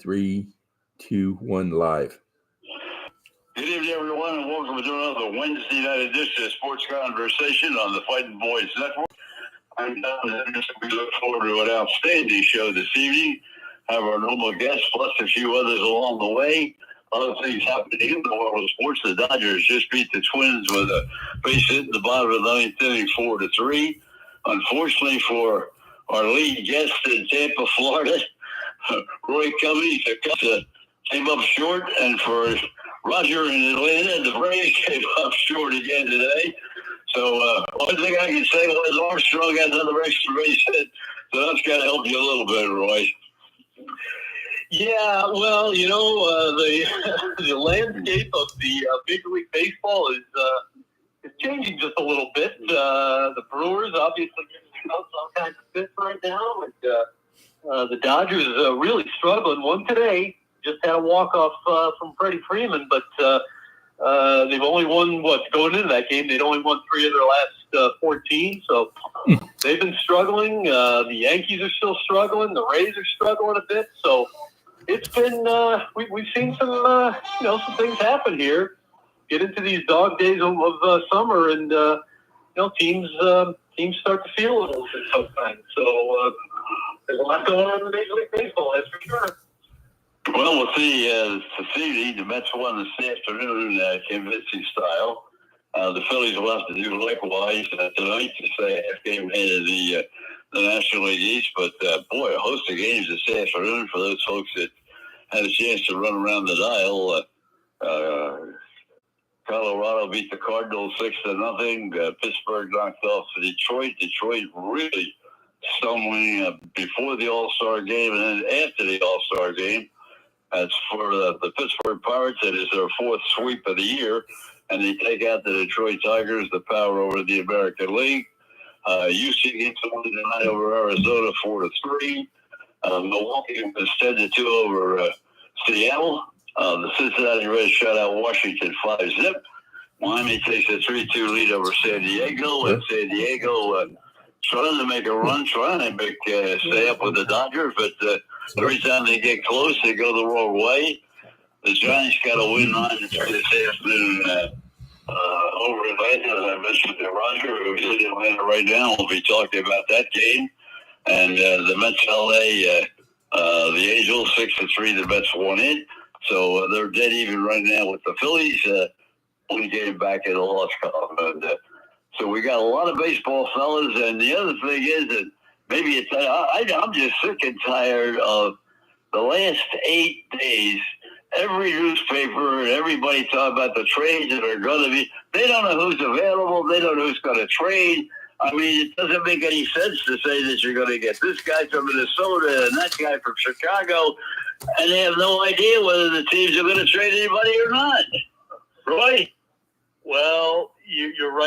Three, two, one, live. Good evening, everyone, and welcome to another Wednesday night edition of Sports Conversation on the Fighting Boys Network. I'm Don Henderson. We look forward to an outstanding show this evening. Have our normal guests, plus a few others along the way. Other things happening in the world of sports. The Dodgers just beat the Twins with a base hit in the bottom of the ninth inning, 4-3. Unfortunately for our lead guest in Tampa, Florida, Roy Cummings, came up short, and for Roger in Atlanta, the Braves came up short again today. So one thing I can say was Armstrong got another extra base hit, so that's got to help you a little bit, Roy. Yeah, well, the landscape of the Big League Baseball is changing just a little bit. The Brewers obviously getting out all kinds of fits right now, and the Dodgers really struggling. One today just had a walk-off from Freddie Freeman, but they've only won, going into that game, they'd only won 3 of their last 14, so they've been struggling. The Yankees are still struggling. The Rays are struggling a bit, so it's been we've seen some some things happen here. Get into these dog days of summer, and teams start to feel a little bit sometimes. So there's a lot going on in Major League Baseball, that's for sure. Well, we'll see. This evening, the Mets won this afternoon, convincing style. The Phillies will have to do likewise tonight to stay a half game ahead of the National League East. But boy, a host of games this afternoon for those folks that had a chance to run around the dial. Colorado beat the Cardinals 6-0. Pittsburgh knocked off Detroit. Detroit really stumbling before the All-Star game and then after the All-Star game. That's for the Pittsburgh Pirates. It is their 4th sweep of the year, and they take out the Detroit Tigers, the power over the American League. UC gets the win tonight over Arizona, 4-3. Milwaukee was 10-2 over Seattle. The Cincinnati Reds shut out Washington 5-0. Miami takes a 3-2 lead over San Diego, and San Diego trying to make a run, trying to stay up with the Dodgers, but every time they get close, they go the wrong way. The Giants got to win 9-3 this afternoon over Atlanta. As I mentioned to Roger, who's in Atlanta right now. We'll be talking about that game. And the Mets LA, the Angels 6-3. The Mets won it, so they're dead even right now with the Phillies. One game back in the loss column. And, so we got a lot of baseball, fellas. And the other thing is that maybe I'm just sick and tired of the last 8 days. Every newspaper and everybody talking about the trades that are going to be. They don't know who's available. They don't know who's going to trade. I mean, it doesn't make any sense to say that you're going to get this guy from Minnesota and that guy from Chicago, and they have no idea whether the teams are going to trade anybody or not. Roy? Well, you are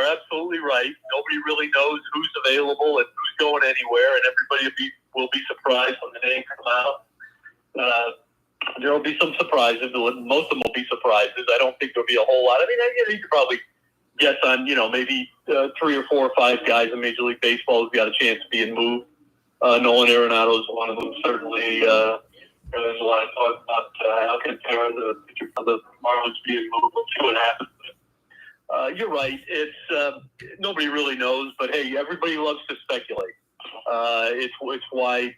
absolutely right. Nobody really knows who's available and who's going anywhere, and everybody will be surprised when the name comes out. There will be some surprises. Most of them will be surprises. I don't think there'll be a whole lot. I mean, you could probably guess on, maybe 3 or 4 or 5 guys in Major League Baseball who've got a chance of being moved. Nolan Arenado is one of them, certainly. There's a lot of talk about Alcantara, the Marlins being moved. We'll see what happens. You're right. It's nobody really knows, but hey, everybody loves to speculate. It's why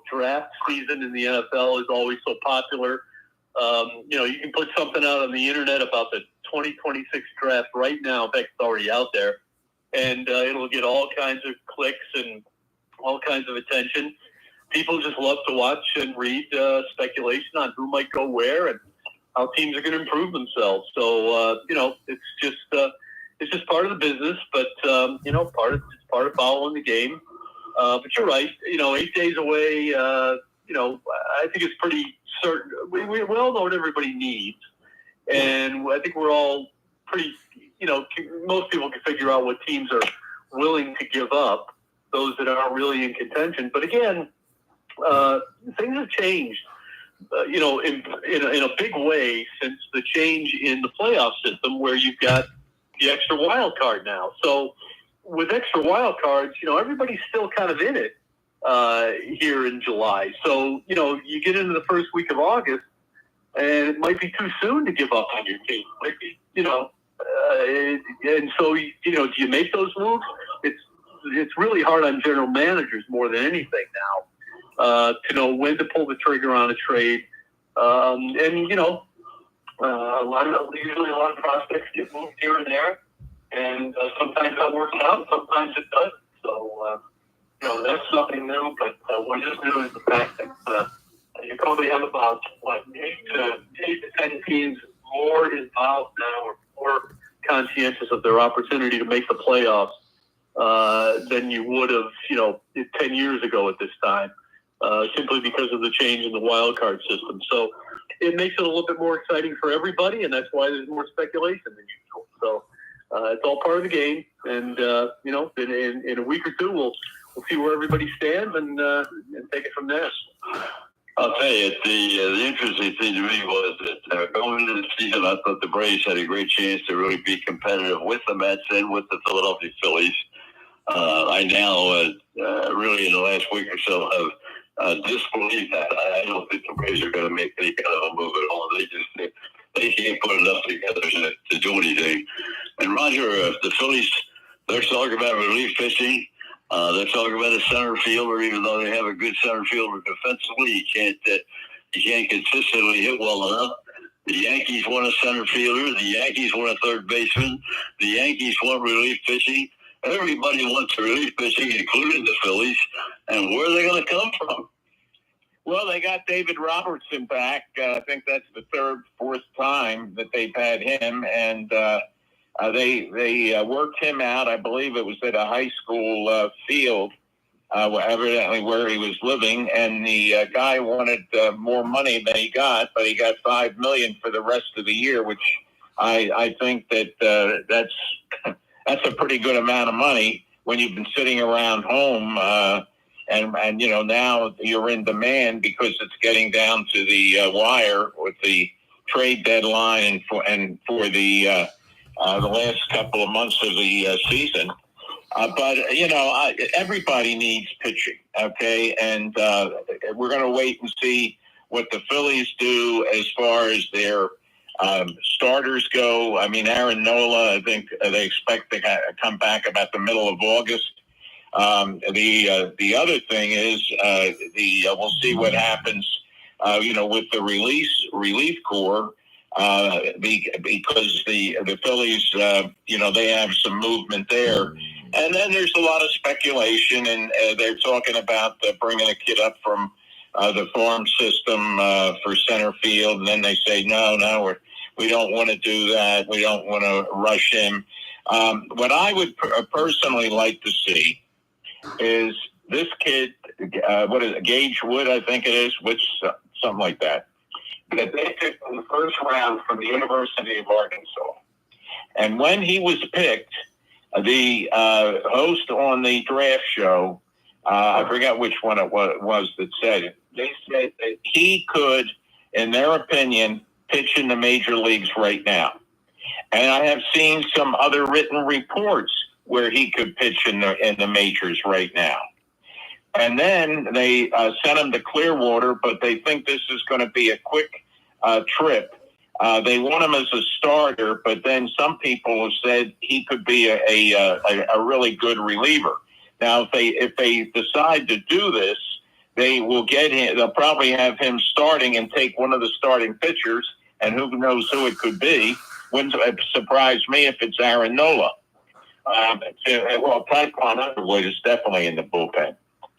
draft season in the NFL is always so popular. You can put something out on the internet about the 2026 draft right now. In fact, it's already out there, and it'll get all kinds of clicks and all kinds of attention. People just love to watch and read speculation on who might go where and how teams are going to improve themselves. So it's just part of the business, but it's part of following the game. But you're right. 8 days away. I think it's pretty certain. We all know what everybody needs, and I think we're all pretty. Most people can figure out what teams are willing to give up. Those that aren't really in contention. But again, things have changed. In a big way since the change in the playoff system, where you've got the extra wild card now. So with extra wild cards, everybody's still kind of in it, here in July. So, you get into the first week of August, and it might be too soon to give up on your team. It might be, and so, do you make those moves? It's really hard on general managers more than anything now to know when to pull the trigger on a trade. Usually a lot of prospects get moved here and there, and sometimes that works out, sometimes it doesn't. So, that's nothing new, but what is new is the fact that you probably have about, 8 to 10 teams more involved now or more conscientious of their opportunity to make the playoffs than you would have, 10 years ago at this time, simply because of the change in the wild card system. So it makes it a little bit more exciting for everybody, and that's why there's more speculation than usual. So it's all part of the game, and in a week or two we'll see where everybody stands and take it from there. I'll tell you, the interesting thing to me was that going into the season, I thought the Braves had a great chance to really be competitive with the Mets and with the Philadelphia Phillies. I now, really in the last week or so, have disbelieved that. I don't think the Braves are going to make any kind of a move at all. They can't put enough together to do anything. And Roger, the Phillies, they're talking about relief pitching. They're talking about a center fielder, even though they have a good center fielder defensively. You can't consistently hit well enough. The Yankees want a center fielder. The Yankees want a third baseman. The Yankees want relief pitching. Everybody wants relief pitching, including the Phillies. And where are they going to come from? Well, they got David Robertson back. I think that's the fourth time that they've had him, and they worked him out. I believe it was at a high school field, evidently where he was living, and the guy wanted more money than he got, but he got $5 million for the rest of the year, which I think that that's a pretty good amount of money when you've been sitting around home. And now you're in demand because it's getting down to the wire with the trade deadline and for the last couple of months of the season. But everybody needs pitching, okay? And we're going to wait and see what the Phillies do as far as their starters go. I mean, Aaron Nola, I think they expect to come back about the middle of August. The other thing is we'll see what happens, with the relief corps, because the Phillies, they have some movement there. And then there's a lot of speculation, and they're talking about bringing a kid up from the farm system for center field. And then they say, no, we don't want to do that. We don't want to rush him. What I would personally like to see is this kid, what is it, Gage Wood, I think it is, something like that they picked in the first round from the University of Arkansas. And when he was picked, the host on the draft show, I forgot which one it was that said it, they said that he could, in their opinion, pitch in the major leagues right now. And I have seen some other written reports where he could pitch in the majors right now. And then they sent him to Clearwater, but they think this is going to be a quick trip. They want him as a starter, but then some people have said he could be a really good reliever. Now, if they decide to do this, they will get him. They'll probably have him starting and take one of the starting pitchers, and who knows who it could be. Wouldn't surprise me if it's Aaron Nola. Tyquan Underwood is definitely in the bullpen.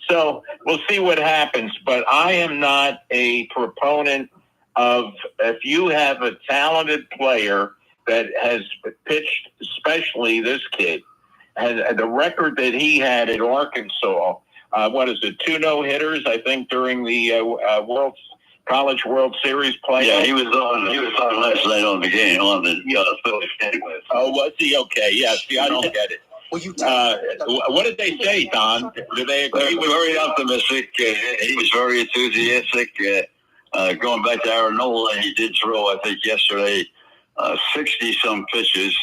So we'll see what happens. But I am not a proponent of, if you have a talented player that has pitched, especially this kid, and the record that he had at Arkansas, 2 no-hitters, I think, during the College World Series play. Yeah, he was on last night on the game on the Phillies game. Oh, was he? Okay, yeah. See, I don't get it. Well, what did they say, Don? Did they agree? They were very optimistic. He was very enthusiastic. Going back to Aaron Nola, he did throw, I think, yesterday 60-some pitches.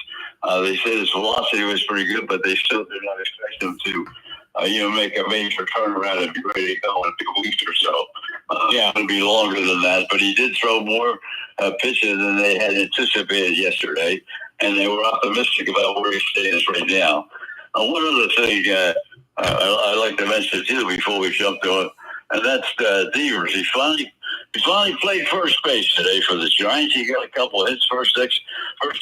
They said his velocity was pretty good, but they still did not expect him to make a major turnaround and be ready to go in 2 weeks or so. Yeah. It's going to be longer than that, but he did throw more pitches than they had anticipated yesterday, and they were optimistic about where he stands right now. One other thing I'd like to mention to you before we jump to it, and that's Devers. He finally played first base today for the Giants. He got a couple of hits, first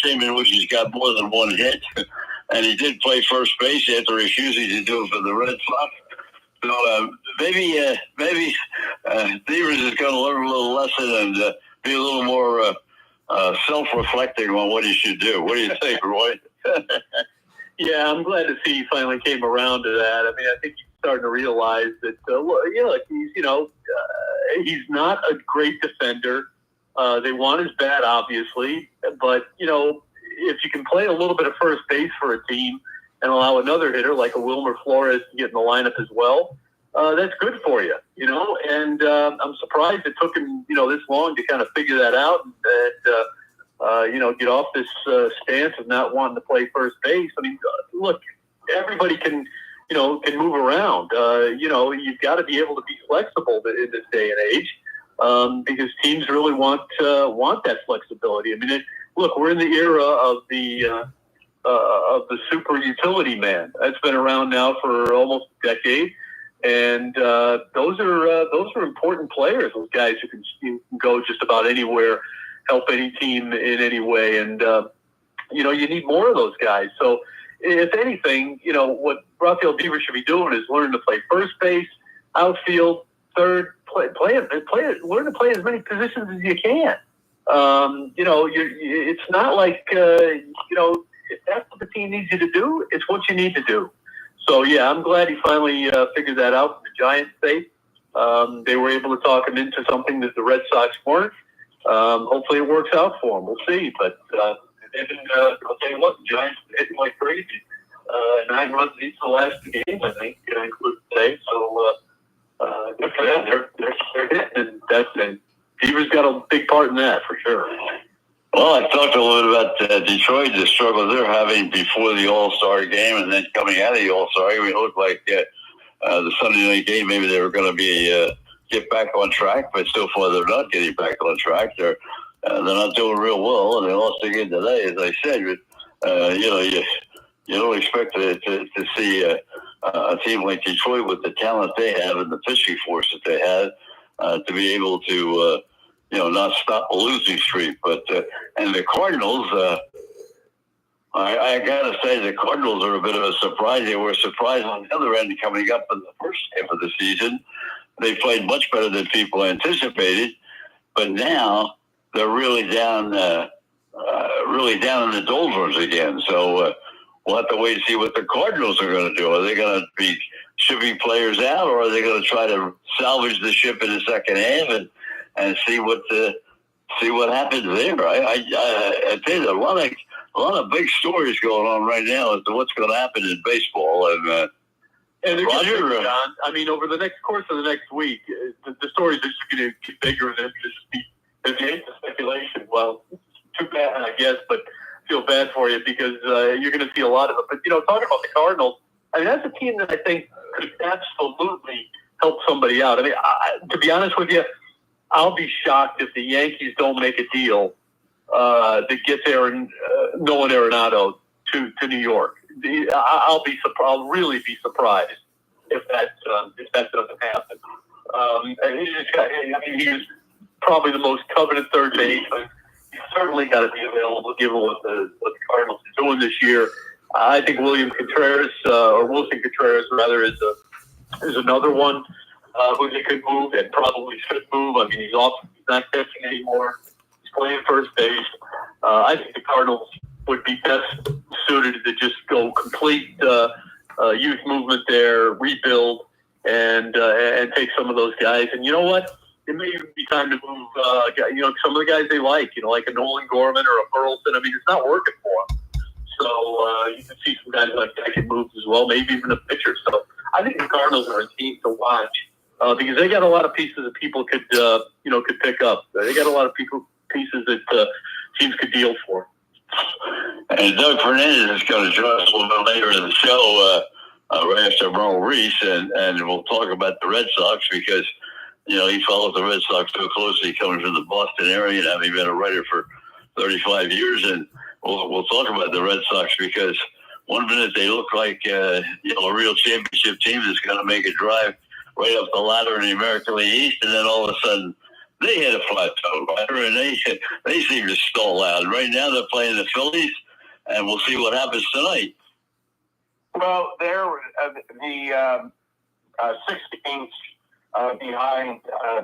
game in which he's got more than one hit, and he did play first base after refusing to do it for the Red Sox. So maybe Devers is going to learn a little lesson and be a little more self-reflecting on what he should do. What do you think, Roy? Yeah, I'm glad to see he finally came around to that. I mean, I think he's starting to realize that, he's not a great defender. They want his bat, obviously, but, if you can play a little bit of first base for a team and allow another hitter like a Wilmer Flores to get in the lineup as well, that's good for you, and I'm surprised it took him, this long to kind of figure that out and get off this stance of not wanting to play first base. I mean, look, everybody can move around. You've got to be able to be flexible in this day and age because teams really want that flexibility. I mean, look, we're in the era of the super utility man. That's been around now for almost a decade, and those are important players. Those guys who can go just about anywhere, help any team in any way, and you need more of those guys. So, if anything, what Rafael Devers should be doing is learn to play first base, outfield, third, learn to play as many positions as you can. It's not like if that's what the team needs you to do, it's what you need to do. So yeah, I'm glad he finally figured that out for the Giants' sake. They were able to talk him into something that the Red Sox weren't. Hopefully it works out for him. We'll see. But I'll tell you what, the Giants are hitting like crazy. 9 runs each of the last 2 games, I think, include today. So good for them. They're hitting, and Devers got a big part in that for sure. Well, I talked a little bit about Detroit, the struggle they're having before the All-Star game, and then coming out of the All-Star game, it looked like the Sunday night game, maybe they were going to be get back on track, but so far they're not getting back on track. They're not doing real well, and they lost the game today, as I said. But, you don't expect to see a team like Detroit with the talent they have and the pitching force that they have to be able to not stop a losing streak. But and the Cardinals, I gotta say, the Cardinals are a bit of a surprise. They were a surprise on the other end coming up in the first half of the season. They played much better than people anticipated, but now they're really down in the doldrums again. So we'll have to wait and see what the Cardinals are going to do. Are they going to be shipping players out, or are they going to try to salvage the ship in the second half and see what happens there? I tell you, a lot of big stories going on right now as to what's going to happen in baseball. And Roger, John, I mean, over the course of the next week, the stories are just going to get bigger and just be speculation. Well, too bad, I guess, but I feel bad for you because you're going to see a lot of it. But, talking about the Cardinals, I mean, that's a team that I think could absolutely help somebody out. I mean, to be honest with you, I'll be shocked if the Yankees don't make a deal that gets Nolan Arenado to New York. I'll really be surprised if that doesn't happen. He was probably the most coveted third baseman. He's certainly got to be available given what the Cardinals are doing this year. I think Wilson Contreras, rather, is another one who they could move and probably should move. I mean, he's not catching anymore. He's playing first base. I think the Cardinals would be best suited to just go complete youth movement there, rebuild, and take some of those guys. And you know what? It may even be time to move, some of the guys they like a Nolan Gorman or a Burleson. I mean, it's not working for them. So you can see some guys like that get moved as well, maybe even a pitcher. So I think the Cardinals are a team to watch because they got a lot of pieces that people could pick up. They got a lot of pieces that teams could deal for. And Doug Fernandez is going to join us a little bit later in the show. right after Merrill Reese, and we'll talk about the Red Sox because, he follows the Red Sox so closely coming from the Boston area and having been a writer for 35 years. And we'll talk about the Red Sox because one minute they look like, a real championship team that's going to make a drive right up the ladder in the American League East. And then all of a sudden they hit a plateau, right? And they seem to stall out. And right now they're playing the Phillies, and we'll see what happens tonight. Well, they're the 6 games behind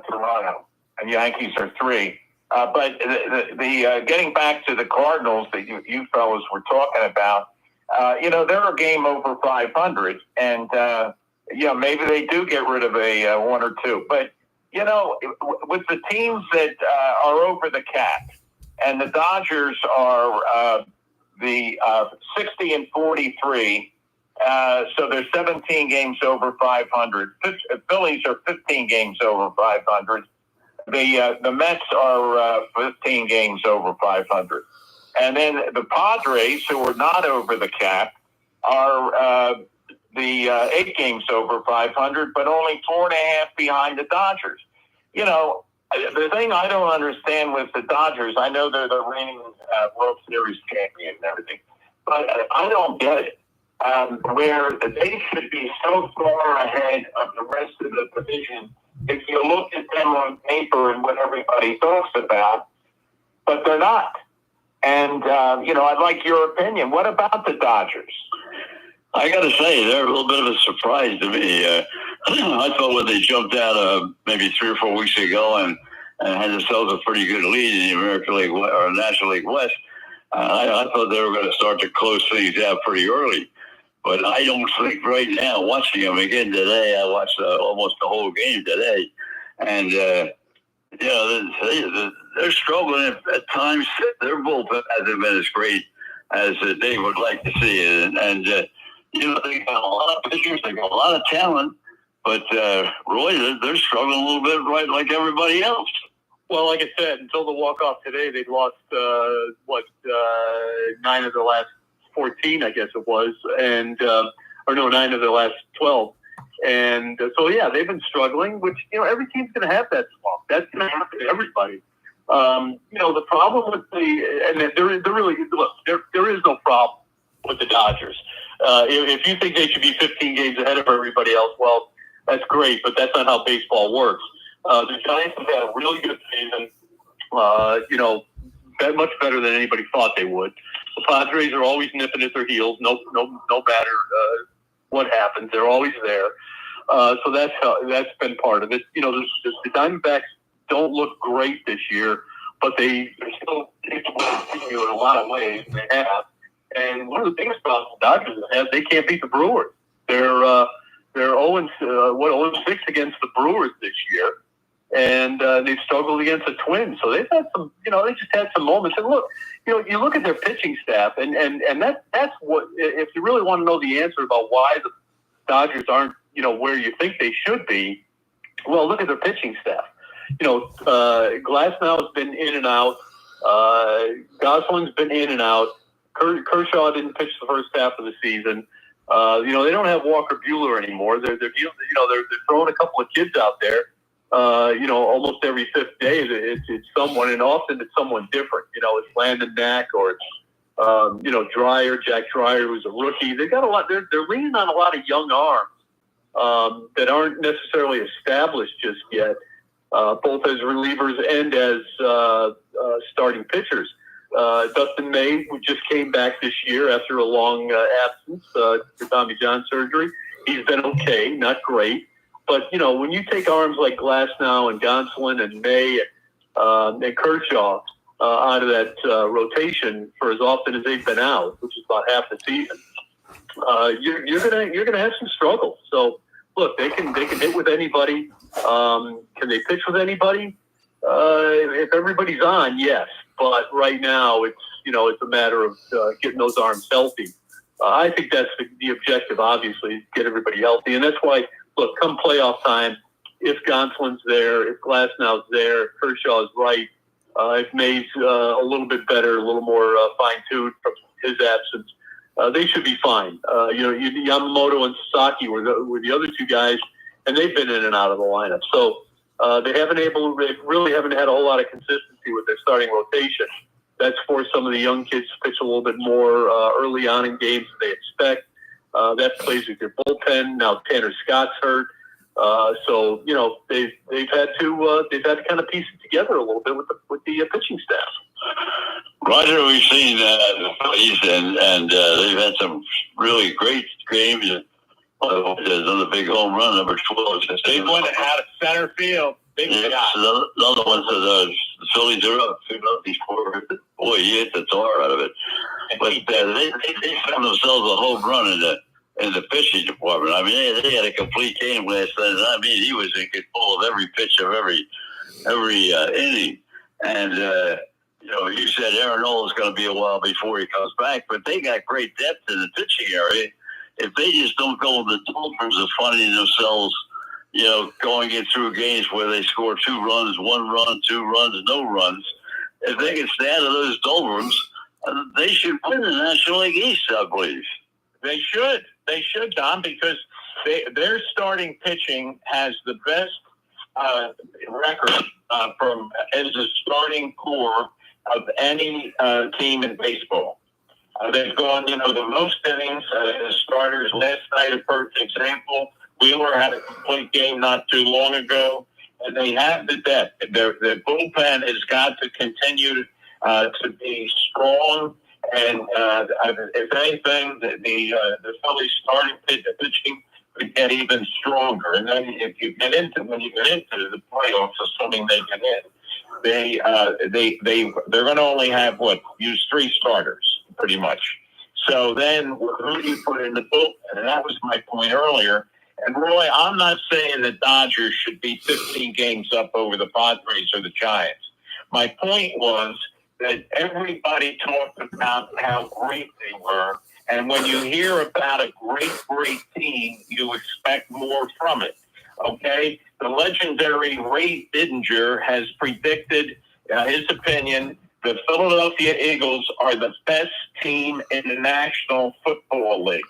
Toronto, and the Yankees are 3. But the getting back to the Cardinals that you fellas were talking about, they're a game over 500, and maybe they do get rid of a 1 or 2. But with the teams that are over the cap, and the Dodgers are the 60 and 43. So they're 17 games over 500. Phillies are 15 games over 500. The Mets are 15 games over 500. And then the Padres, who are not over the cap, are the 8 games over 500, but only 4.5 behind the Dodgers. The thing I don't understand with the Dodgers, I know they're the reigning World Series champion and everything, but I don't get it. Where they should be so far ahead of the rest of the division if you look at them on paper and what everybody talks about, but they're not. And, I'd like your opinion. What about the Dodgers? I got to say, they're a little bit of a surprise to me. I thought when they jumped out maybe 3 or 4 weeks ago and had themselves a pretty good lead in the American League or National League West, I thought they were going to start to close things out pretty early. But I don't think right now, watching them again today, I watched almost the whole game today, and they're struggling at times. Their bullpen hasn't been as great as they would like to see it, and they got a lot of pitchers, they got a lot of talent, but Roy, they're struggling a little bit, right, like everybody else. Well, like I said, until the walk-off today, they'd lost 9 of the last 14, I guess it was, and 9 of the last 12. And so, they've been struggling, which, every team's going to have that slump. That's going to happen to everybody. The problem with there is no problem with the Dodgers. If you think they should be 15 games ahead of everybody else, well, that's great, but that's not how baseball works. The Giants have had a really good season, much better than anybody thought they would. The Padres are always nipping at their heels, no matter what happens. They're always there. So that's been part of it. The Diamondbacks don't look great this year, but they're still capable of beating you in a lot of ways, and they have. And one of the biggest problems the Dodgers have, they can't beat the Brewers. They're 0-6 against the Brewers this year. And they've struggled against the Twins. So they've had some, they just had some moments. And look, you look at their pitching staff, and that's what, if you really want to know the answer about why the Dodgers aren't, where you think they should be, well, look at their pitching staff. Glasnow has been in and out. Gosling's been in and out. Kershaw didn't pitch the first half of the season. They don't have Walker Buehler anymore. They're throwing a couple of kids out there. Almost every 5th day, it's someone, and often it's someone different. It's Landon Knack or it's, Jack Dreyer, who's a rookie. They've got a lot. They're leaning on a lot of young arms that aren't necessarily established just yet, both as relievers and as starting pitchers. Dustin May, who just came back this year after a long absence for Tommy John surgery. He's been okay, not great. But, when you take arms like Glasnow and Gonsolin and May and Kershaw out of that rotation for as often as they've been out, which is about half the season, you're gonna have some struggles. So, look, they can hit with anybody. Can they pitch with anybody? If everybody's on, yes. But right now, it's a matter of getting those arms healthy. I think that's the objective, obviously, get everybody healthy, and that's why. Look, come playoff time, if Gonsolin's there, if Glasnow's there, if Kershaw's right, if May's a little bit better, a little more fine-tuned from his absence, they should be fine. Yamamoto and Sasaki were the other two guys, and they've been in and out of the lineup. So they really haven't had a whole lot of consistency with their starting rotation. That's forced some of the young kids to pitch a little bit more early on in games than they expect. That plays with your bullpen. Now Tanner Scott's hurt. So they've had to kind of piece it together a little bit with the pitching staff. Roger, we've seen the Phillies, and they've had some really great games. There's another big home run, number 12. Big one out of center field. Big shot. Another one says the Phillies are up 2-0. Boy, he hit the tar out of it. But they found themselves a home run in the pitching department. I mean, they had a complete game last night. I mean, he was in control of every pitch of every inning. And you said Aaron Nola's going to be a while before he comes back, but they got great depth in the pitching area. If they just don't go in the doldrums of finding themselves, going in through games where they score 2 runs, 1 run, 2 runs, no runs, if they can stay out of those doldrums, they should win the National League East, I believe. They should, Don, because their starting pitching has the best record as a starting core of any team in baseball. They've gone, the most innings as starters. Last night, a perfect example. Wheeler had a complete game not too long ago, and they have the depth. Their bullpen has got to continue to be strong. And if anything, the Phillies starting pitching could get even stronger. And then when you get into the playoffs, assuming they get in, they're going to only have use 3 starters pretty much. So then who do you put in the bullpen? And that was my point earlier. And Roy, I'm not saying the Dodgers should be 15 games up over the Padres or the Giants. My point was that everybody talked about how great they were. And when you hear about a great team, you expect more from it. Okay? The legendary Ray Didinger has predicted his opinion. The Philadelphia Eagles are the best team in the National Football League.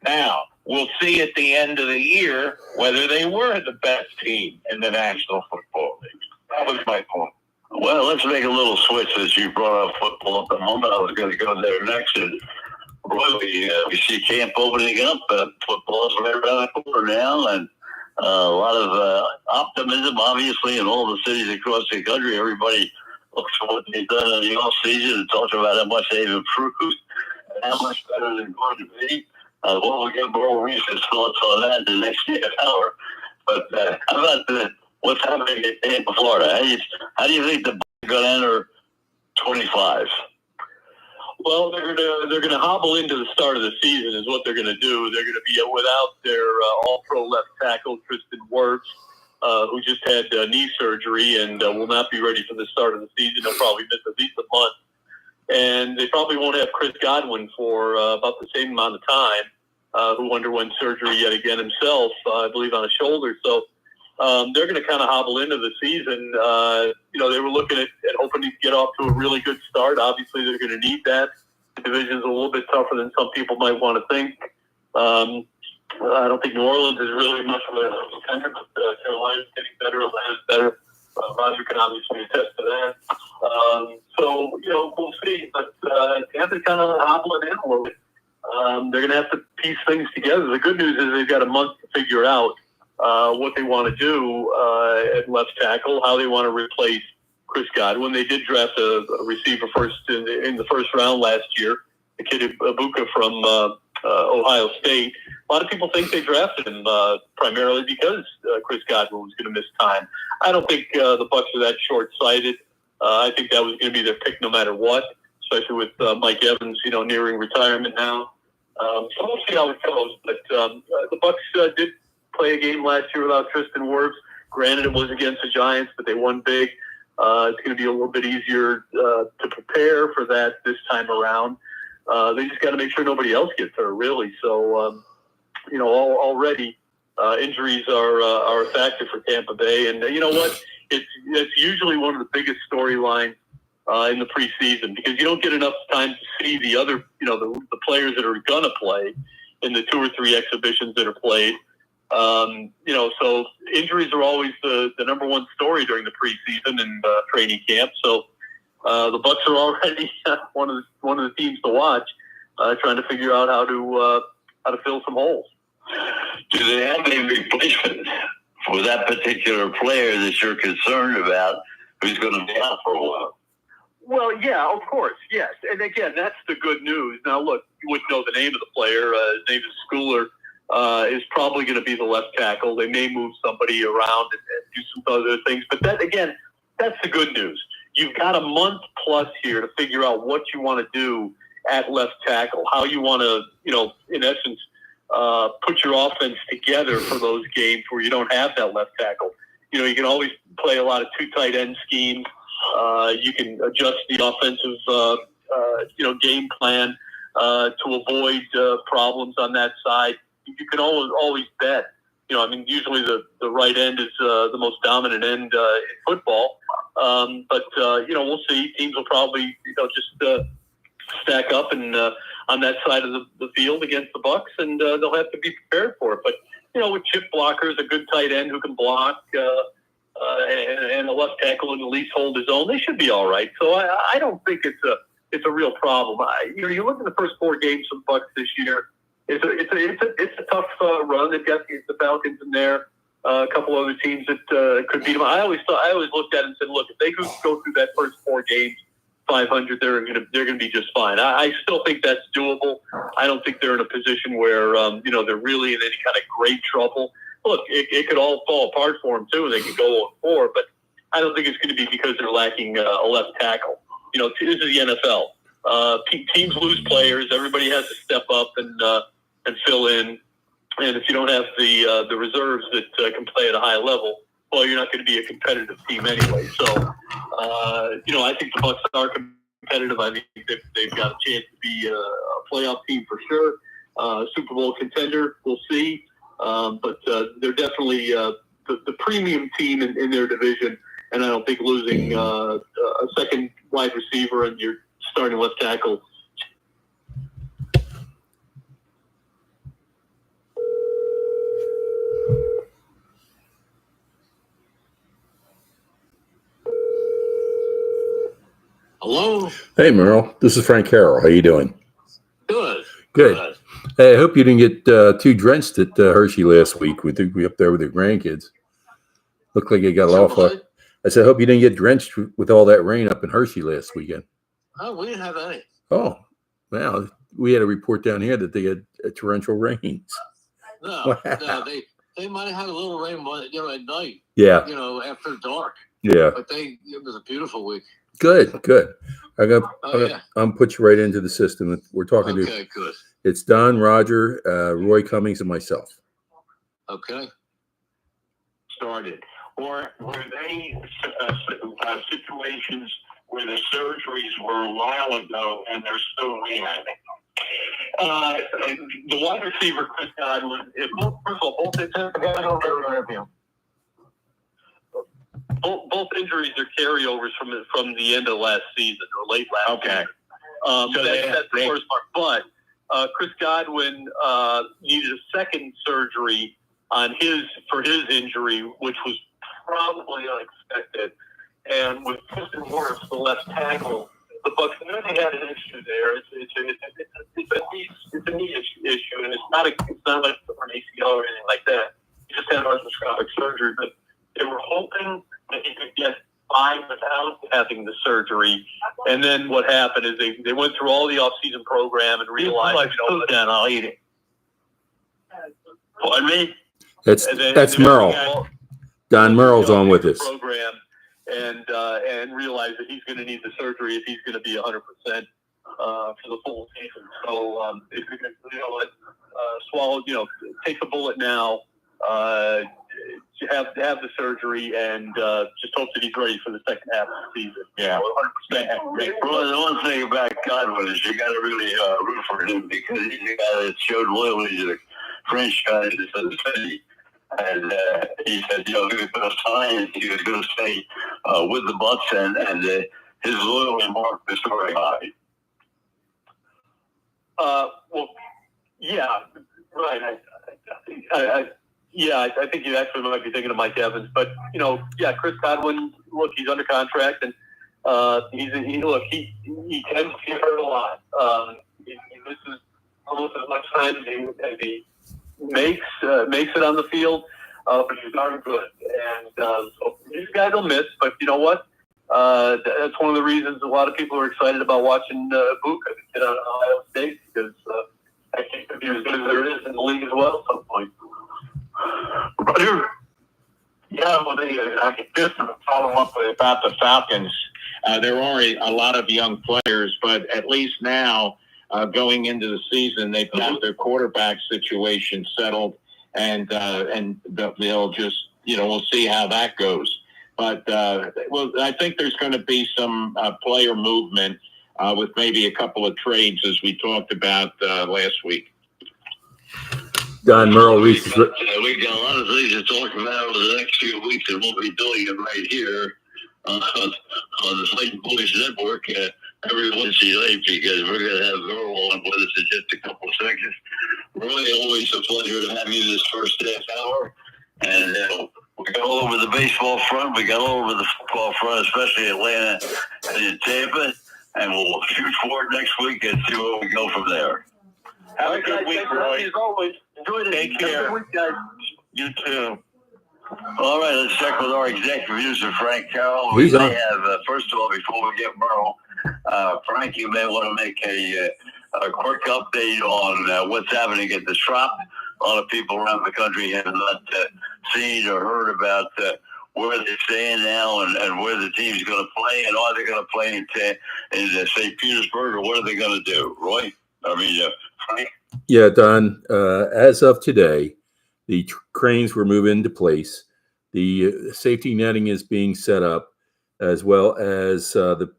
Now, we'll see at the end of the year whether they were the best team in the National Football League. That was my point. Well, let's make a little switch as you brought up football at the moment. I was going to go there next. And boy, we see camp opening up. Football's right around the corner now, and a lot of optimism, obviously, in all the cities across the country. Everybody looks for what they've done in the off season and talks about how much they've improved and how much better they're going to be. We'll get more recent thoughts on that in the next half hour. But how about what's happening in Tampa, Florida? How do you think the Bucs are going to enter 25? Well, they're gonna hobble into the start of the season is what they're gonna do. They're gonna be without their All-Pro left tackle Tristan Wirfs, who just had knee surgery and will not be ready for the start of the season. He'll probably miss at least a month, and they probably won't have Chris Godwin for about the same amount of time, who underwent surgery yet again himself, I believe on a shoulder. So they're going to kind of hobble into the season. They were looking at hoping to get off to a really good start. Obviously, they're going to need that. The division's a little bit tougher than some people might want to think. I don't think New Orleans is really much of a contender, but Carolina's getting better. Atlanta's better. Roger can obviously attest to that. We'll see. But Tampa's kind of hobbling in a little bit. They're going to have to piece things together. The good news is they've got a month to figure out what they want to do at left tackle, how they want to replace Chris Godwin. They did draft a receiver first in the first round last year, the kid Ibuka from Ohio State. A lot of people think they drafted him primarily because Chris Godwin was going to miss time. I don't think the Bucs are that short-sighted. I think that was going to be their pick no matter what, especially with Mike Evans, nearing retirement now. So we'll see how it goes. But the Bucs did play a game last year without Tristan Wirfs. Granted, it was against the Giants, but they won big. It's going to be a little bit easier to prepare for that this time around. They just got to make sure nobody else gets hurt, really. So, already injuries are a factor for Tampa Bay. And you know what? It's usually one of the biggest storylines in the preseason because you don't get enough time to see the other, the players that are going to play in the 2 or 3 exhibitions that are played. So injuries are always the number one story during the preseason and training camp. So the Bucs are already one of the teams to watch, trying to figure out how to fill some holes. Do they have a replacement for that particular player that you're concerned about who's going to be out for a while? Well, yeah, of course, yes. And again, that's the good news. Now, look, you wouldn't know the name of the player. His name is Schooler. Is probably going to be the left tackle. They may move somebody around and do some other things. But that, again, that's the good news. You've got a month plus here to figure out what you want to do at left tackle, how you want to, in essence, put your offense together for those games where you don't have that left tackle. You can always play a lot of 2 tight end schemes. You can adjust the offensive, game plan to avoid problems on that side. You can always bet. Usually the right end is the most dominant end in football. But we'll see. Teams will probably, just stack up and on that side of the field against the Bucs, and they'll have to be prepared for it. But with chip blockers, a good tight end who can block, and a left tackle who can at least hold his own, they should be all right. So I don't think it's a real problem. You look at the first 4 games from Bucs this year. It's a tough run. They've got the Falcons in there, a couple other teams that could beat them. I always looked at it and said, look, if they could go through that first 4 games 500, they're gonna be just fine. I still think that's doable. I don't think they're in a position where they're really in any kind of great trouble. Look, it could all fall apart for them too. They could go 0-4, but I don't think it's going to be because they're lacking a left tackle. This is the NFL. Teams lose players. Everybody has to step up and fill in. And if you don't have the reserves that can play at a high level, well, you're not going to be a competitive team anyway. So, I think the Bucs are competitive. I think they've got a chance to be a playoff team for sure. Super Bowl contender, we'll see. But they're definitely the premium team in their division. And I don't think losing a second wide receiver and your starting left tackle. Hello? Hey, Merle. This is Frank Carroll. How you doing? Good. Good. Hey, I hope you didn't get too drenched at Hershey last week. We think we up there with the grandkids. Looked like it got awful. I said, I hope you didn't get drenched with all that rain up in Hershey last weekend. Oh, we didn't have any. Oh, well, we had a report down here that they had torrential rains. No, no, they might have had a little rain, at night. Yeah. After dark. Yeah. But it was a beautiful week. Good. I'm gonna put you right into the system. We're talking to. Okay, good. It's Don, Roger, Roy Cummings, and myself. Okay. Started. Or were they situations where the surgeries were a while ago and they're still rehabbing? The wide receiver, Chris Godwin, both injuries are carryovers from the end of last season or late last season. So that's the first part. But Chris Godwin needed a second surgery for his injury, which was probably unexpected. And with firgtnwords, the left tackle, the Bucs knew they had an issue there. It's a knee issue, and it's not like an ACL or anything like that. He just had arthroscopic surgery, but they were hoping that he could get by without having the surgery. And then what happened is they went through all the off-season program and realized, I'll eat it. Pardon me? That's Merle. Don Merle's on with us. Program and realize that he's going to need the surgery if he's going to be 100% for the full season. So if you're going to swallow, take the bullet now, have the surgery, and just hope that he's ready for the second half of the season. Yeah, 100%. Well, the one thing about Godwin is you got to really root for him because he's a guy that showed loyalty to the franchise of the city. And he said, he was going to sign, he was going to stay with the Bucs, and his loyalty mark is very high. Well, yeah, right. I think you actually might be thinking of Mike Evans, but Chris Godwin. Look, he's under contract, and he tends to get hurt a lot. He misses almost as much time as he makes it on the field, but he's darn good. And so these guys will miss, but you know what? That's one of the reasons a lot of people are excited about watching Buka get on Ohio State, because I think could be as good as there is in the league as well at some point. Roger? Yeah, well, I can just follow up about the Falcons. There are a lot of young players, but at least now, going into the season, they've got their quarterback situation settled, and they'll just, we'll see how that goes. But I think there's going to be some player movement with maybe a couple of trades, as we talked about last week. Don Merle we got a lot of things to talk about over the next few weeks, and we'll be doing it right here on the Fighting Boys Network every Wednesday night, because we're going to have Merle on with us in just a couple of seconds. Really, always a pleasure to have you this first half hour. And we got all over the baseball front. We got all over the football front, especially Atlanta and Tampa. And we'll shoot for it next week and see where we go from there. Have a good week, Roy. As always, enjoy it. Take care. Have a good week, guys. You too. All right, let's check with our executive producer, Frank Carroll. He's we on. may have, first of all, before we get Merle, Frank, you may want to make a quick update on what's happening at the Trop. A lot of people around the country have not seen or heard about where they stand now and where the team's going to play, and are they going to play in St. Petersburg, or what are they going to do? Roy? Frank? Yeah, Don, as of today, the cranes were moved into place. The safety netting is being set up, as well as the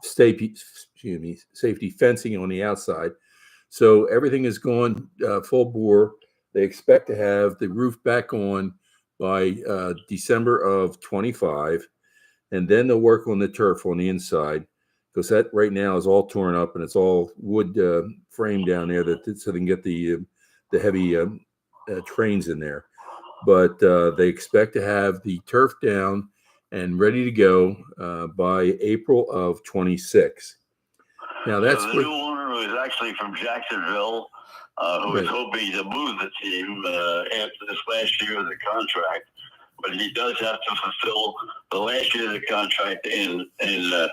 safety fencing on the outside. So everything is going full bore. They expect to have the roof back on by December of 25, and then they'll work on the turf on the inside, because that right now is all torn up and it's all wood frame down there so they can get the heavy trains in there. But they expect to have the turf down and ready to go by April of 26. Now that's the new owner was actually from Jacksonville, who was hoping to move the team after this last year of the contract, but he does have to fulfill the last year of the contract in the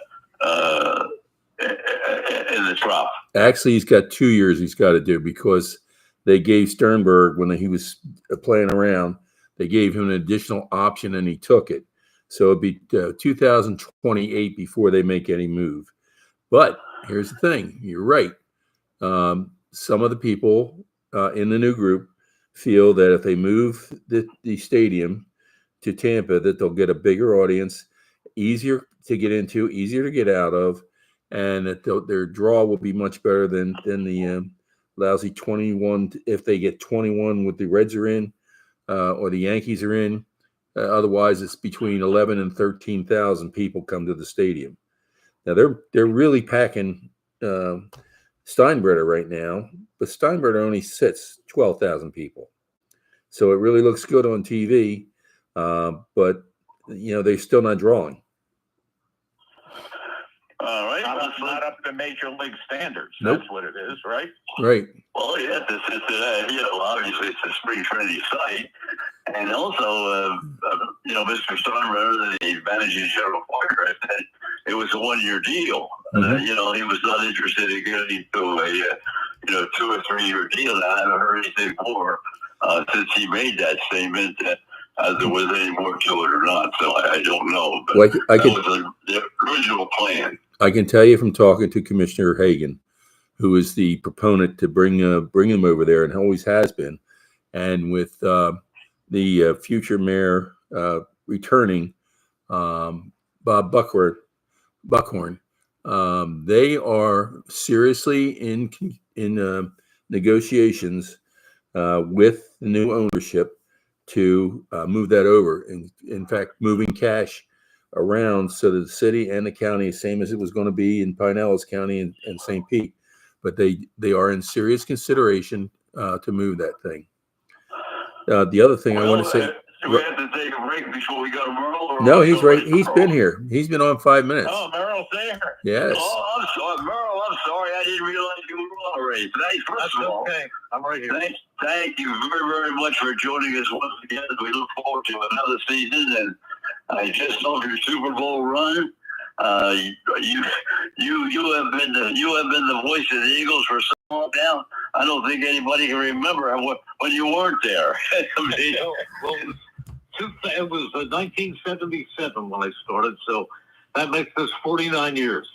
Trop. Actually, he's got 2 years he's got to do, because they gave Sternberg, when he was playing around, they gave him an additional option and he took it. So it'd be 2028 before they make any move. But here's the thing. You're right. Some of the people in the new group feel that if they move the stadium to Tampa, that they'll get a bigger audience, easier to get into, easier to get out of, and that their draw will be much better than the lousy 21, if they get 21 with the Reds are in or the Yankees are in. Otherwise, it's between 11 and 13,000 people come to the stadium. Now, they're really packing Steinbrenner right now, but Steinbrenner only sits 12,000 people. So it really looks good on TV, but, they're still not drawing. All right. Not up to major league standards. Nope. That's what it is, right? Right. Well, yeah, this is obviously it's a spring training site, and also, Mr. Steinbrenner, the managing general partner, said it was a 1-year deal. Mm-hmm. He was not interested in getting into a 2 or 3 year deal. And I haven't heard anything more since he made that statement that there was any more to it or not. So I don't know. But Well, that was the original plan. I can tell you from talking to Commissioner Hagan, who is the proponent to bring him over there and always has been, and with the future mayor returning, Bob Buckhorn, they are seriously in negotiations with the new ownership to move that over. In fact, moving cash around so that the city and the county, same as it was going to be in Pinellas County and St. Pete, but they are in serious consideration to move that thing. The other thing I want to say. Do we have to take a break before we go to Merle? Or No, he's right. He's been here. He's been on 5 minutes. Oh, Merle's there. Yes. Oh, I'm sorry, Merle. I'm sorry. I didn't realize you were on already. Thanks, first of all. Okay, I'm right here. Thank you very, very much for joining us once again. We look forward to another season, and I just saw your Super Bowl run. You have been the voice of the Eagles for so long now. I don't think anybody can remember when you weren't there. It was 1977 when I started, so that makes this 49 years.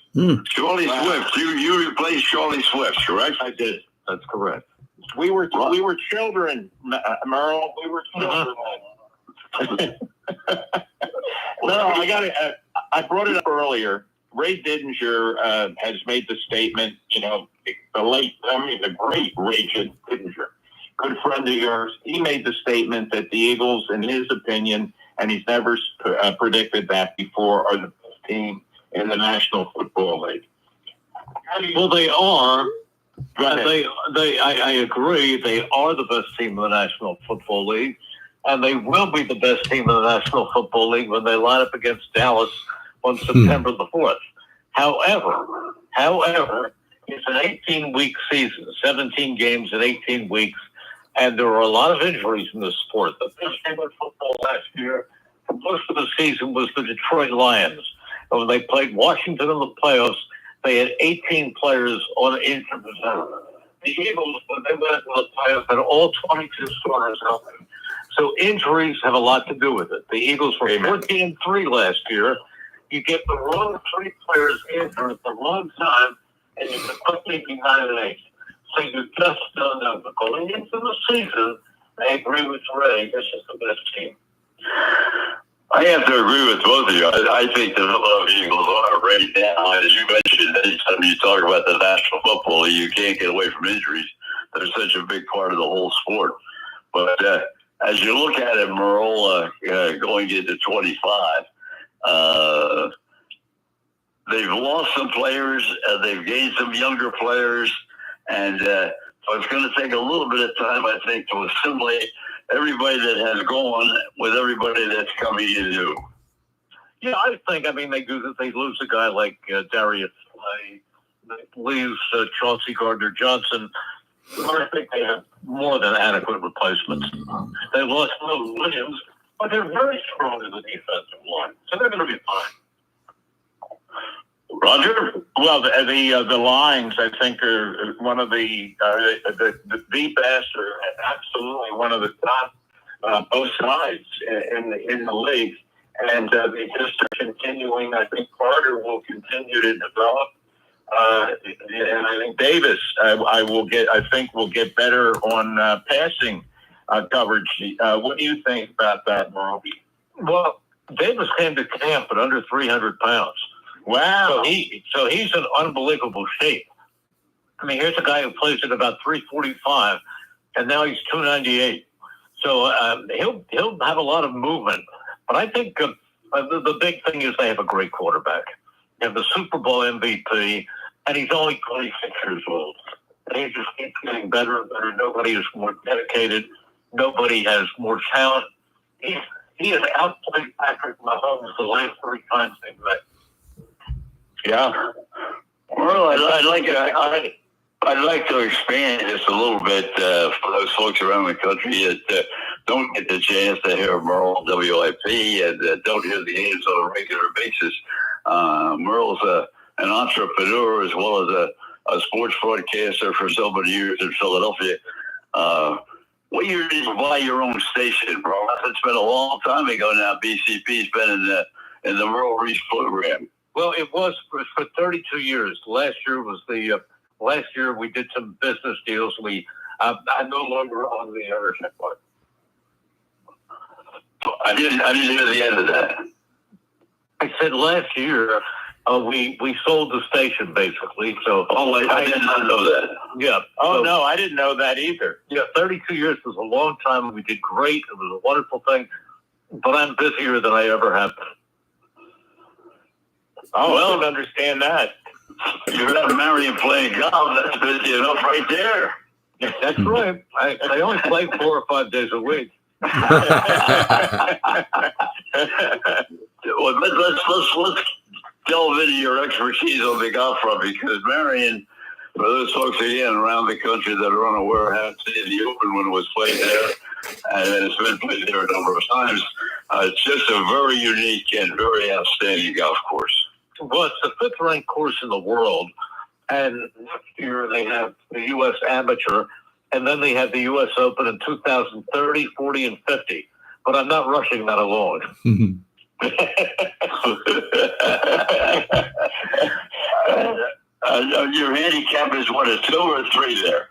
Charlie Swift, you replaced Charlie Swift, correct? I did. That's correct. We were children, Merle. We were children. No, I brought it up earlier. Ray Didinger has made the statement. The great Ray Didinger, good friend of yours. He made the statement that the Eagles, in his opinion, and he's never predicted that before, are the best team in the National Football League. Well, they are. I agree. They are the best team in the National Football League, and they will be the best team in the National Football League when they line up against Dallas on September the 4th. However, it's an 18-week season, 17 games in 18 weeks, and there are a lot of injuries in this sport. The best team in football last year, for most of the season, was the Detroit Lions. And when they played Washington in the playoffs, they had 18 players on injured reserve. The Eagles, when they went into the playoffs, had all 22 starters healthy. So injuries have a lot to do with it. The Eagles were 14-3 last year. You get the wrong 3 players injured at the wrong time, and you can quickly be 9-8. So you just don't know. But going into the season, I agree with Ray. This is the best team. I have to agree with both of you. I think the Philadelphia Eagles are right now. As you mentioned, anytime you talk about the National Football League, you can't get away from injuries. They're such a big part of the whole sport. But as you look at it, Merle, going into 25, they've lost some players. They've gained some younger players. And so it's going to take a little bit of time, I think, to assimilate everybody that has gone with everybody that's coming in new. Yeah, I think, they lose a guy like Darius Slay, they lose Chauncey Gardner-Johnson. I think they have more than adequate replacements. They lost Will Williams, but they're very strong in the defensive line, so they're going to be fine. Roger? Well, the lines, I think, are one of the best, or absolutely one of the top, both sides in the league. And they just are continuing. I think Carter will continue to develop. And I think Davis, I think will get better on passing coverage. What do you think about that, Merle? Well, Davis came to camp at under 300 pounds. Wow. So he's in unbelievable shape. Here's a guy who plays at about 345, and now he's 298. So he'll have a lot of movement. But I think the big thing is they have a great quarterback. They have the Super Bowl MVP, and he's only 26 years old. And he just keeps getting better and better. Nobody is more dedicated. Nobody has more talent. He has outplayed Patrick Mahomes the last 3 times they met. Yeah. Well, I'd like to expand just a little bit for those folks around the country that don't get the chance to hear Merle WIP and don't hear the games on a regular basis. Merle's an entrepreneur as well as a sports broadcaster for so many years in Philadelphia. What year did you buy your own station, Merle? It's been a long time ago now. BCP's been in the Merle Reese program. Well, it was for 32 years. Last year we did some business deals. I'm no longer on the ownership board. I didn't hear the end of that. I said last year we sold the station basically. So I did not know that. Yeah. No, I didn't know that either. Yeah, 32 years was a long time. We did great. It was a wonderful thing. But I'm busier than I ever have been. Oh, Well- I couldn't understand that. You got Marion playing golf. That's busy enough right there. That's right. I only play 4 or 5 days a week. Well, let's delve into your expertise on the golf front, because Marion, for those folks again around the country that are unaware, haven't seen the Open when it was played there, and it's been played there a number of times. It's just a very unique and very outstanding golf course. Well, it's the 5th ranked course in the world, and next year they have the U.S. Amateur, and then they have the U.S. Open in 2030, 40, and 50. But I'm not rushing that along. Your handicap is what, a 2 or a 3 there?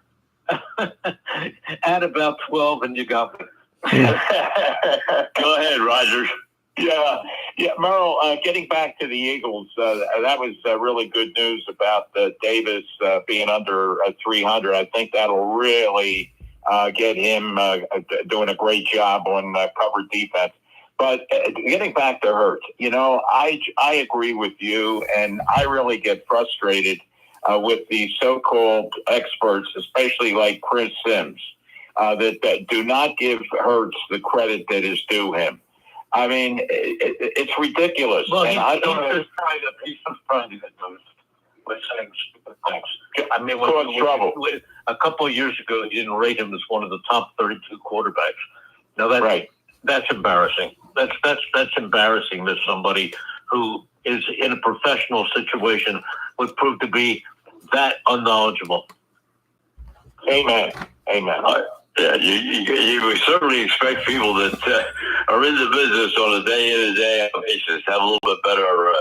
Add about 12, and you got me. Go ahead, Roger. Yeah, Merle, getting back to the Eagles, that was really good news about Davis being under 300. I think that'll really get him doing a great job on cover defense. But getting back to Hurts, I agree with you, and I really get frustrated with the so-called experts, especially like Chris Sims, that do not give Hurts the credit that is due him. I mean, it's ridiculous. Well, and I don't know. he's just trying to get those by saying stupid things. I mean, Cause trouble. A couple of years ago, you didn't rate him as one of the top 32 quarterbacks. Now that's embarrassing. That's embarrassing that somebody who is in a professional situation would prove to be that unknowledgeable. Amen. Yeah, you would certainly expect people that are in the business on a day in and day out basis to have a little bit better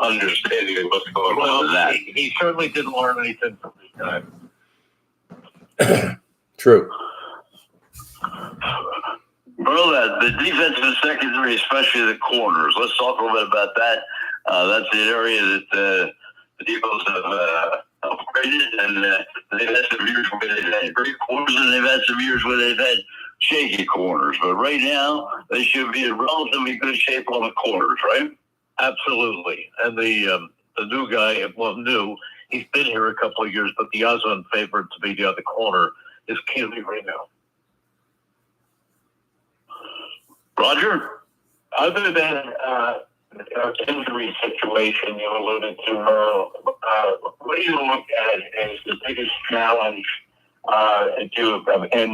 understanding of what's going on in that. He certainly didn't learn anything from this time. True. Well, the defensive secondary, especially the corners. Let's talk a little bit about that. That's the area that the Eagles have upgraded, and they've had some years where they've had great corners, and they've had some years where they've had shaky corners. But right now, they should be in relatively good shape on the corners, right? Absolutely. And the new guy, he's been here a couple of years, but the odds-on favorite to be the other corner is Keely right now. Roger? Other than injury situation you alluded to, Merle, what do you look at as the biggest challenge in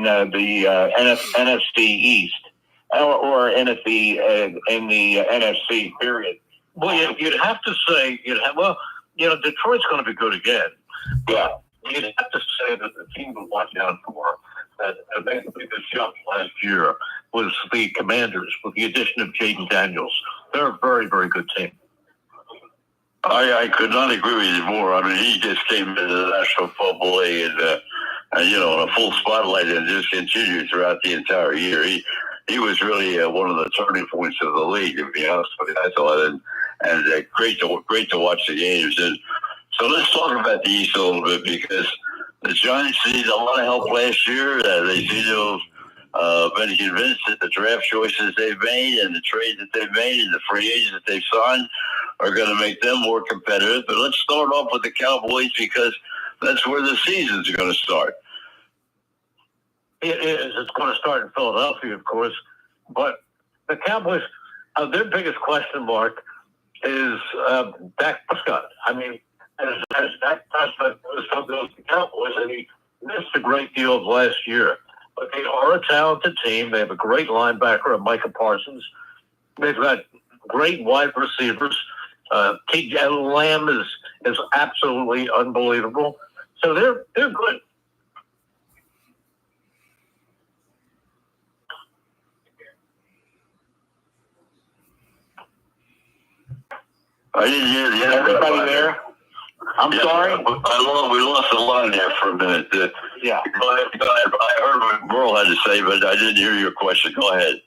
the NFC East or in the NFC period? Well, you'd have to say, Detroit's going to be good again. Yeah. You'd have to say that the team to watch out for, that made the biggest jump last year, was the Commanders with the addition of Jaden Daniels. They're a very, very good team. I could not agree with you more. I mean, he just came into the National Football League and in a full spotlight, and just continued throughout the entire year. He was really one of the turning points of the league, to be honest with you. I thought, and great to watch the games. And so let's talk about the East a little bit, because the Giants needed a lot of help last year. They seem to have been convinced that the draft choices they've made and the trades that they've made and the free agents that they've signed are going to make them more competitive. But let's start off with the Cowboys, because that's where the season's going to start. It is. It's going to start in Philadelphia, of course. But the Cowboys, their biggest question mark is Dak Prescott. I mean, as Dak Prescott goes to the Cowboys, and he missed a great deal of last year. But they are a talented team. They have a great linebacker, Micah Parsons. They've got great wide receivers. T.J. Lamb is absolutely unbelievable. So they're good. I didn't hear the end. Everybody there? I'm sorry? We lost the line there for a minute. Yeah. Go ahead. I heard what Merle had to say, but I didn't hear your question. Go ahead.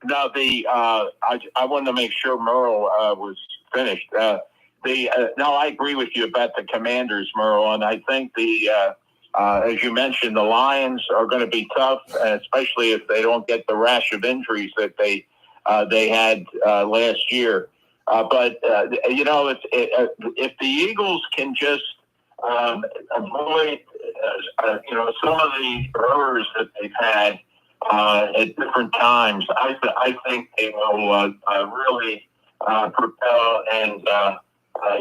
No, I wanted to make sure Merle was finished. No, I agree with you about the Commanders, Merle, and I think as you mentioned, the Lions are going to be tough, especially if they don't get the rash of injuries that they had last year. But if the Eagles can just avoid, some of the errors that they've had at different times, I think they will really propel. And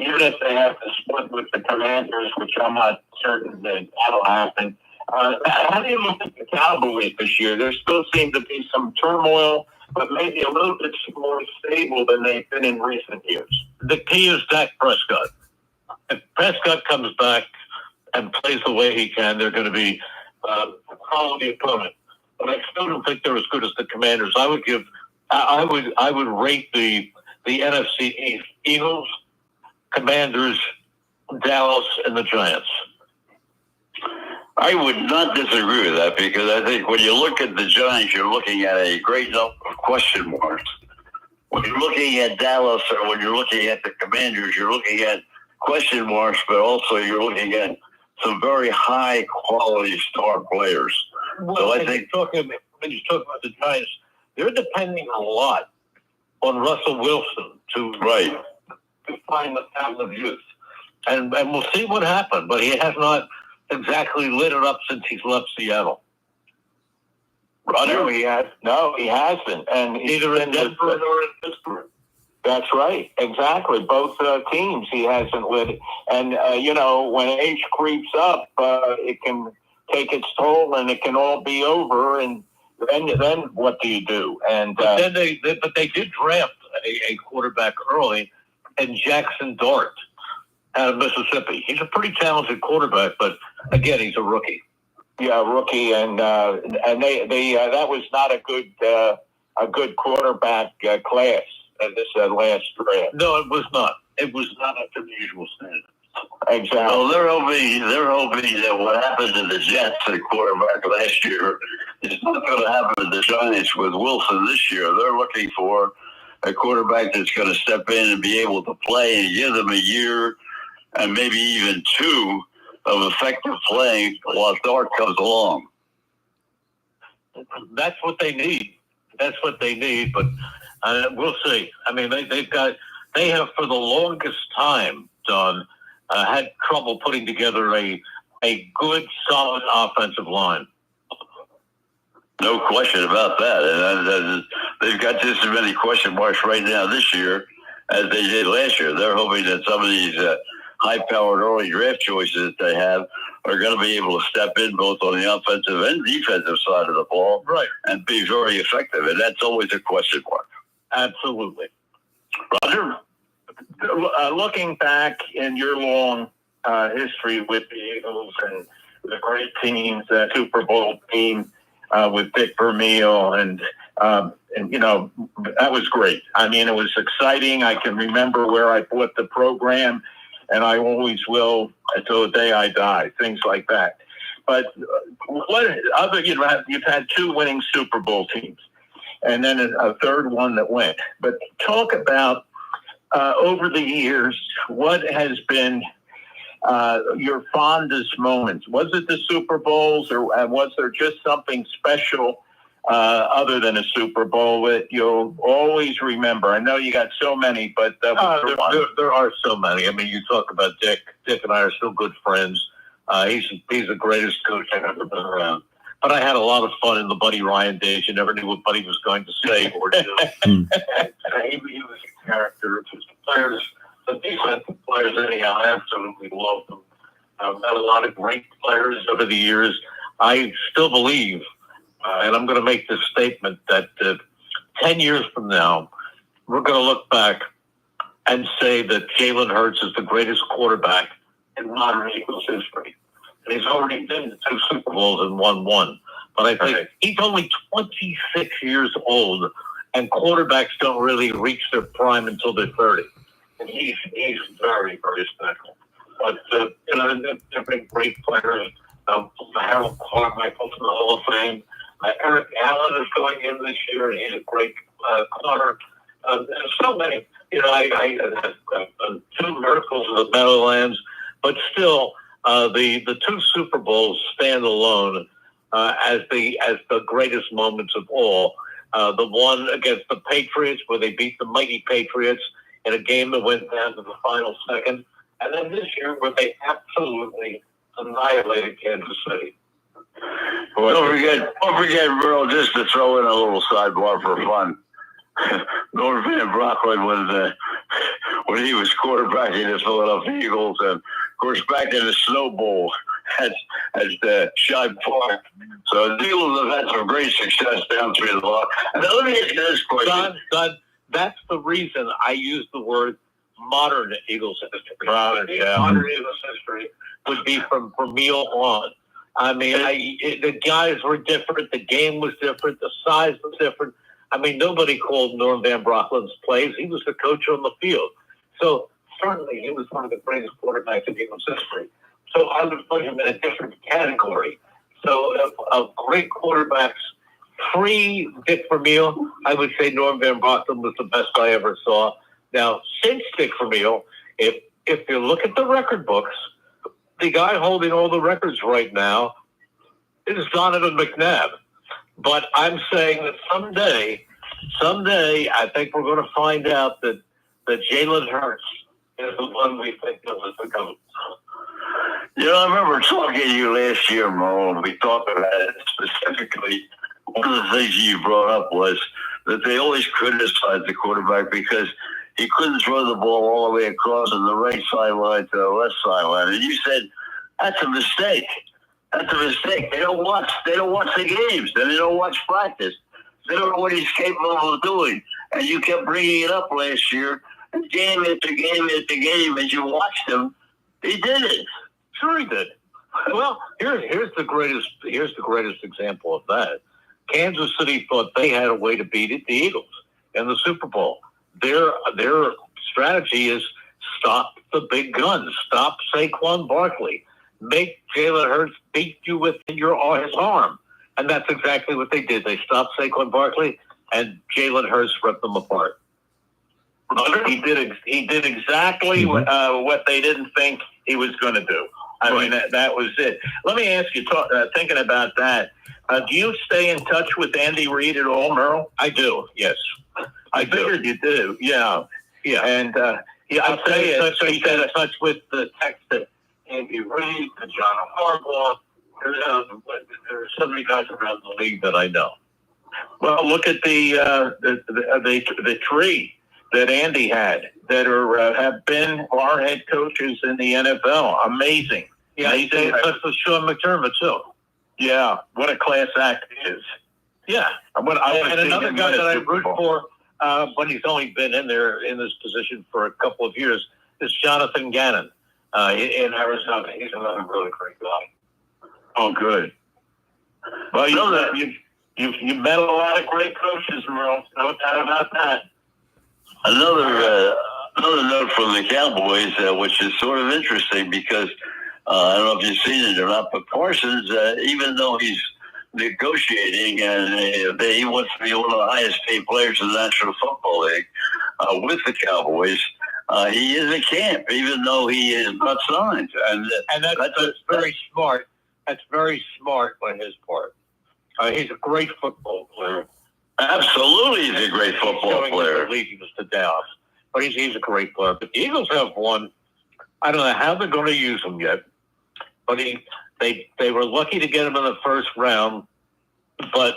even if they have to split with the Commanders, which I'm not certain that that'll happen. How do you look at the Cowboys this year? There still seems to be some turmoil, but maybe a little bit more stable than they've been in recent years. The key is Dak Prescott. If Prescott comes back and plays the way he can, they're going to be a quality opponent. But I still don't think they're as good as the Commanders. I would rate the NFC East: Eagles, Commanders, Dallas, and the Giants. I would not disagree with that, because I think when you look at the Giants, you're looking at a great number of question marks. When you're looking at Dallas or when you're looking at the Commanders, you're looking at question marks, but also you're looking at some very high quality star players. Well, so I when think you're talking about the Giants, they're depending a lot on Russell Wilson to find the fountain of youth. And we'll see what happens, but he has not exactly lit it up since he's left Seattle. No, he hasn't. And Neither in Denver nor in Pittsburgh. That's right. Exactly. Both teams he hasn't lit it. And, when age creeps up, it can take its toll and it can all be over. And then what do you do? And but they did draft a quarterback early, and Jackson Dart out of Mississippi. He's a pretty talented quarterback, but again, he's a rookie. Yeah, rookie, and they that was not a good quarterback class this last draft. No, it was not. It was not up to the usual standard. Exactly. Well, they're hoping that what happened to the Jets at quarterback last year is not going to happen to the Giants with Wilson this year. They're looking for a quarterback that's going to step in and be able to play and give them a year and maybe even two of effective playing while Dart comes along. That's what they need. But we'll see. I mean, they have for the longest time, Don, had trouble putting together a good, solid offensive line. No question about that. And they've got just as many question marks right now this year as they did last year. They're hoping that some of these high-powered early draft choices that they have are going to be able to step in both on the offensive and defensive side of the ball, right, and be very effective. And that's always a question mark. Absolutely. Roger, looking back in your long history with the Eagles and the great teams, that Super Bowl team with Dick Vermeil, and that was great. I mean, it was exciting. I can remember where I bought the program, and I always will until the day I die, things like that. But you've had two winning Super Bowl teams, and then a third one that went. But talk about over the years, what has been your fondest moments? Was it the Super Bowls, or was there just something special other than a Super Bowl that you'll always remember? I know you got so many, but there are so many. I mean, you talk about Dick. Dick and I are still good friends. He's the greatest coach I've ever been around. But I had a lot of fun in the Buddy Ryan days. You never knew what Buddy was going to say or do. He was a character. Just the players, the defensive players, anyhow, I absolutely loved them. I've had a lot of great players over the years. I still believe, and I'm going to make this statement, that 10 years from now, we're going to look back and say that Jalen Hurts is the greatest quarterback in modern Eagles history. And he's already been to 2 Super Bowls and won 1. But I think he's only 26 years old, and quarterbacks don't really reach their prime until they're 30. And he's very, very special. But, they've been great players. Harold Carmichael from the Hall of Fame. Eric Allen is going in this year, and he's a great corner. There's so many. I 2 miracles of the Meadowlands, but still, the 2 Super Bowls stand alone as the greatest moments of all. The one against the Patriots, where they beat the mighty Patriots in a game that went down to the final second. And then this year, where they absolutely annihilated Kansas City. Don't forget, Merle, just to throw in a little sidebar for fun. Norm Van Brocklin when he was quarterbacking the Philadelphia Eagles, and of course back in the Snow Bowl at Shibe Park. So the Eagles have had some great success down through the line. And let me ask you this question. Don, that's the reason I use the word modern Eagles history. Modern Eagles history would be from Vermeil on. I mean, the guys were different. The game was different. The size was different. I mean, nobody called Norm Van Brocklin's plays. He was the coach on the field. So certainly he was one of the greatest quarterbacks in Eagles history. So I would put him in a different category. So of great quarterbacks, pre-Dick Vermeil, I would say Norm Van Brocklin was the best I ever saw. Now, since Dick Vermeil, if you look at the record books, the guy holding all the records right now is Donovan McNabb. But I'm saying that someday, I think we're going to find out that Jalen Hurts is the one we think of as the GOAT. You know, I remember talking to you last year, Merle, and we talked about it specifically. One of the things you brought up was that they always criticized the quarterback because he couldn't throw the ball all the way across from the right sideline to the left sideline. And you said, that's a mistake. That's a mistake. They don't watch the games. They don't watch practice. They don't know what he's capable of doing. And you kept bringing it up last year, and game after game after game, as you watched him, he did it. Sure he did. Well, here's the greatest example of that. Kansas City thought they had a way to beat the Eagles in the Super Bowl. Their strategy is stop the big guns. Stop Saquon Barkley. Make Jalen Hurts beat you with his arm. And that's exactly what they did. They stopped Saquon Barkley, and Jalen Hurts ripped them apart. He did exactly what they didn't think he was going to do. I mean, that was it. Let me ask you, thinking about that, do you stay in touch with Andy Reid at all, Merle? I do, yes. I figured you do, yeah. And I'll tell you, so you get in touch with the text that Andy Reid, the John Harbaugh. There's so many guys around the league that I know. Well, look at the tree that Andy had that have been our head coaches in the NFL. Amazing. Yeah, amazing. That's with Sean McDermott too. Yeah, what a class act he is. Yeah, and another guy that I root for, but he's only been in this position for a couple of years, is Jonathan Gannon in Arizona. He's another really great guy. Oh, good. Well, you know that you've met a lot of great coaches, Merle. No doubt about that. Another note from the Cowboys, which is sort of interesting because I don't know if you've seen it or not, but Parsons, even though he's negotiating and he wants to be one of the highest paid players in the National Football League with the Cowboys, he is in camp, even though he is not signed. And that's very smart. That's very smart on his part. He's a great football player. Absolutely, he's a great football player. Allegiance to Dallas, but he's a great player. But the Eagles have one. I don't know how they're going to use him yet, but they were lucky to get him in the first round. But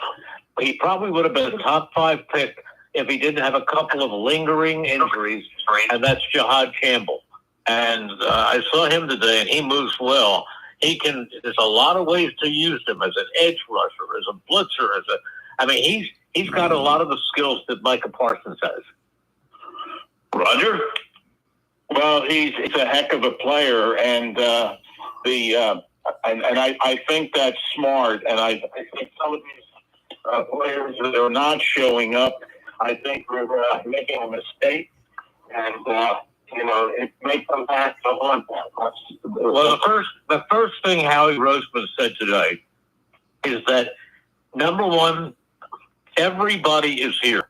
he probably would have been a top 5 pick if he didn't have a couple of lingering injuries, and that's Jahad Campbell. And I saw him today, and he moves well. There's a lot of ways to use him as an edge rusher, as a blitzer, he's got a lot of the skills that Micah Parsons has. Roger? Well, he's a heck of a player, and I think that's smart. And I think some of these players that are not showing up, I think we're making a mistake, and it makes them have to want that. Well, the first thing Howie Roseman said today is that, number one, everybody is here.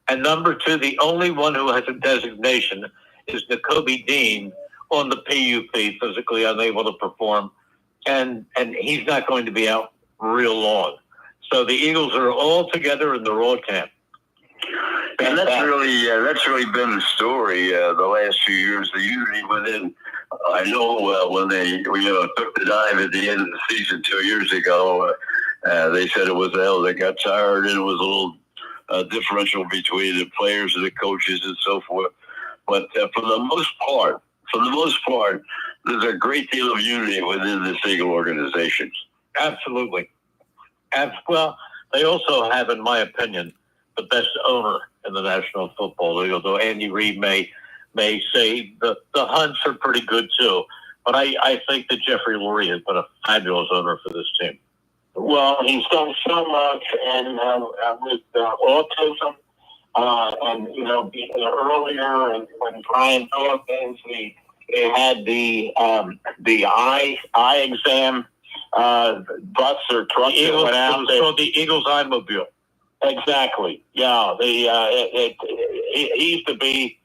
And number two, the only one who has a designation is Nakobe Dean on the PUP, physically unable to perform. And he's not going to be out real long. So the Eagles are all together in the raw camp. And that's really been the story the last few years. The unity within. I know when they took the dive at the end of the season 2 years ago, they said it was they got tired and it was a little differential between the players and the coaches and so forth. But for the most part, there's a great deal of unity within the Eagle organization. Absolutely. Well, they also have, in my opinion, the best owner in the National Football League, although Andy Reid may say the Hunts are pretty good too. But I think that Jeffrey Lurie has been a fabulous owner for this team. Well, he's done so much, and with autism, and earlier, and when Brian Phillips, they had the eye exam bus or truck that went out. It was called the Eagles Eye-mobile. Exactly. Yeah. He used to be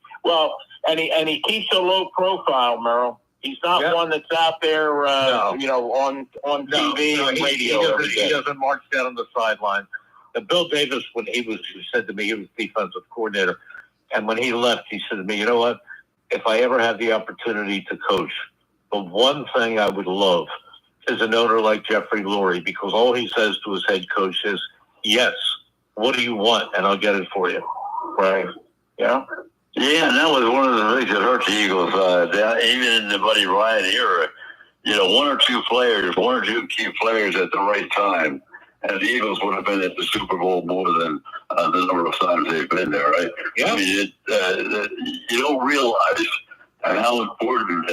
and he keeps a low profile, Merle. He's not one that's out there, on TV and radio. He doesn't march down on the sideline. Bill Davis, when he said to me, he was defensive coordinator, and when he left, he said to me, "You know what? If I ever have the opportunity to coach, the one thing I would love is an owner like Jeffrey Lurie, because all he says to his head coach is, 'Yes, what do you want? And I'll get it for you.'" Right. Yeah. Yeah, and that was one of the things that hurt the Eagles. Even in the Buddy Ryan era, one or two key players at the right time, and the Eagles would have been at the Super Bowl more than the number of times they've been there, right? Yeah. I mean, you don't realize how important,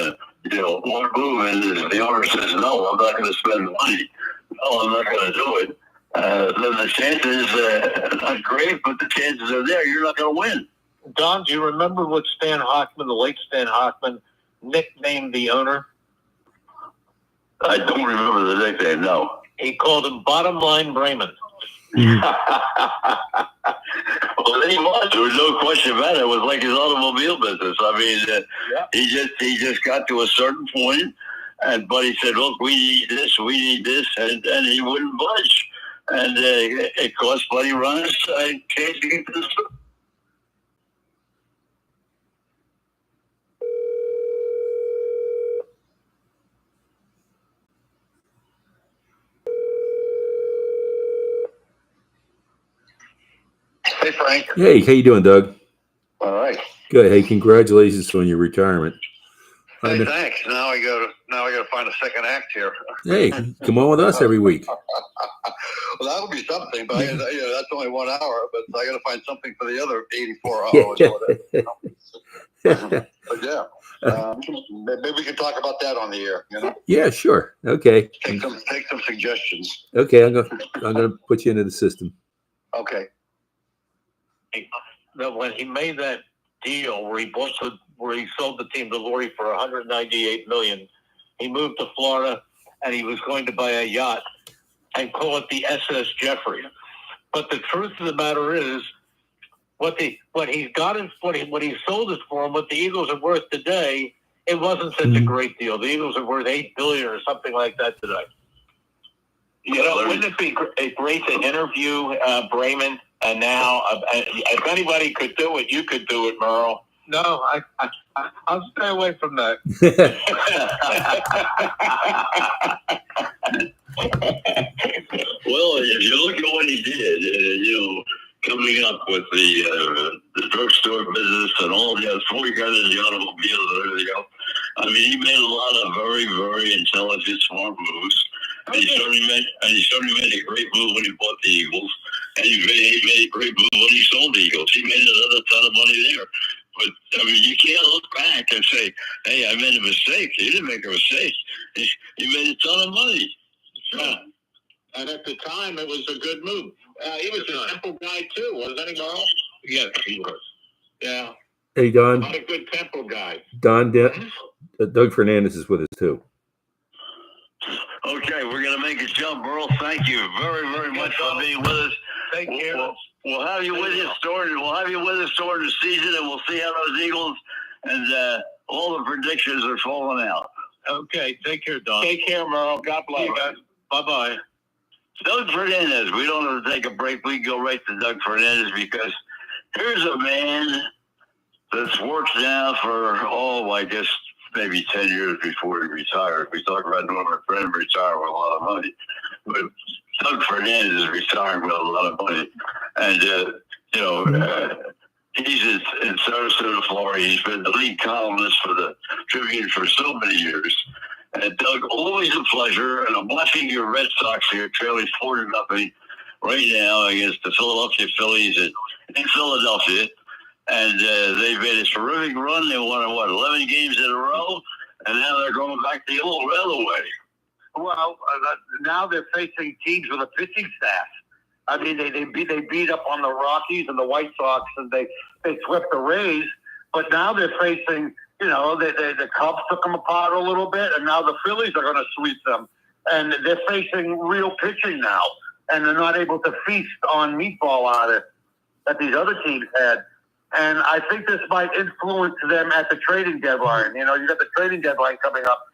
one move is. The owner says, "No, I'm not going to spend money. No, I'm not going to do it." Then the chances not great, but the chances are there. You're not going to win. Don, do you remember what Stan Hochman, the late Stan Hochman, nicknamed the owner? I don't remember the nickname, no. He called him Bottom Line Brayman. Well, he was. There was no question about it. It was like his automobile business. I mean, he just got to a certain point, and Buddy said, "Look, we need this, and he wouldn't budge. And it cost Buddy runners a chance to get to the Super. Hey, Frank. Hey, how you doing, Doug? All right. Good. Hey, congratulations on your retirement. Hey, thanks. Now I got to find a second act here. Hey, come on with us every week. Well, that'll be something, but that's only 1 hour. But I got to find something for the other 84 hours. But yeah, maybe we can talk about that on the air. Yeah, sure. Okay. Take some suggestions. Okay, I'm gonna put you into the system. Okay. When he made that deal where he sold the team to Lurie for $198 million, he moved to Florida and he was going to buy a yacht and call it the SS Jeffrey. But the truth of the matter is, what he sold it for, and what the Eagles are worth today, it wasn't such a great deal. The Eagles are worth $8 billion or something like that today. Wouldn't it be great to interview Brayman? And now, if anybody could do it, you could do it, Merle. No, I'll stay away from that. Well, if you look at what he did, coming up with the drugstore business and all the before he got into the automobiles and everything else, I mean, he made a lot of very, very intelligent, smart moves. And he certainly made a great move when he bought the Eagles. And he made a great move when he sold the Eagles. He made another ton of money there. But, I mean, you can't look back and say, "Hey, I made a mistake." He didn't make a mistake. He made a ton of money. Yeah. And at the time, it was a good move. He was a Temple guy, too, wasn't he, Merle? Yes, he was. Yeah. Hey, Don. Not a good Temple guy. Don, Doug Fernandez is with us, too. Okay, we're going to make a jump, Merle. Thank you very, very much for being with us. Thank you. We'll have you with us during the season, and we'll see how those Eagles and all the predictions are falling out. Okay, take care, Don. Take care, Merle. God bless. Bye-bye. Doug Fernandez. We don't have to take a break. We can go right to Doug Fernandez because here's a man that's worked now for, I guess maybe 10 years before he retired. We talk about Norman Friend retiring with a lot of money, but Doug Fernandez is retiring with a lot of money. And, he's in Sarasota, Florida. He's been the lead columnist for the Tribune for so many years. And Doug, always a pleasure. And I'm watching your Red Sox here, trailing 4-0 right now against the Philadelphia Phillies in Philadelphia. And they've made a terrific run. They won, 11 games in a row. And now they're going back the old other way. Well, now they're facing teams with a pitching staff. I mean, they beat up on the Rockies and the White Sox, and they swept the Rays. But now they're facing, the Cubs took them apart a little bit, and now the Phillies are going to sweep them. And they're facing real pitching now, and they're not able to feast on meatball out of it that these other teams had. And I think this might influence them at the trading deadline. You got the trading deadline coming up,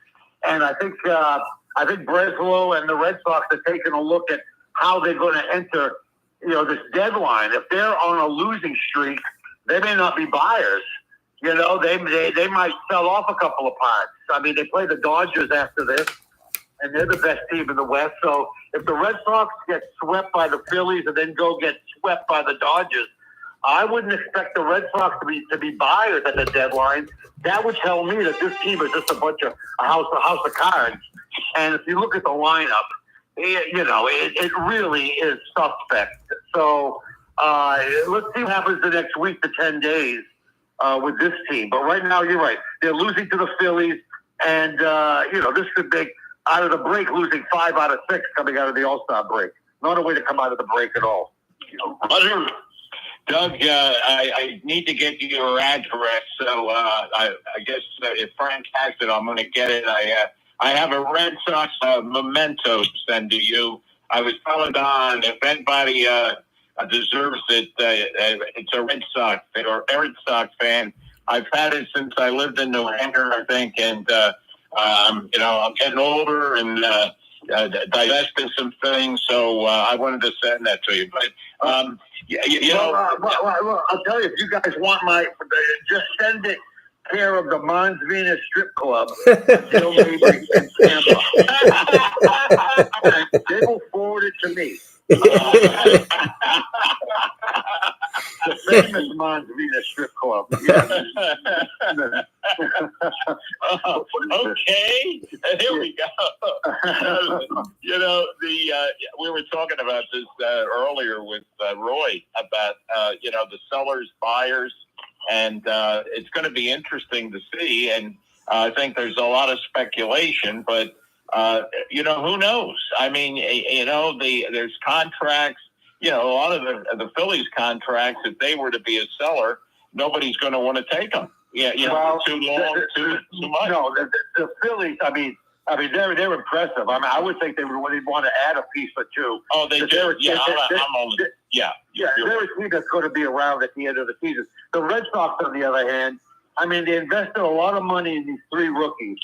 and I think Breslow and the Red Sox are taking a look at how they're going to enter, this deadline. If they're on a losing streak, they may not be buyers. They might sell off a couple of parts. I mean, they play the Dodgers after this, and they're the best team in the West. So if the Red Sox get swept by the Phillies and then go get swept by the Dodgers, I wouldn't expect the Red Sox to be buyers at the deadline. That would tell me that this team is just a house of cards. And if you look at the lineup, it really is suspect. So let's see what happens the next week to 10 days with this team. But right now, you're right. They're losing to the Phillies, and this could be out of the break, losing 5 out of 6 coming out of the All-Star break. Not a way to come out of the break at all. Roger. Doug, I need to get you your address, so I guess if Frank has it, I'm going to get it. I have a Red Sox memento to send to you. I was telling Don, if anybody deserves it, it's a Red Sox fan. I've had it since I lived in New Hampshire, I think, and I'm getting older and divesting some things, so I wanted to send that to you. But I'll tell you, if you guys want just send it care of the Mons Venus Strip Club, Bill Mabry in Tampa. They will forward it to me. The famous Mons Venus Strip Club. Okay, here we go. We were talking about this earlier with Roy about the sellers, buyers, and it's going to be interesting to see. And I think there's a lot of speculation, but who knows? I mean, there's contracts. A lot of the Phillies contracts, if they were to be a seller, nobody's going to want to take them. Too long, too much. No, the Phillies. I mean, they're impressive. I mean, I would think they'd want to add a piece or two. Oh, they do. They're a team that's going to be around at the end of the season. The Red Sox, on the other hand, I mean, they invested a lot of money in these 3 rookies.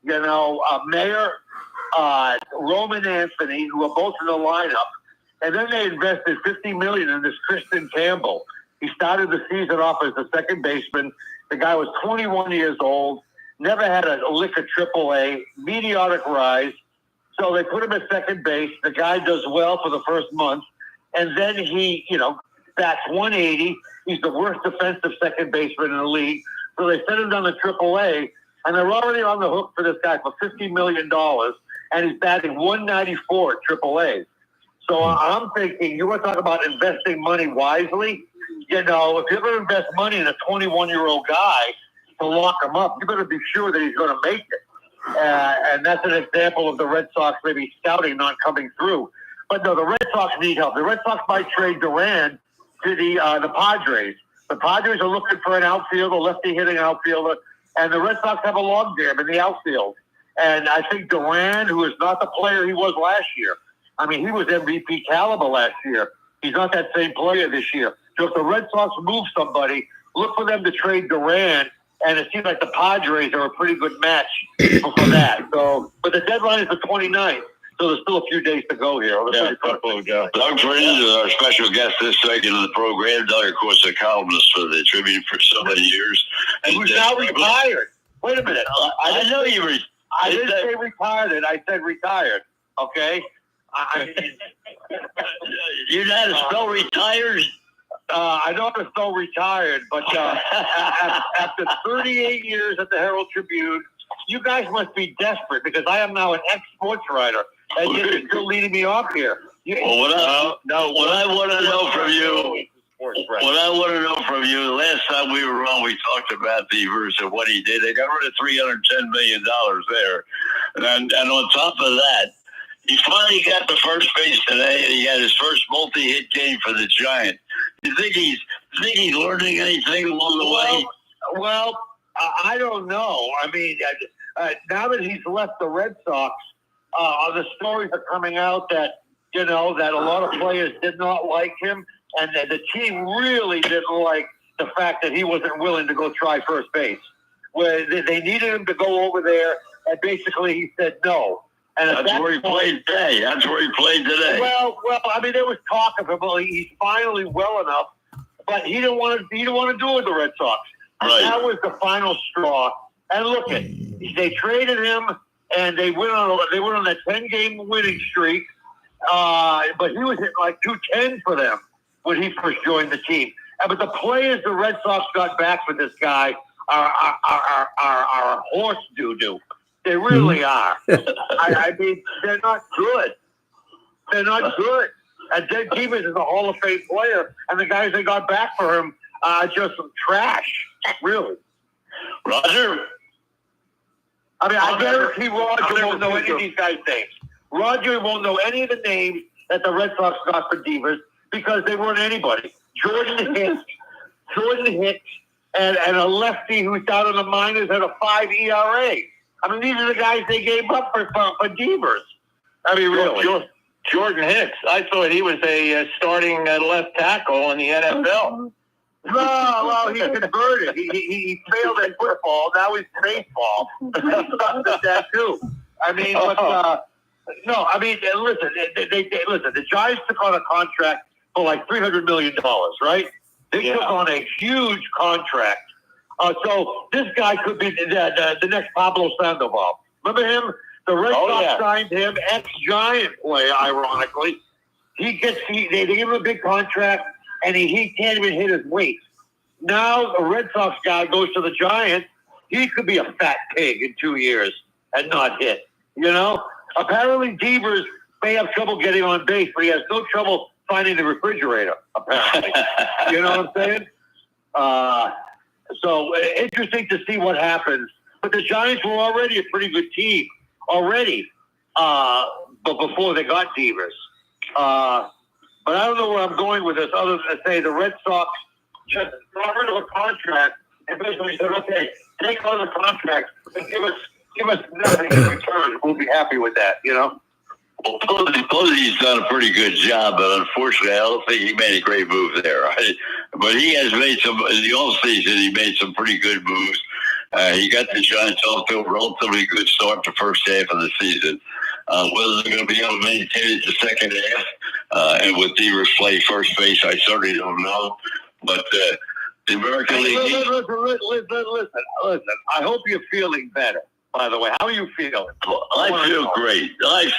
Mayer, Roman Anthony, who are both in the lineup. And then they invested $50 million in this Tristan Campbell. He started the season off as a second baseman. The guy was 21 years old, never had a lick of AAA, meteoric rise. So they put him at second base. The guy does well for the first month. And then he, bats 180. He's the worst defensive second baseman in the league. So they sent him down to AAA, and they're already on the hook for this guy for $50 million. And he's batting 194 at AAA. So I'm thinking, you want to talk about investing money wisely? If you're going to invest money in a 21-year-old guy to lock him up, you better be sure that he's going to make it. And that's an example of the Red Sox maybe scouting not coming through. But no, the Red Sox need help. The Red Sox might trade Duran to the Padres. The Padres are looking for an outfielder, lefty-hitting outfielder, and the Red Sox have a logjam in the outfield. And I think Duran, who is not the player he was last year, I mean, he was MVP caliber last year. He's not that same player this year. So if the Red Sox move somebody, look for them to trade Duran, and it seems like the Padres are a pretty good match for that. So, but the deadline is the 29th. So there's still a few days to go here. Doug Friend is our special guest this second of the program. Doug, of course, a columnist for the Tribune for so many years. And who's now retired. Wait a minute. I didn't know you were. I didn't say retired. I said retired. Okay? You know how to spell retired? I know how to spell retired, but after 38 years at the Herald Tribune, you guys must be desperate because I am now an ex-sports writer, and you're still leading me off here. What I want to know from you, last time we were on, we talked about Devers and what he did. They got rid of $310 million there. And on top of that, he finally got to first base today, and he had his first multi-hit game for the Giants. You think he's learning anything along the way? Well, I don't know. I mean, now that he's left the Red Sox, the stories are coming out that, that a lot of players did not like him, and that the team really didn't like the fact that he wasn't willing to go try first base. Where they needed him to go over there, and basically he said no. And that's where he played today. Well, I mean, there was talk of him. Well, he's finally well enough, but he didn't want to do it with the Red Sox. Right. That was the final straw. And look, they traded him, and they went on that 10-game winning streak. But he was hitting like 210 for them when he first joined the team. But the players the Red Sox got back for this guy are horse doo-doo. They really are. I mean, they're not good. They're not good. And Ted Devers is a Hall of Fame player, and the guys they got back for him are just some trash, really. Roger? I mean, I guarantee Roger won't know any of these guys' names. Roger won't know any of the names that the Red Sox got for Devers because they weren't anybody. Jordan Hicks, and a lefty who's down in the minors at a 5 ERA. I mean, these are the guys they gave up for Devers. I mean, really. Jordan Hicks. I thought he was a starting left tackle in the NFL. No, well, he converted. He failed at football. Now he's baseball. He sucked at that too. I mean, but no. I mean, listen. Listen. The Giants took on a contract for like $300 million, right? They took on a huge contract. So this guy could be the next Pablo Sandoval. Remember him? The Red Sox signed him, ex-Giant player, ironically. They give him a big contract, and he can't even hit his weight. Now the Red Sox guy goes to the Giants. He could be a fat pig in 2 years and not hit. Apparently Devers may have trouble getting on base, but he has no trouble finding the refrigerator, apparently. You know what I'm saying? So interesting to see what happens. But the Giants were already a pretty good team but before they got Devers. But I don't know where I'm going with this other than to say the Red Sox just got rid of a contract and basically said, okay, take on the contract and give us nothing in return. We'll be happy with that, Well, Posey's done a pretty good job, but unfortunately, I don't think he made a great move there. Right? But he has made in the offseason, he made some pretty good moves. He got the Giants off to a relatively good start the first half of the season. Whether they're going to be able to maintain it the second half and with Devers play first base, I certainly don't know. But the American League... Listen. I hope you're feeling better, by the way. How are you feeling? I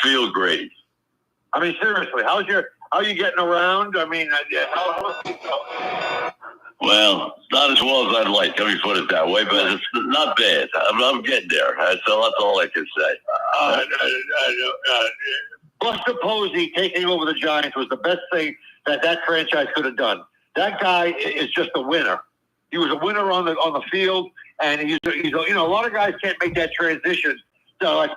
feel great. I mean, seriously, how are you getting around? I mean, how are you feeling? Well, not as well as I'd like. Let me put it that way, but it's not bad. I'm getting there. So that's all I can say. Buster Posey taking over the Giants was the best thing that franchise could have done. That guy is just a winner. He was a winner on the field, and he's a lot of guys can't make that transition to a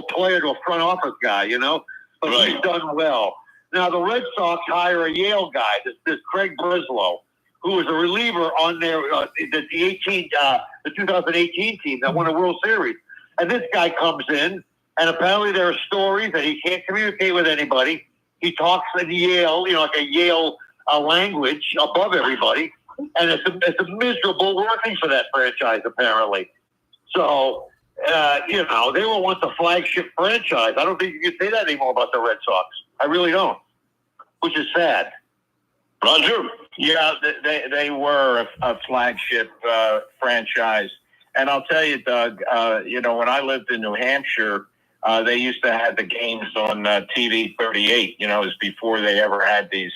player to a front office guy, But right. He's done well. Now the Red Sox hire a Yale guy, this Craig Breslow, who was a reliever on their the 2018 team that won a World Series. And this guy comes in, and apparently there are stories that he can't communicate with anybody. He talks in Yale, like a Yale language above everybody, and it's a miserable working for that franchise apparently. So you know, they were once a flagship franchise. I don't think you can say that anymore about the Red Sox. I really don't, which is sad. Roger? Yeah, they were a flagship franchise. And I'll tell you, Doug, you know, when I lived in New Hampshire, they used to have the games on TV 38. You know, it was before they ever had these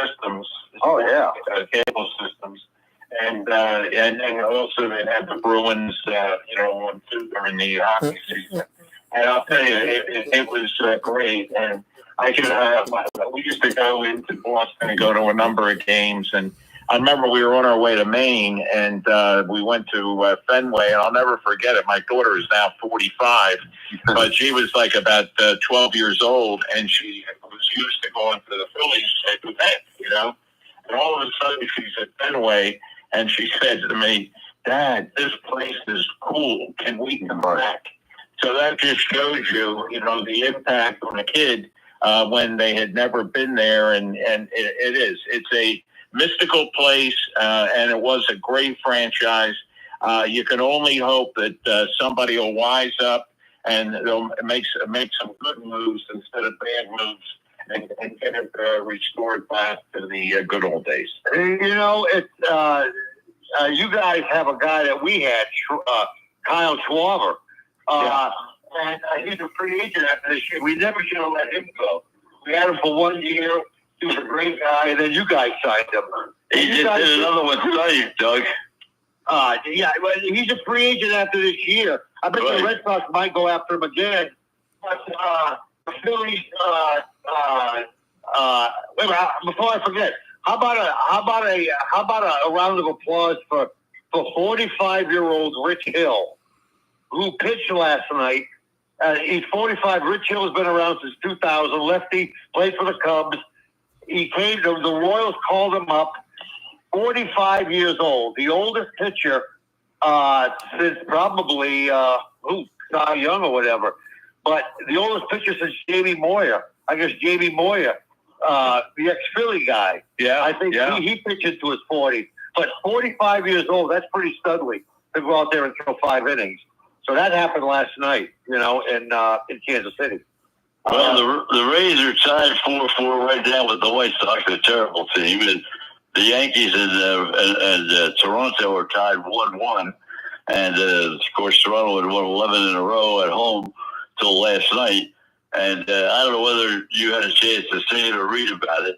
systems. Oh, yeah. Cable systems. And also they had the Bruins, you know, on too during the hockey season. And I'll tell you, it was great. And I could, we used to go into Boston and go to a number of games. And I remember we were on our way to Maine, and we went to Fenway. And I'll never forget it. My daughter is now 45, but she was like about 12 years old, and she was used to going to the Phillies event, you know. And all of a sudden, she's at Fenway, and she said to me, "Dad, this place is cool. Can we come back?" So that just shows you, you know, the impact on a kid when they had never been there. And it is. It's a mystical place, and it was a great franchise. You can only hope that somebody will wise up and they'll make some good moves instead of bad moves, and get it restored back to the good old days. You know, you guys have a guy that we had, Kyle Schwarber. And he's a free agent after this year. We never should have let him go. We had him for 1 year. He was a great guy, and then you guys signed him. He just did another one tonight, Doug. Yeah, but he's a free agent after this year. I bet the Red Sox might go after him again. But the Phillies, wait a minute, before I forget, how about a round of applause for 45-year-old Rich Hill, who pitched last night. He's 45. Rich Hill has been around since 2000. Lefty, played for the Cubs. He came to the Royals, called him up. 45 years old, the oldest pitcher since probably Cy Young or whatever. But the oldest pitcher since Jamie Moyer. I guess Jamie Moyer, the ex-Philly guy. Yeah, I think he pitched into his 40s. But 45 years old, that's pretty studly to go out there and throw 5 innings. So that happened last night, you know, in Kansas City. Well, the Rays are tied 4-4 right now with the White Sox, a terrible team. And the Yankees and Toronto are tied 1-1. And, of course, Toronto had won 11 in a row at home till last night. And I don't know whether you had a chance to see it or read about it.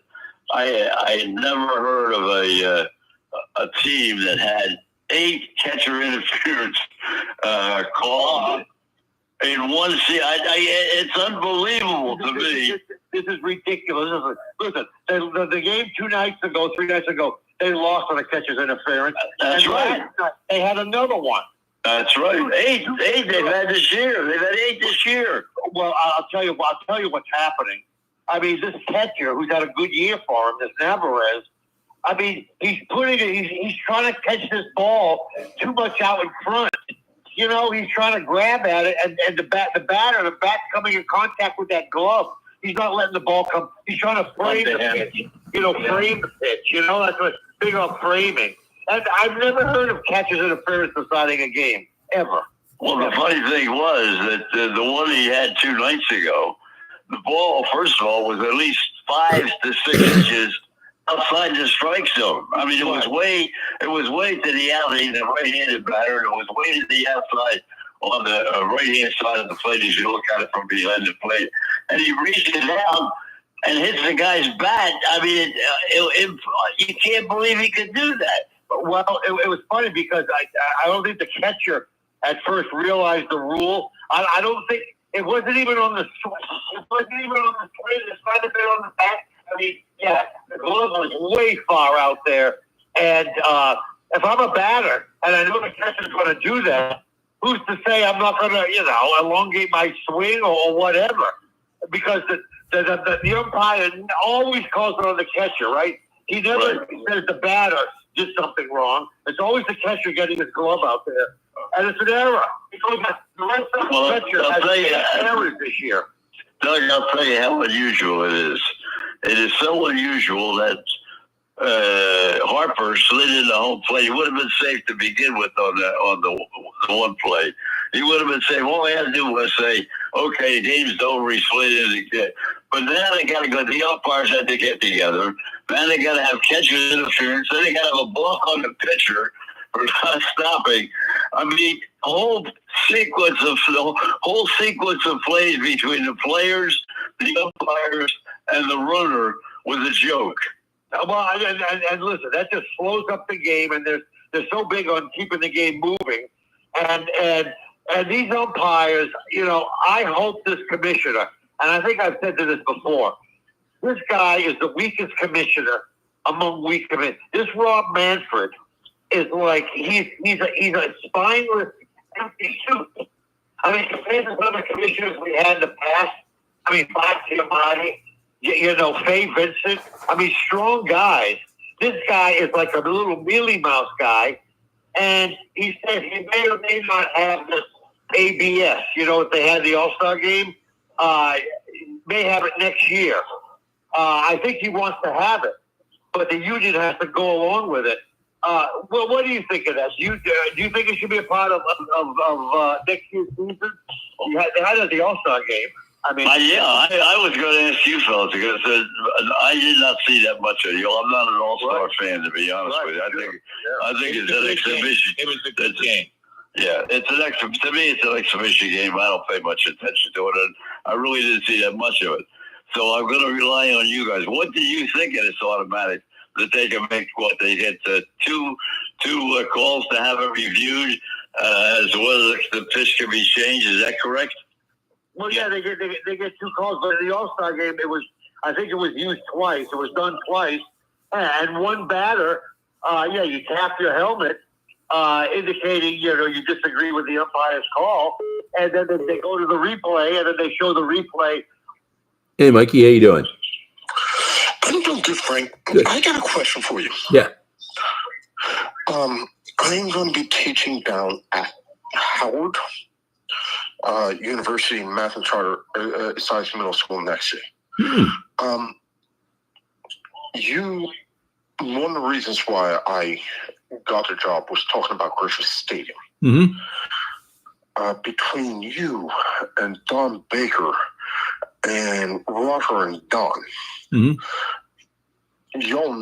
I had never heard of a team that had 8 catcher interference called in one season. It's unbelievable to me. This is ridiculous. Listen, the game 3 nights ago, they lost on a catcher's interference. That's right. They had another one. That's right. 8 they've had this year. They've had 8 this year. Well, I'll tell you what's happening. I mean, this catcher who's had a good year for him, this Navarez. I mean, he's trying to catch this ball too much out in front. You know, he's trying to grab at it, and the bat coming in contact with that glove. He's not letting the ball come. He's trying to frame the pitch. You know, frame the pitch. You know, that's what big on framing. And I've never heard of catcher's interference deciding a game ever. Well, the funny thing was that the one he had 2 nights ago, the ball, first of all, was at least 5 to 6 inches outside the strike zone. I mean, it was way to the alley, the right-handed batter, and it was way to the outside on the right-hand side of the plate as you look at it from behind the plate. And he reaches down and hits the guy's bat. I mean, you can't believe he could do that. Well, it was funny because I don't think the catcher at first realized the rule. I don't think it wasn't even on the swing. It wasn't even on the swing. It might have been on the back. I mean, yeah, the glove was way far out there. And if I'm a batter and I know the catcher's going to do that, who's to say I'm not going to, you know, elongate my swing or whatever? Because the umpire always calls it on the catcher, right? He never says the batter did something wrong. It's always the catcher getting his glove out there. And it's an error. Because the Red Sox catcher has errors this year. Doug, I'll tell you how unusual it is. It is so unusual that Harper slid into home plate. He would have been safe to begin with on the one play. he would have been saying, all I had to do was say, okay, the game's over, he's slated. But now they got to go, the umpires had to get together. Then they got to have catcher's interference. Then they got to have a block on the pitcher for not stopping. I mean, the whole sequence of plays between the players, the umpires, and the runner was a joke. Well, and listen, that just slows up the game, and they're so big on keeping the game moving. And these umpires, you know, I hope this commissioner, and I think I've said this before, this guy is the weakest commissioner among weak commissioners. This Rob Manfred is like he's a spineless, empty suit. I mean, compared to some of the commissioners we had in the past, I mean, Bob Giamatti, you know, Faye Vincent, I mean, strong guys. This guy is like a little mealy mouse guy, and he said he may or may not have this ABS. You know, if they had the All-Star game, may have it next year. I think he wants to have it, but the union has to go along with it. Well, what do you think of that? Do you think it should be a part of next year's season? They had the All-Star game. I mean, I was going to ask you fellas because I did not see that much of you. I'm not an All-Star fan, to be honest with you. I think it's an exhibition. It was a good game. Yeah, to me, it's an exhibition game. I don't pay much attention to it, and I really didn't see that much of it. So I'm going to rely on you guys. What do you think of this automatic that they can make? What they get two calls to have it reviewed, as well as the pitch can be changed. Is that correct? Well, yeah, they get 2 calls, but in the All-Star game, I think it was used twice. It was done twice, and one batter, you tap your helmet, indicating you disagree with the umpire's call, and then they go to the replay, and then they show the replay. Hey, Mikey, how you doing? I'm doing good, Frank. Good. I got a question for you. Yeah. I'm going to be teaching down at Howard University Math and Charter Science Middle School next year. One of the reasons why I got the job was talking about Griffith Stadium. Mm-hmm. Between you and Don Baker and Roger and Don, y'all,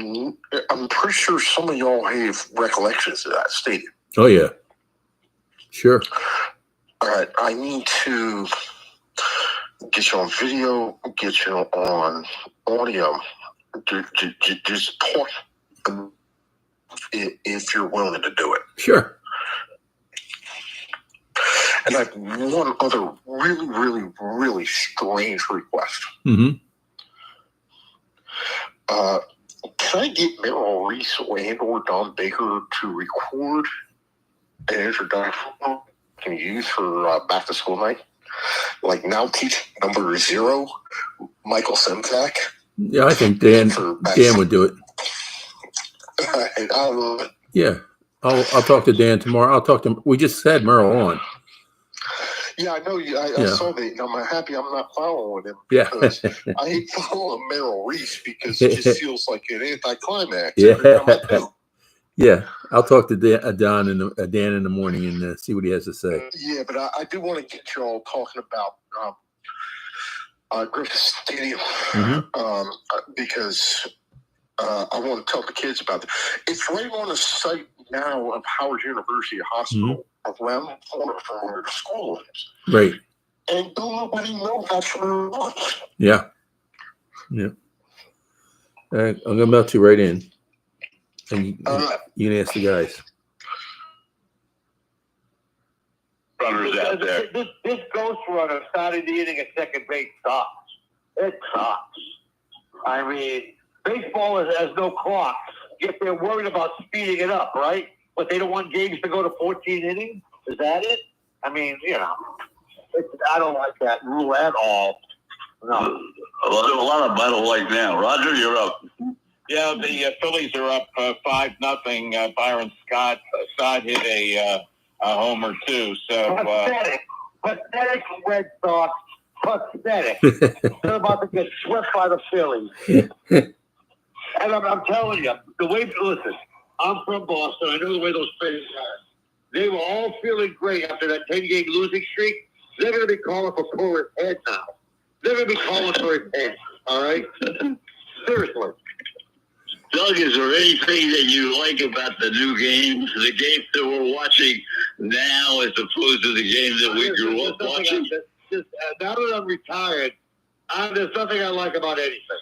I'm pretty sure some of y'all have recollections of that stadium. Oh, yeah. Sure. All right, I need to get you on video, get you on audio, just talk if you're willing to do it. Sure. And I have one other really, really, really strange request. Mm-hmm. Can I get Merrill Reese or Don Baker to record an introduction can use for back to school night? Like now teach number 0, Michael Semzak. Yeah, I think Dan would do it. Yeah, I'll talk to Dan tomorrow. I'll talk to. We just had Merle on. Yeah, I know. I saw that. And I'm happy I'm not following him. Because I hate following Merrill Reese because it just feels like an anticlimax. Yeah. I'll talk to Dan in the morning and see what he has to say. Yeah, but I do want to get you all talking about Griffith Stadium because I want to tell the kids about it. It's right on the site now of Howard University Hospital, around the corner from where the school is. Right. And don't nobody know that's where it was. Yeah. I'm about to write in. And you can ask the guys. Runners out there. This ghost runner started the inning at second base sucks. It sucks. I mean, baseball has no clocks, yet they're worried about speeding it up, right? But they don't want games to go to 14 innings? Is that it? I mean, I don't like that rule at all. No. A lot of I don't like now. Roger, you're up. Yeah, the Phillies are up 5-0. Byron Scott hit a homer too. So pathetic Red Sox. Pathetic. They're about to get swept by the Phillies. And I'm telling you, listen, I'm from Boston. I know the way those Phillies are. They were all feeling great after that 10-game losing streak. They're going to be calling for his head now. They're going to be calling for his head, all right? Seriously. Doug, is there anything that you like about the new games, the games that we're watching now as opposed to the games that we grew up watching? Now that I'm retired, there's nothing I like about anything.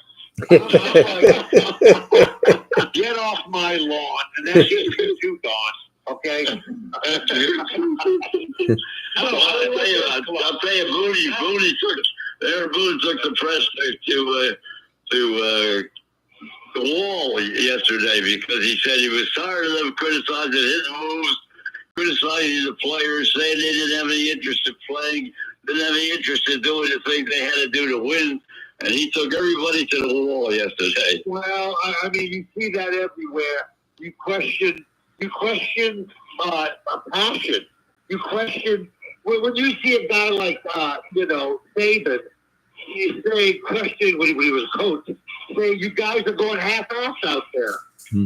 Get off my lawn, and that's just too gone. Okay. I'll tell you, Booney took the press to the wall yesterday because he said he was tired of them criticizing his moves, criticizing the players, saying they didn't have any interest in playing, didn't have any interest in doing the things they had to do to win. And he took everybody to the wall yesterday. Well, I mean, you see that everywhere. You question passion. You question when you see a guy like Saban. You say question when he was coach. Say you guys are going half-ass out there,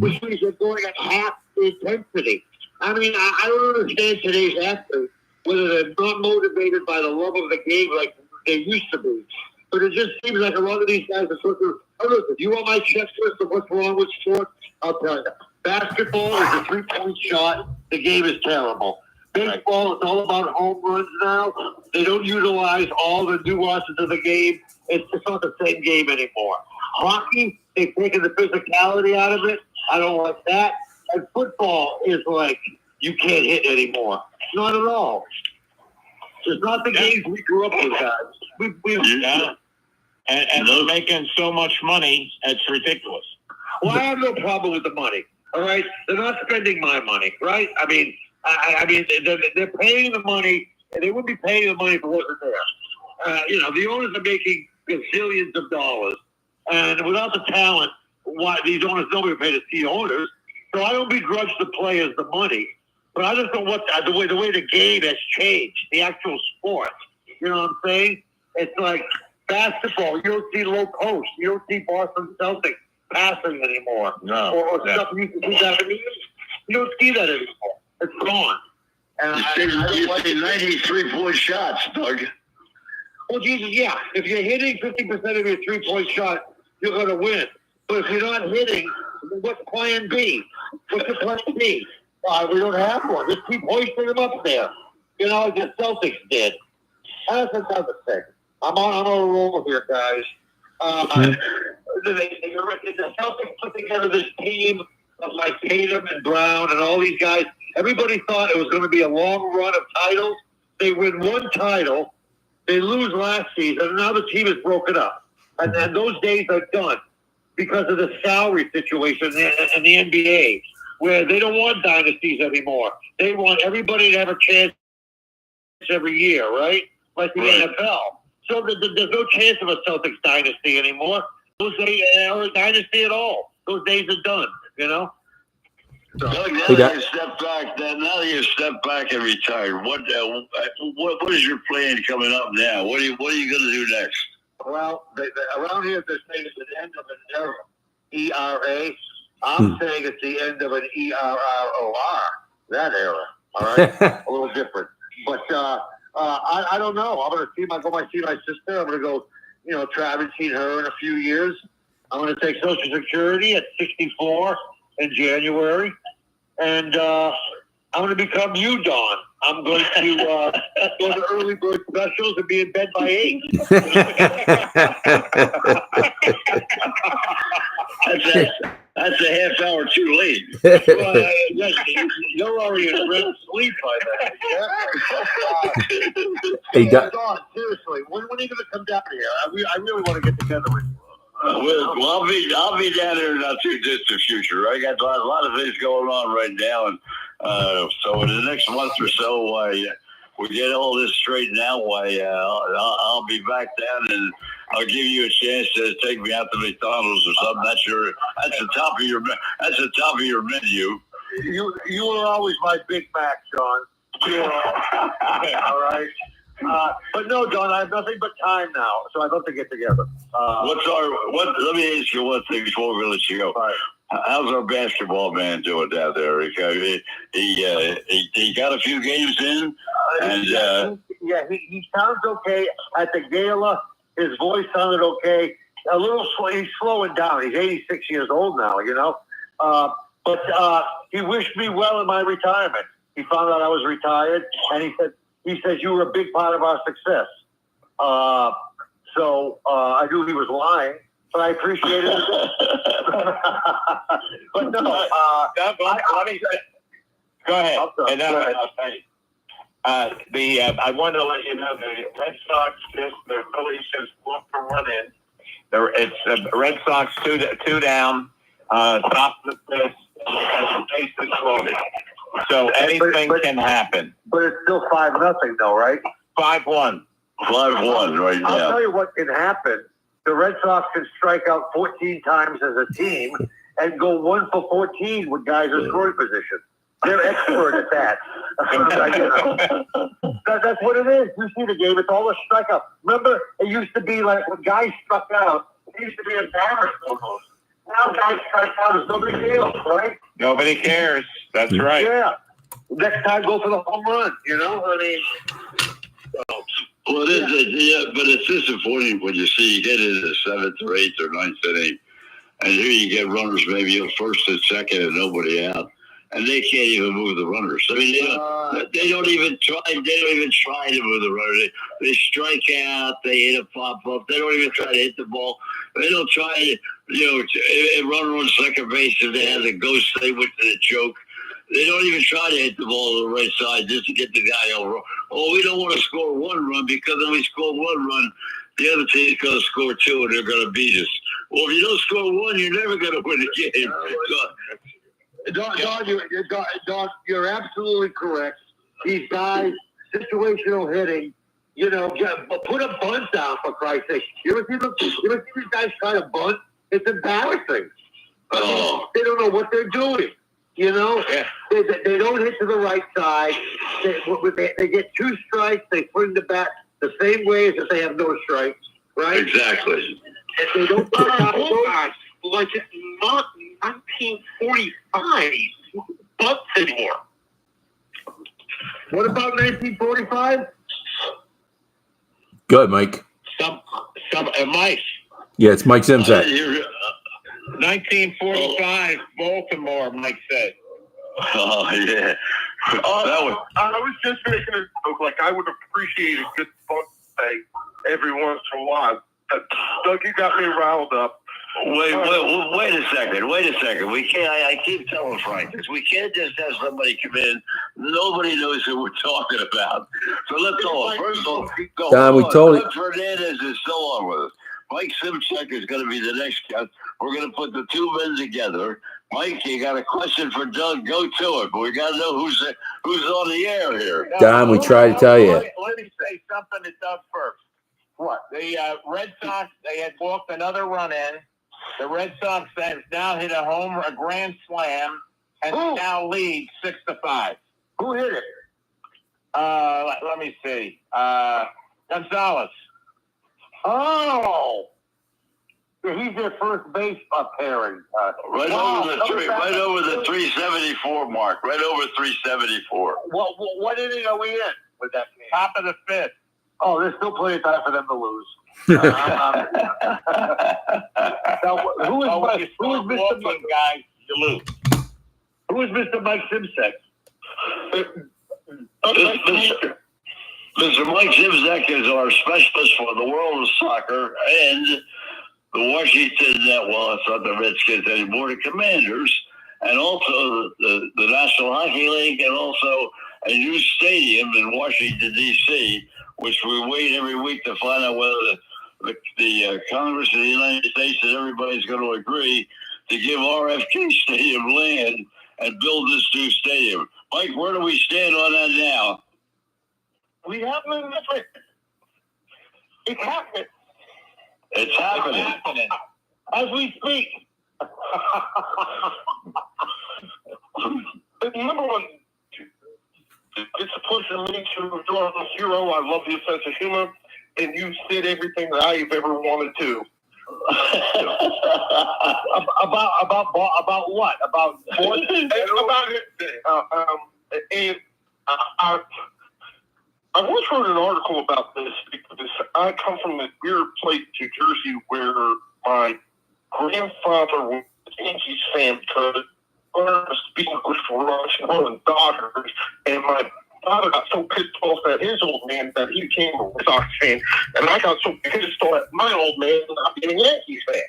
which means you're going at half the intensity. I mean, I don't understand today's athletes whether they're not motivated by the love of the game like they used to be. But it just seems like a lot of these guys are sort of, listen, you want my checklist of what's wrong with sports? I'll tell you. Basketball is a three-point shot. The game is terrible. Baseball is all about home runs now. They don't utilize all the nuances of the game. It's just not the same game anymore. Hockey, they've taken the physicality out of it. I don't like that. And football is like, you can't hit anymore. Not at all. It's not the games we grew up with, guys. And they're making so much money, it's ridiculous. Well, I have no problem with the money. All right, they're not spending my money, right? I mean, they're paying the money, and they wouldn't be paying the money if it wasn't there. The owners are making gazillions of dollars, and without the talent, why these owners nobody would pay to see owners. So I don't begrudge the players the money, but I just don't want the way the game has changed, the actual sport. You know what I'm saying? It's like basketball. You don't see low post. You don't see Boston Celtics passing anymore. No. Or stuff you used to see that. You don't see that anymore. It's gone. And you see 93-point shots, Doug. Well, Jesus, yeah. If you're hitting 50% of your 3-point shot, you're going to win. But if you're not hitting, what's plan B? What's the plan B? We don't have one. Just keep hoisting them up there. Like the Celtics did. That's another thing. I'm on a roll here, guys. The Celtics put together this team of like Tatum and Brown and all these guys. Everybody thought it was going to be a long run of titles. They win one title. They lose last season, and now the team is broken up. And those days are done because of the salary situation in the NBA, where they don't want dynasties anymore. They want everybody to have a chance every year, right? Like the NFL. So there's no chance of a Celtics dynasty anymore. Those days are a dynasty at all. Those days are done, Doug, now that you step back and retired, what is your plan coming up now? What are you going to do next? Well, around here they're saying it's the end of an era. ERA. I'm saying it's the end of an ERROR. That era. All right, a little different. But I don't know. I'm going to see my sister. I'm going to go. I haven't seen her in a few years. I'm going to take Social Security at 64 in January, and I'm going to become you, Don. I'm going to go to early bird specials and be in bed by 8. That's a half hour too late. You're already in REM sleep by then. Hey, Don, seriously, when are you going to come down here? I really want to get together with you. Well, I'll be down there in not too distant future. I got a lot of things going on right now, and so in the next month or so, we get all this straightened out. I'll be back down, and I'll give you a chance to take me out to McDonald's or something. That's the top of your menu. You were always my Big Mac, John. All right. But no, Don, I have nothing but time now, so I'd love to get together. Let me ask you one thing before we let you go. Right. How's our basketball man doing down there? He got a few games in, and he sounds okay at the gala. His voice sounded okay. A little slow. He's slowing down. He's 86 years old now, you know. But he wished me well in my retirement. He found out I was retired, and he said you were a big part of our success. So I knew he was lying, but I appreciated it. But no, let me say, go ahead. And then I'll say, I wanted to let you know the Red Sox the Phillies just walked for one in. It's the Red Sox two down, top of the fifth, and the bases loaded. So anything can happen. But it's still 5-0 though, right? 5-1. 5-1 right now. I'll tell you what can happen. The Red Sox can strike out 14 times as a team and go 1 for 14 with guys in scoring position. They're expert at that. That's what it is. You see the game, it's all a strikeout. Remember, it used to be like when guys struck out, it used to be embarrassed almost. Now guys strike out is no big deal, right? Nobody cares. That's right. Yeah. Next time, go for the home run, you know? I mean... Well, it is, but it's disappointing when you see you get into the 7th or 8th or 9th inning, and here you get runners maybe on first and second and nobody out, and they can't even move the runners. I mean, they don't even try. They don't even try to move the runners. They strike out. They hit a pop up. They don't even try to hit the ball. They don't try to, run on second base if they have the ghost thing with the joke. They don't even try to hit the ball to the right side just to get the guy over. Oh, we don't want to score one run because if we score one run, the other team's going to score 2 and they're going to beat us. Well, if you don't score 1, you're never going to win the game. Don, you're absolutely correct. These guys, situational hitting, put a bunt down for Christ's sake. You ever see these guys try to bunt? It's embarrassing. They don't know what they're doing. They don't hit to the right side. They get 2 strikes. They swing the bat the same way as if they have no strikes, right? Exactly. And they don't like it's not 1945 bunts anymore. What about 1945? Go ahead, Mike. Mike. Yeah, it's Mike Zimzak. 1945, Baltimore, Mike said. Oh, yeah. I was just making a joke. Like, I would appreciate a good bunt thing every once in a while. Doug, you got me riled up. Wait a second. We can't. I keep telling Frank this. We can't just have somebody come in. Nobody knows who we're talking about. So let's go. First of all, Don, we told you. Doug Fernandez is still on with us. Mike Simchek is going to be the next guest. We're going to put the 2 men together. Mike, you got a question for Doug? Go to it. But we got to know who's on the air here. Don, we tried to tell you. Let me say something to Doug first. What? The Red Sox, they had walked another run in. The Red Sox have now hit a grand slam, and now lead 6-5. Who hit it? Let me see. Gonzalez. Oh, he's their first base pairing. Right over the 374 mark. Right over 374. What inning are we in with that game? Top of the 5th. Oh, there's still plenty of time for them to lose. Now, who is Mr. Mike? Guys, you lose. Who is Mr. Mike Simsek? Mr. Mike Zimzak is our specialist for the world of soccer and the Washington, it's not the Redskins anymore, the Commanders, and also the National Hockey League, and also a new stadium in Washington, D.C., which we wait every week to find out whether the Congress of the United States and everybody's going to agree to give RFK Stadium land and build this new stadium. Mike, where do we stand on that now? We have no different. It's happening. It's happening. As we speak. Number one, it's a pleasure to meet you, Jordan Hero. I love your sense of humor, and you said everything that I've ever wanted to. About what? About sports? I once wrote an article about this because I come from the weird place, New Jersey, where my grandfather was an Yankees fan because was being good for Rush and Dodgers, and my father got so pissed off at his old man that he became a Red Sox fan, and I got so pissed off at my old man not being a Yankees fan.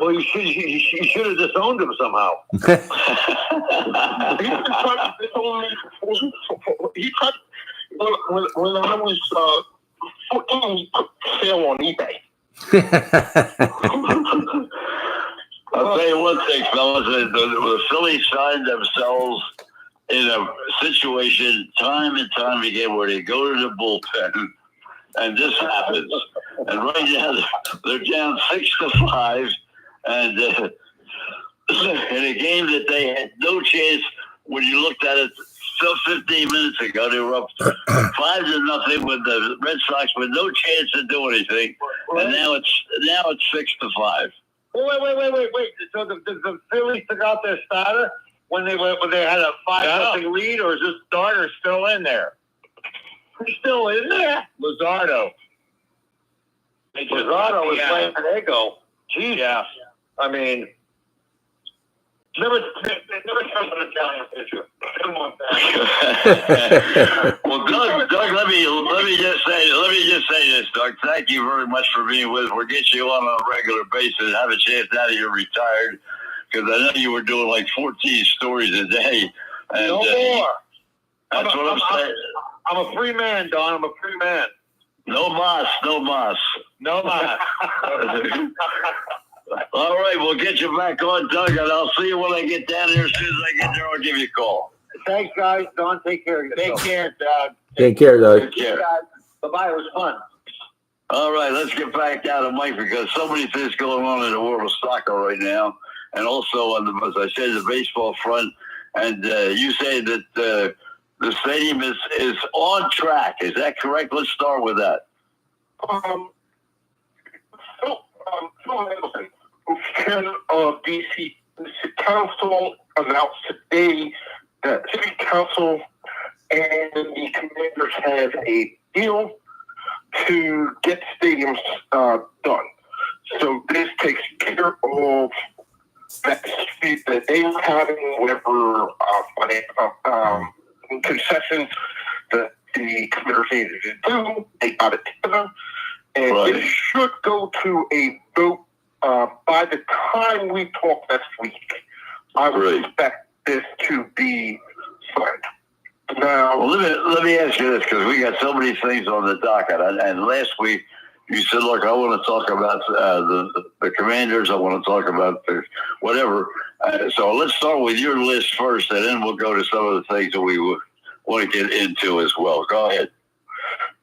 Well, you should have disowned him somehow. He tried to disown me. He tried when I was 14. He put sale on eBay. I'll tell you one thing, fellas. The Phillies find themselves in a situation time and time again where they go to the bullpen, and this happens. And right now they're down 6-5, and in a game that they had no chance. When you looked at it 15 minutes ago, they were up 5-0 with the Red Sox with no chance to do anything, and now it's 6-5. Wait. So the Phillies took out their starter when they had a 5-0 lead, or is this starter still in there? He's still in there. Luzardo. Luzardo was playing for Ego. Jeez. Yeah. I mean, never comes an Italian pitcher. Well, Doug, let me just say this, Doug. Thank you very much for being with us. We'll get you on a regular basis. Have a chance now that you're retired, because I know you were doing like 14 stories a day. And, no more. That's what I'm saying. I'm a free man, Don. I'm a free man. No mas. All right, we'll get you back on, Doug, and I'll see you when I get down here. As soon as I get there, I'll give you a call. Thanks, guys. Don, take care of yourself. Take care, Doug. Take care. Bye-bye. It was fun. All right, let's get back down to Mike, because so many things going on in the world of soccer right now, and also on the, as I said, the baseball front. And you say that the stadium is on track. Is that correct? Let's start with that. Chair of DC Council announced today that City Council and the Commanders have a deal to get stadiums done. So this takes care of that dispute that they are having, whatever concessions that the Commanders needed to do. They got it together, and it should go to a vote. By the time we talk next week, I would expect this to be signed. Now, well, let me ask you this, because we got so many things on the docket. And last week you said, "Look, I want to talk about the Commanders. I want to talk about the whatever." So let's start with your list first, and then we'll go to some of the things that we want to get into as well. Go ahead.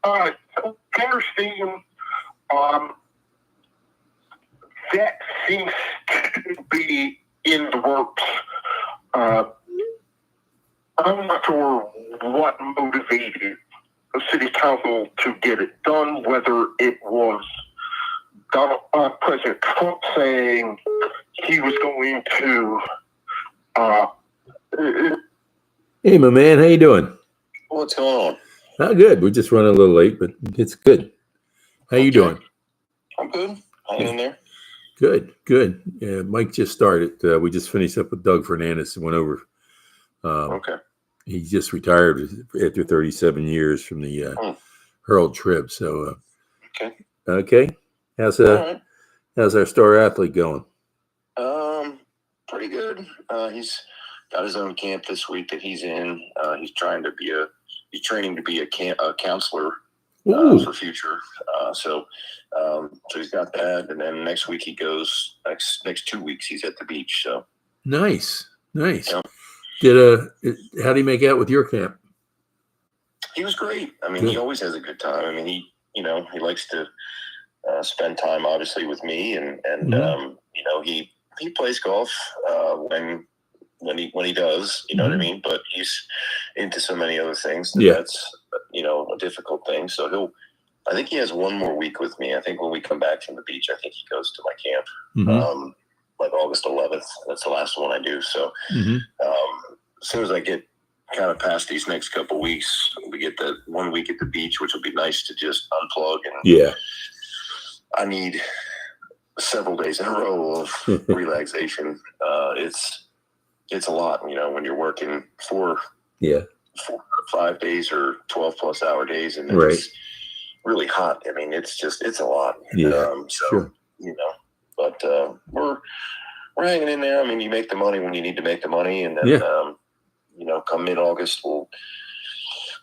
All right. So, Commander Stadium. That seems to be in the works. I'm not sure what motivated the city council to get it done, whether it was President Trump saying he was going to... Hey, my man, how you doing? What's going on? Not good. We're just running a little late, but it's good. How you doing? I'm good. Hanging in there. Good. Yeah, Mike just started. We just finished up with Doug Fernandez and went over. Okay. He just retired after 37 years from the Herald Trib. So, okay. How's our star athlete going? Pretty good. He's got his own camp this week that he's in. He's training to be a counselor for future. So he's got that, and then next week he goes. Next 2 weeks he's at the beach. So nice. Yeah. How did he make out with your camp? He was great. I mean, he always has a good time. I mean, he likes to spend time obviously with me, and he plays golf when he does. You know what I mean? But he's into so many other things that's a difficult thing. So I think he has one more week with me. I think when we come back from the beach, I think he goes to my camp, like August 11th. That's the last one I do. So as soon as I get kind of past these next couple weeks, we get that 1 week at the beach, which will be nice to just unplug. And I need several days in a row of relaxation. It's a lot, when you're working 4 or 5 days or 12 plus hour days, and it's really hot. I mean, it's a lot. But we're hanging in there. I mean, you make the money when you need to make the money, and then come mid-August, we'll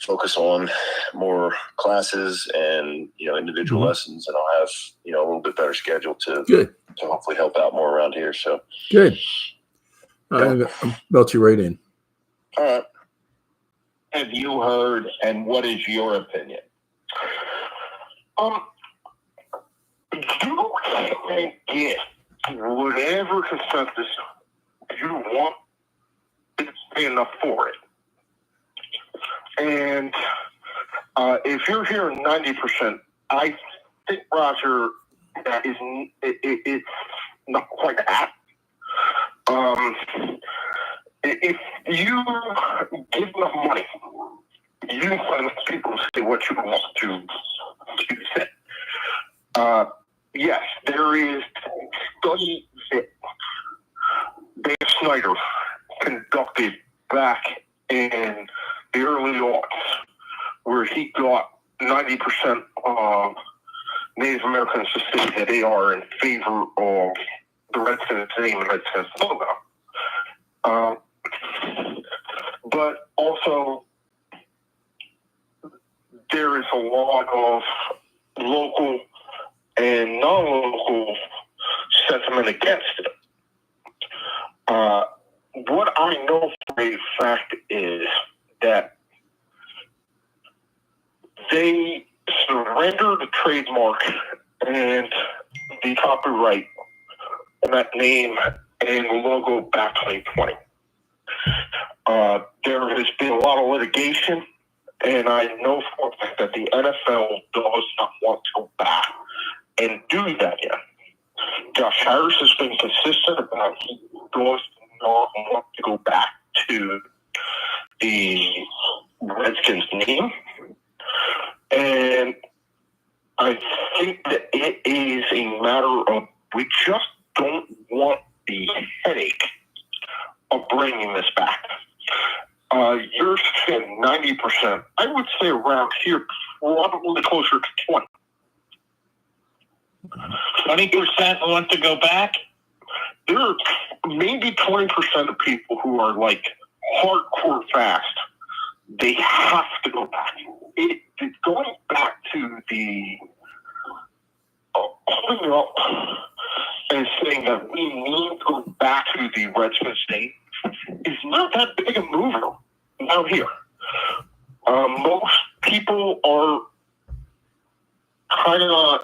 focus on more classes and individual lessons, and I'll have a little bit better schedule to hopefully help out more around here. So good. I'll belt you right in. All right. Have you heard, and what is your opinion? You can get whatever consensus you want. It's enough for it. And if you're hearing 90%, I think, Roger, that it's not quite that. If you give enough money, you can find people to say what you want to say. Yes, there is study that Dan Snyder conducted back in the early aughts, where he got 90% of Native Americans to say that they are in favor of the Redskins name and Redskins logo. But also, there is a lot of local and non-local sentiment against it. What I know for a fact is that they surrendered the trademark and the copyright on that name and the logo back 2020. There has been a lot of litigation, and I know for a fact that the NFL does not want to go back and do that yet. Josh Harris has been consistent about he does not want to go back to the Redskins name. And I think that it is a matter of we just don't want the headache of bringing this back. You're saying 90%. I would say around here, probably closer to 20. 20% want to go back? There are maybe 20% of people who are like hardcore fast. They have to go back. It's going back to the holding up and saying that we need to go back to the Redskins name is not that big a mover out here. Most people are kind of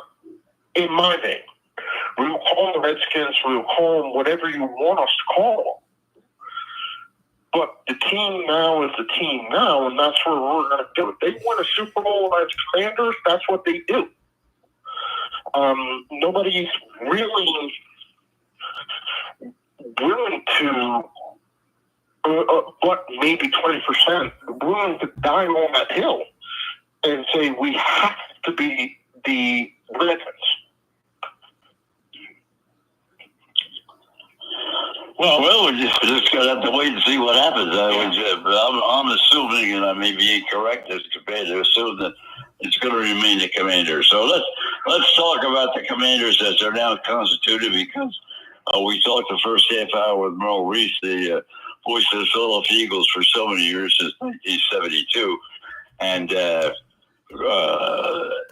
in my name. We'll call them the Redskins, we'll call them whatever you want us to call them. But the team now is the team now, and that's where we're going to do it. They win a Super Bowl as Commanders, that's what they do. Nobody's really willing to, but maybe 20%, willing to die on that hill and say we have to be the Redskins. Well, we're just going to have to wait and see what happens. I'm assuming, and I may be incorrect as compared to assume that it's going to remain the Commanders. So let's talk about the Commanders as they're now constituted, because we talked the first half hour with Merle Reese, the voice of the Philadelphia Eagles for so many years, since 1972. And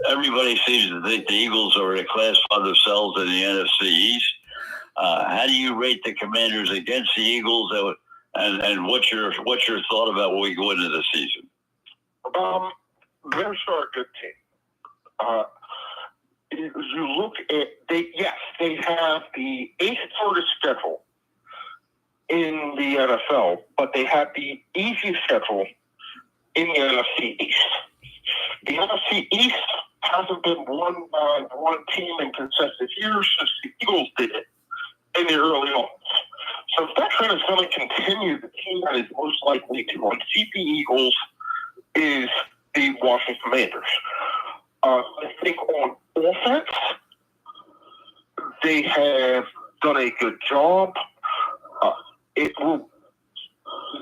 everybody seems to think the Eagles are in a class by themselves in the NFC East. How do you rate the Commanders against the Eagles, and what's your thought about when we go into the season? Bears are a good team. You look at they have the 8th hardest schedule in the NFL, but they have the easiest schedule in the NFC East. The NFC East has hasn't been won by one team in consecutive years since the Eagles did it in the early on. So if that trend is going to continue, the team that is most likely to unseat the Eagles is the Washington Commanders. I think on offense, they have done a good job.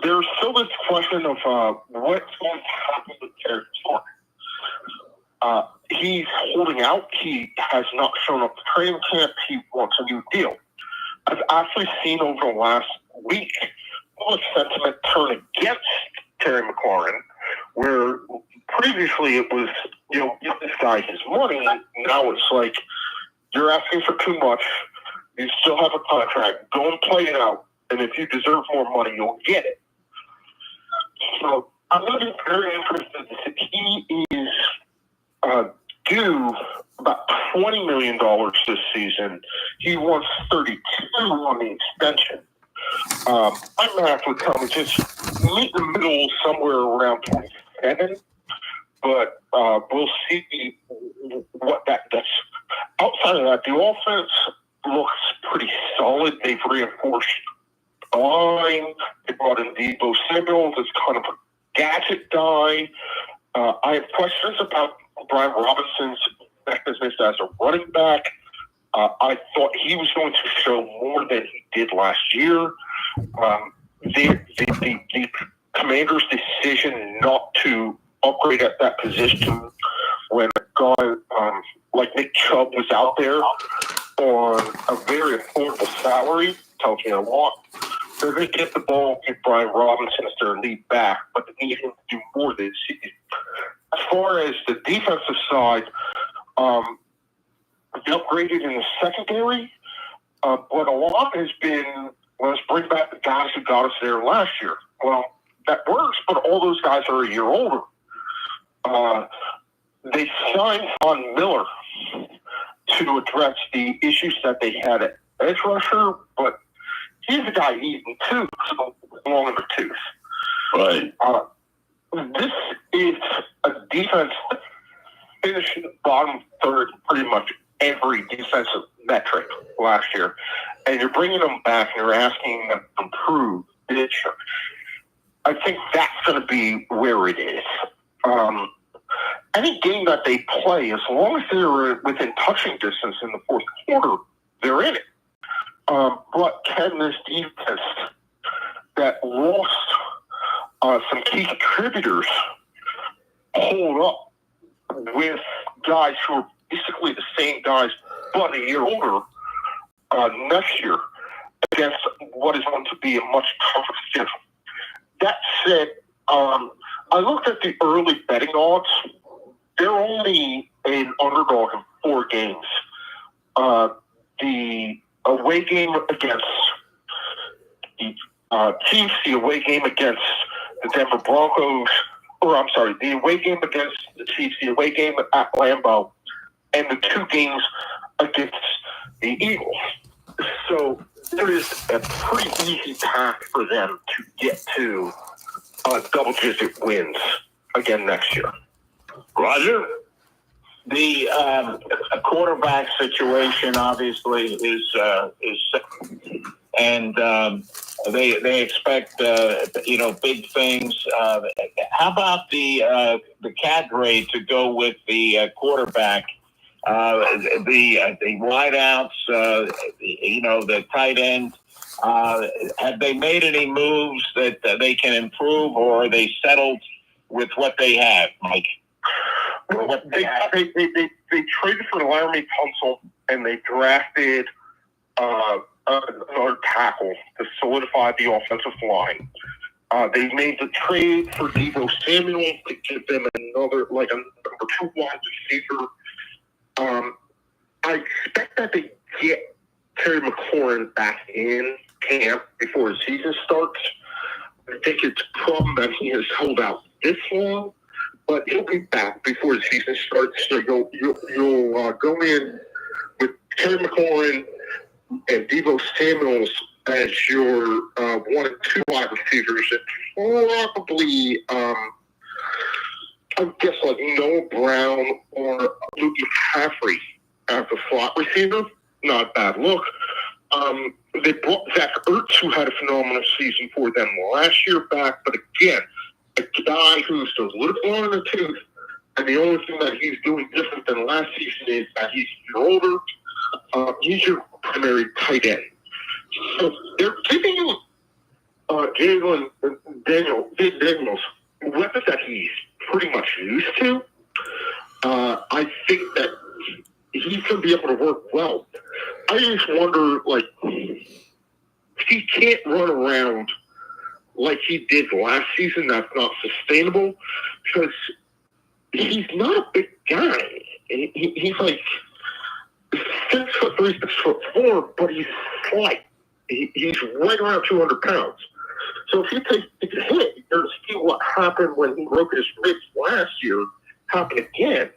There's still this question of what's going to happen with Terry McLaurin. He's holding out. He has not shown up to training camp. He wants a new deal. I've actually seen over the last week all the sentiment turn against Terry McLaurin, where previously it was, give this guy his money. Now it's like, you're asking for too much. You still have a contract. Go and play it out. And if you deserve more money, you'll get it. So I'm going to be very interested. He is due about $20 million this season. He wants $32 on the extension. My math would tell me just meet in the middle somewhere around 27. But we'll see what that does. Outside of that, the offense looks pretty solid. They've reinforced the line. They brought in Deebo Samuel, this kind of a gadget guy. I have questions about Brian Robinson's effectiveness as a running back. I thought he was going to show more than he did last year. The Commanders' decision not to upgrade at that position when a guy like Nick Chubb was out there on a very affordable salary tells me a lot. They're going to get the ball, give Brian Robinson as their lead back, but they need him to do more this season. As far as the defensive side, they upgraded in the secondary, but a lot has been, let's bring back the guys who got us there last year. Well, that works, but all those guys are a year older. They signed Von Miller to address the issues that they had at edge rusher, but he's a guy eating tooth, long in the tooth. Right. This is a defense that finished in the bottom third pretty much every defensive metric last year, and you're bringing them back and you're asking them to improve this year. I think that's going to be where it is. Any game that they play, as long as they're within touching distance in the fourth quarter, they're in it. But can this defense that lost some key contributors hold up with guys who are basically the same guys but a year older next year against what is going to be a much tougher schedule? That said, I looked at the early betting odds. They're only an underdog in 4 games. The away game against the Chiefs, the away game against the Denver Broncos, the away game against the Chiefs, the away game at Lambeau, and the 2 games against the Eagles. So there is a pretty easy path for them to get to double-digit wins again next year. Roger? The quarterback situation obviously is and they expect big things. How about the cadre to go with the quarterback? The wideouts, the tight end. Have they made any moves that they can improve, or are they settled with what they have, Mike? Well, they traded for Laramie Tunsil, and they drafted another tackle to solidify the offensive line. They made the trade for Deebo Samuel to give them another, like a number 2 wide receiver. I expect that they get Terry McLaurin back in camp before the season starts. I think it's a problem that he has held out this long, but he'll be back before the season starts. So you'll go in with Terry McLaurin and Deebo Samuels as your 1 and 2 wide receivers, and probably I guess like Noah Brown or Luke McCaffrey as the slot receiver. Not a bad look. They brought Zach Ertz, who had a phenomenal season for them last year, back. But again, a guy who's a little long in the tooth. And the only thing that he's doing different than last season is that he's older. He's your primary tight end. So they're giving you Jalen Daniels weapons that he's pretty much used to. I think that he's going to be able to work well. I just wonder, like, he can't run around like he did last season. That's not sustainable because he's not a big guy. He's like 6'3", 6'4", but he's slight. He's right around 200 pounds. So if he takes a hit, you're going to see what happened when he broke his ribs last year happen again.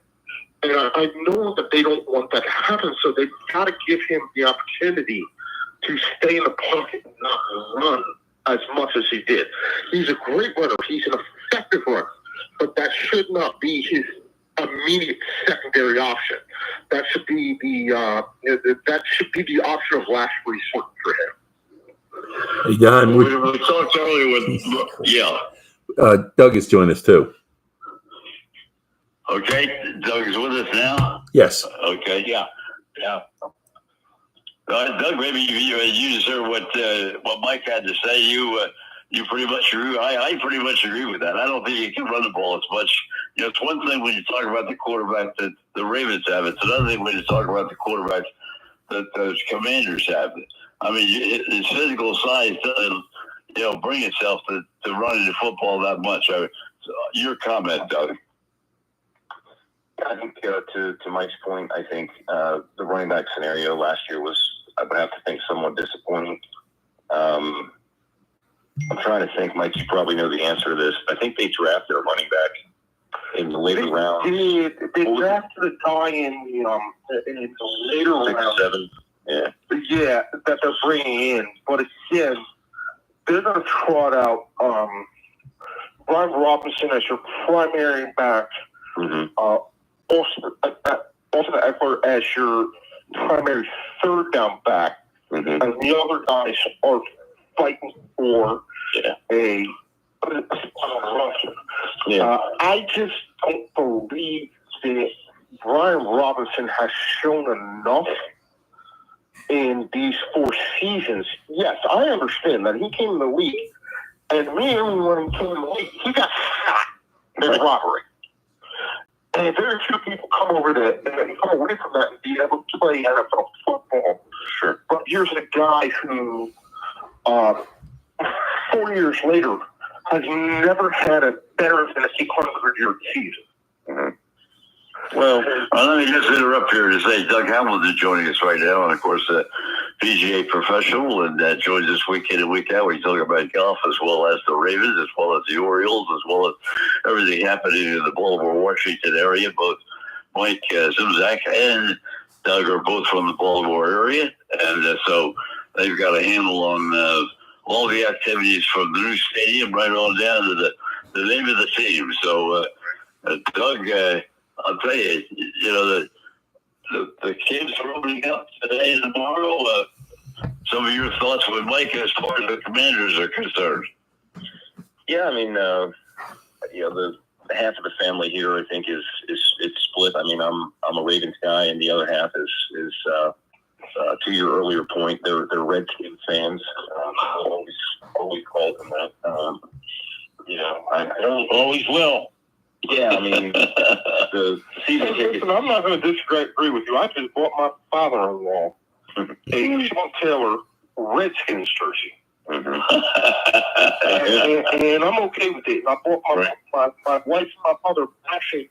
And I know that they don't want that to happen, so they've got to give him the opportunity to stay in the pocket and not run as much as he did. He's a great runner. He's an effective runner, but that should not be his immediate secondary option. That should be the option of last resort for him. Hey, Don, We talked earlier with, Doug has joined us too. Okay, Doug is with us now. Yes. Okay, yeah. Doug, maybe you just heard what Mike had to say. You pretty much agree. I pretty much agree with that. I don't think you can run the ball as much. You know, it's one thing when you talk about the quarterback that the Ravens have. It's another thing when you talk about the quarterback that those Commanders have. I mean, his physical size doesn't, bring itself to running the football that much. So your comment, Doug. I think to Mike's point, I think the running back scenario last year was, I would have to think, somewhat disappointing. I'm trying to think, Mike, you probably know the answer to this. I think they drafted a running back in the later round. They drafted a guy in the later round. 6, 7. Yeah. Yeah, that they're bringing in. But again, they're going to trot out Brian Robinson as your primary back. Mm-hmm. Austin Eckler as your primary third down back. Mm-hmm. And the other guys are fighting for a rusher. Yeah. I just don't believe that Brian Robinson has shown enough in these 4 seasons. Yes, I understand that he came in the league, and immediately when he came in the league, he got shot in robbery. And very few people come away from that and be able to play NFL football. Sure. But here's a guy who, 4 years later, has never had a better than 800-yard season. Mm-hmm. Well, let me just interrupt here to say Doug Hamilton is joining us right now, and of course, PGA professional, and joins us week in and week out. We talk about golf as well as the Ravens, as well as the Orioles, as well as everything happening in the Baltimore, Washington area. Both Mike Zimzak and Doug are both from the Baltimore area, and so they've got a handle on all the activities from the new stadium right on down to the name of the team. So, Doug, I'll tell you, the kids are opening up today and tomorrow. Some of your thoughts with Mike as far as the Commanders are concerned. Yeah, I mean, the half of the family here, I think, is split. I mean, I'm a Ravens guy, and the other half is to your earlier point, they're Redskins fans. Always called them that. I always will. Yeah, I mean, the season ticket. Listen, I'm not going to disagree with you. I just bought my father-in-law a Sean Taylor Redskins jersey. Mm-hmm. and I'm okay with it. I bought my wife and my mother actually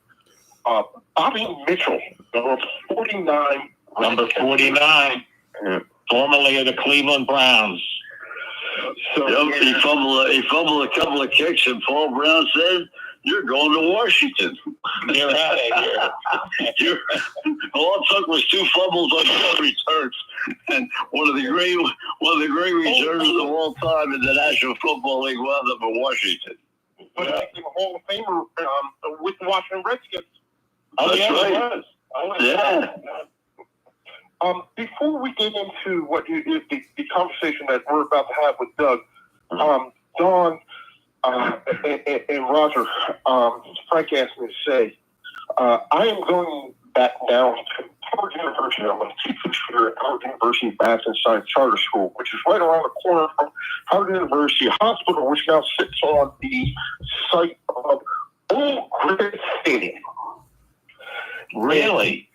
Bobby Mitchell, number 49. Number 49, formerly of the Cleveland Browns. So he fumbled a couple of kicks, and Paul Brown said, "You're going to Washington. You're out of here." All it took was 2 fumbles on 2 returns, and one of the great returns of all time in the National Football League wound up in Washington. But he became a Hall of Famer with the Washington Redskins. Oh, That's yeah, right. it was. Yeah. Before we get into the conversation that we're about to have with Doug, Don and Roger, Frank asked me to say, I am going back down to Howard University. I'm going to teach this year at Howard University Math and Science Charter School, which is right around the corner from Howard University Hospital, which now sits on the site of Old Griffith Stadium. Really?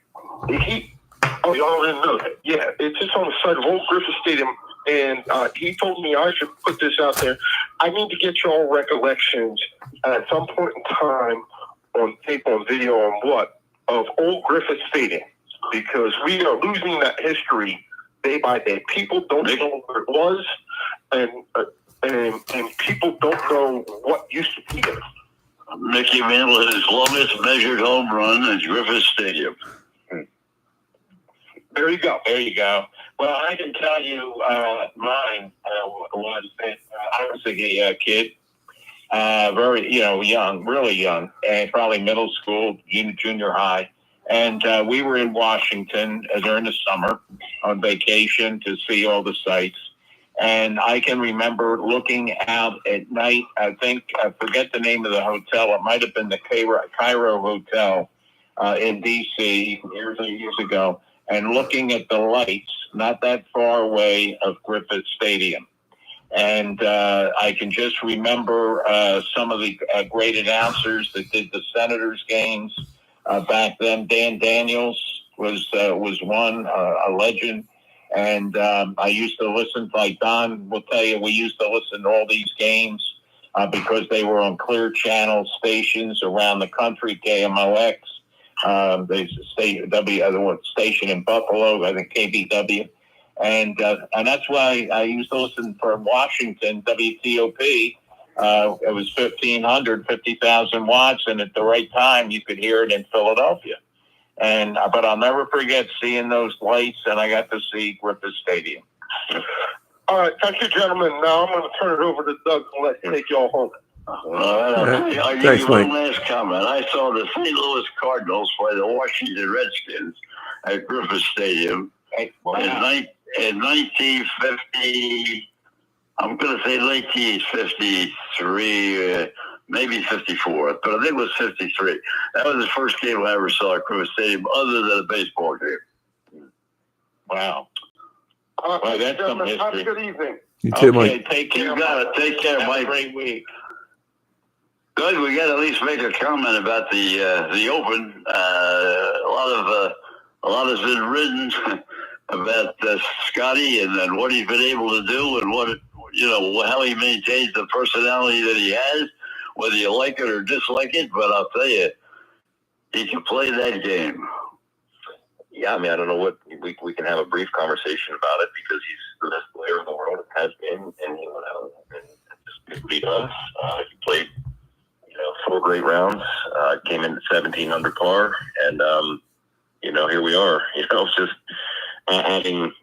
Oh, y'all didn't know that? Yeah, it's just on the site of Old Griffith Stadium, and he told me I should put this out there. I need to get y'all recollections at some point in time on tape, on video, on what, of Old Griffith Stadium, because we are losing that history day by day. People don't know where it was, and people don't know what used to be there. Mickey Mantle his longest measured home run at Griffith Stadium. There you go. There you go. Well, I can tell you mine was that I was a kid, very, young, really young, and probably middle school, junior high. And we were in Washington during the summer on vacation to see all the sights. And I can remember looking out at night. I forget the name of the hotel. It might have been the Cairo Hotel in D.C. years ago. And looking at the lights not that far away of Griffith Stadium. And I can just remember some of the great announcers that did the Senators games back then. Dan Daniels was one, a legend. And I used to listen, like Don will tell you, we used to listen to all these games because they were on clear channel stations around the country, KMOX. There's a station in Buffalo, I think KBW, and that's why I used to listen from Washington, WTOP. It was 50,000 watts, and at the right time you could hear it in Philadelphia. But I'll never forget seeing those lights, and I got to see Griffith Stadium. All right, thank you, gentlemen. Now I'm going to turn it over to Doug and let him take y'all home. I'll give you one last comment. I saw the St. Louis Cardinals play the Washington Redskins at Griffith Stadium in 1950. I'm going to say 1953, maybe 54, but I think it was 53. That was the first game I ever saw at Griffith Stadium other than a baseball game. Wow. Well, that's some history. Have a good evening. You too, okay, Mike. Take care. You got it. Take care, Have Mike. a great week. Good. We got to at least make a comment about the Open. A lot has been written about Scotty and what he's been able to do and how he maintains the personality that he has, whether you like it or dislike it. But I'll tell you, he can play that game. Yeah, I mean, I don't know what we can have a brief conversation about it because he's the best player in the world, has been, and he went out and just did what he does. He played, 4 great rounds, came in at 17 under par, and here we are. Just adding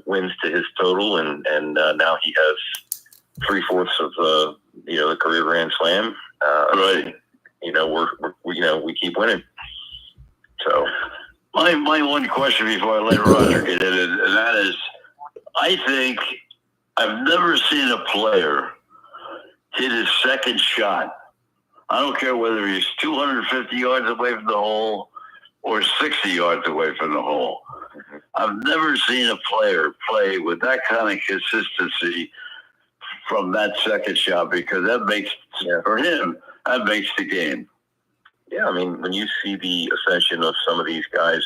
wins to his total, and now he has 3/4 of the career Grand Slam. Right. We keep winning. So. My one question before I let Roger get in, and that is, I think I've never seen a player hit his second shot. I don't care whether he's 250 yards away from the hole or 60 yards away from the hole. I've never seen a player play with that kind of consistency from that second shot, because that makes, for him, that makes the game. Yeah, I mean, when you see the ascension of some of these guys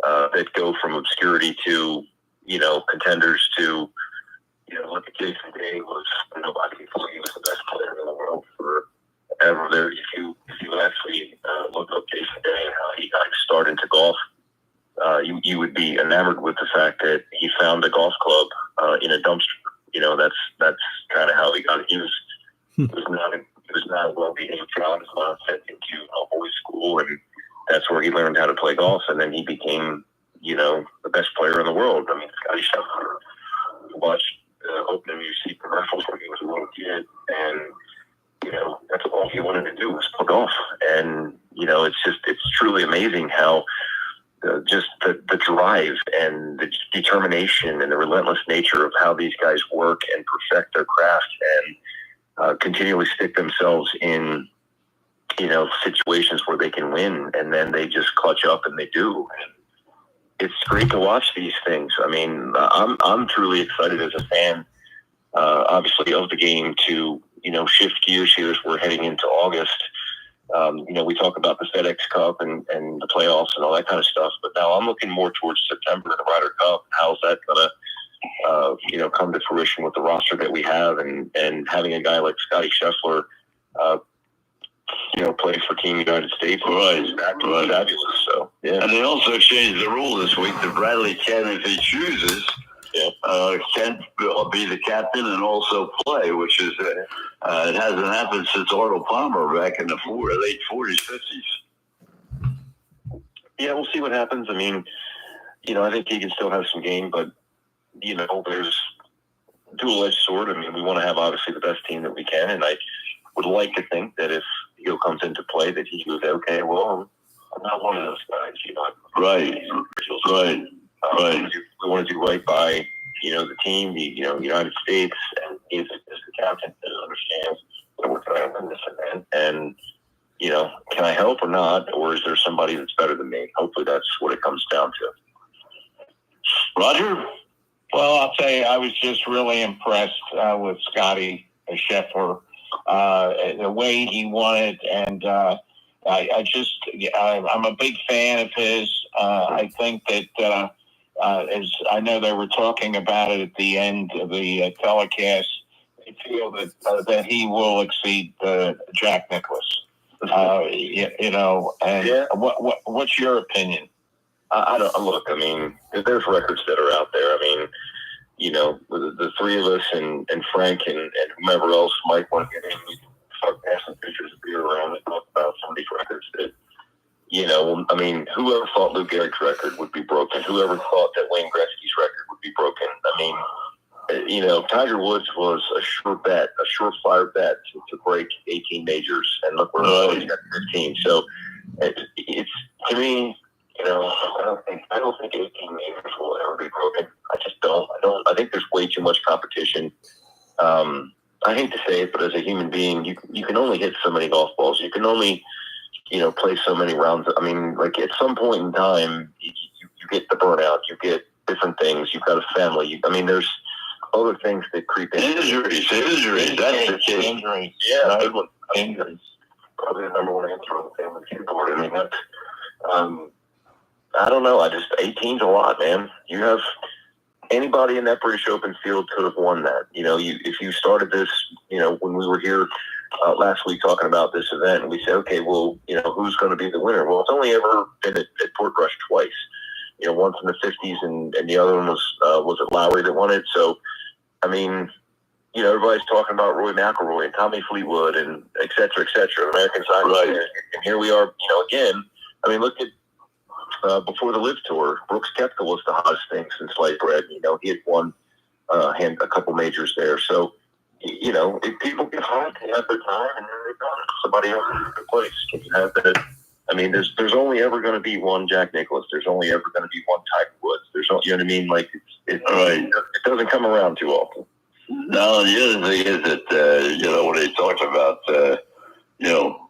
that go from obscurity to, contenders to, look at Jason Day was nobody before he was the best player in the world forever. There, if you actually look up Jason Day and how he got started into golf, you would be enamored with the fact that he found a golf club in a dumpster. That's kind of how he got it. He was not a well-behaved child. He was not sent into a boys' school, and that's where he learned how to play golf. And then he became, the best player in the world. I mean, Scotty Scheffler watched Open WC commercials when he was a little kid, and that's all he wanted to do was play golf. And it's truly amazing how just the drive and the determination and the relentless nature of how these guys work and perfect their craft and continually stick themselves in, situations where they can win, and then they just clutch up and they do. And it's great to watch these things. I mean, I'm truly excited as a fan, obviously, of the game to, shift gears here as we're heading into August. We talk about the FedEx Cup and the playoffs and all that kind of stuff, but now I'm looking more towards September and the Ryder Cup. How's that going to, come to fruition with the roster that we have, and having a guy like Scotty Scheffler, play for Team United States. Right. Fabulous. So, yeah. And they also changed the rule this week that Bradley can, if he chooses, can be the captain and also play, which is it hasn't happened since Arnold Palmer back in the late 40s, 50s. Yeah, we'll see what happens. I mean, I think he can still have some game, but there's dual-edged sword. I mean, we want to have obviously the best team that we can, and I would like to think that if Hill comes into play, that he would say, okay, well, I'm not one of those guys, Right. We want to do right by, the team, the United States, and he's the captain that understands that we're trying to win this event. And, can I help or not? Or is there somebody that's better than me? Hopefully that's what it comes down to. Roger? Well, I'll tell you, I was just really impressed with Scotty Scheffler, the way he won it. And I'm a big fan of his. I think that, as I know they were talking about it at the end of the telecast, they feel that he will exceed Jack Nicklaus. What's your opinion? I don't look. I mean, there's records that are out there. I mean, the three of us and Frank and whomever else might want to get in, we can start passing pictures of beer around and talk about some of these records that, I mean, whoever thought Lou Gehrig's record would be broken, whoever thought that Wayne Gretzky's record would be broken. I mean, Tiger Woods was a surefire bet to break 18 majors, and look where he's got 15. So it's to me, I don't think 18 majors will ever be broken. I just don't. I think there's way too much competition. I hate to say it, but as a human being, you can only hit so many golf balls. You can only play so many rounds. I mean, like at some point in time, you get the burnout. You get different things. You've got a family. There's other things that creep in. Injuries. That's the case. Injuries. Yeah, good one. Injuries. Probably the number one answer on the family keyboard. I mean, that's, I don't know. 18's a lot, man. You have anybody in that British Open field could have won that. If you started this, when we were here last week talking about this event, and we said, okay, well, who's going to be the winner? Well, it's only ever been at Portrush twice. Once in the 50s, and the other one was it Lowry that won it? So, I mean, everybody's talking about Roy McIlroy and Tommy Fleetwood and et cetera, American Soccer. Right. And here we are, again. I mean, look at before the Live Tour, Brooks Koepka was the hottest thing since sliced bread. He had won a couple majors there. So, if people get hot, they have their time, and then they're gone. Somebody else in a good place. Can you have that? I mean, there's only ever going to be one Jack Nicklaus. There's only ever going to be one Tiger Woods. There's no, what I mean? Like it doesn't come around too often. No, the other thing is that when they talked about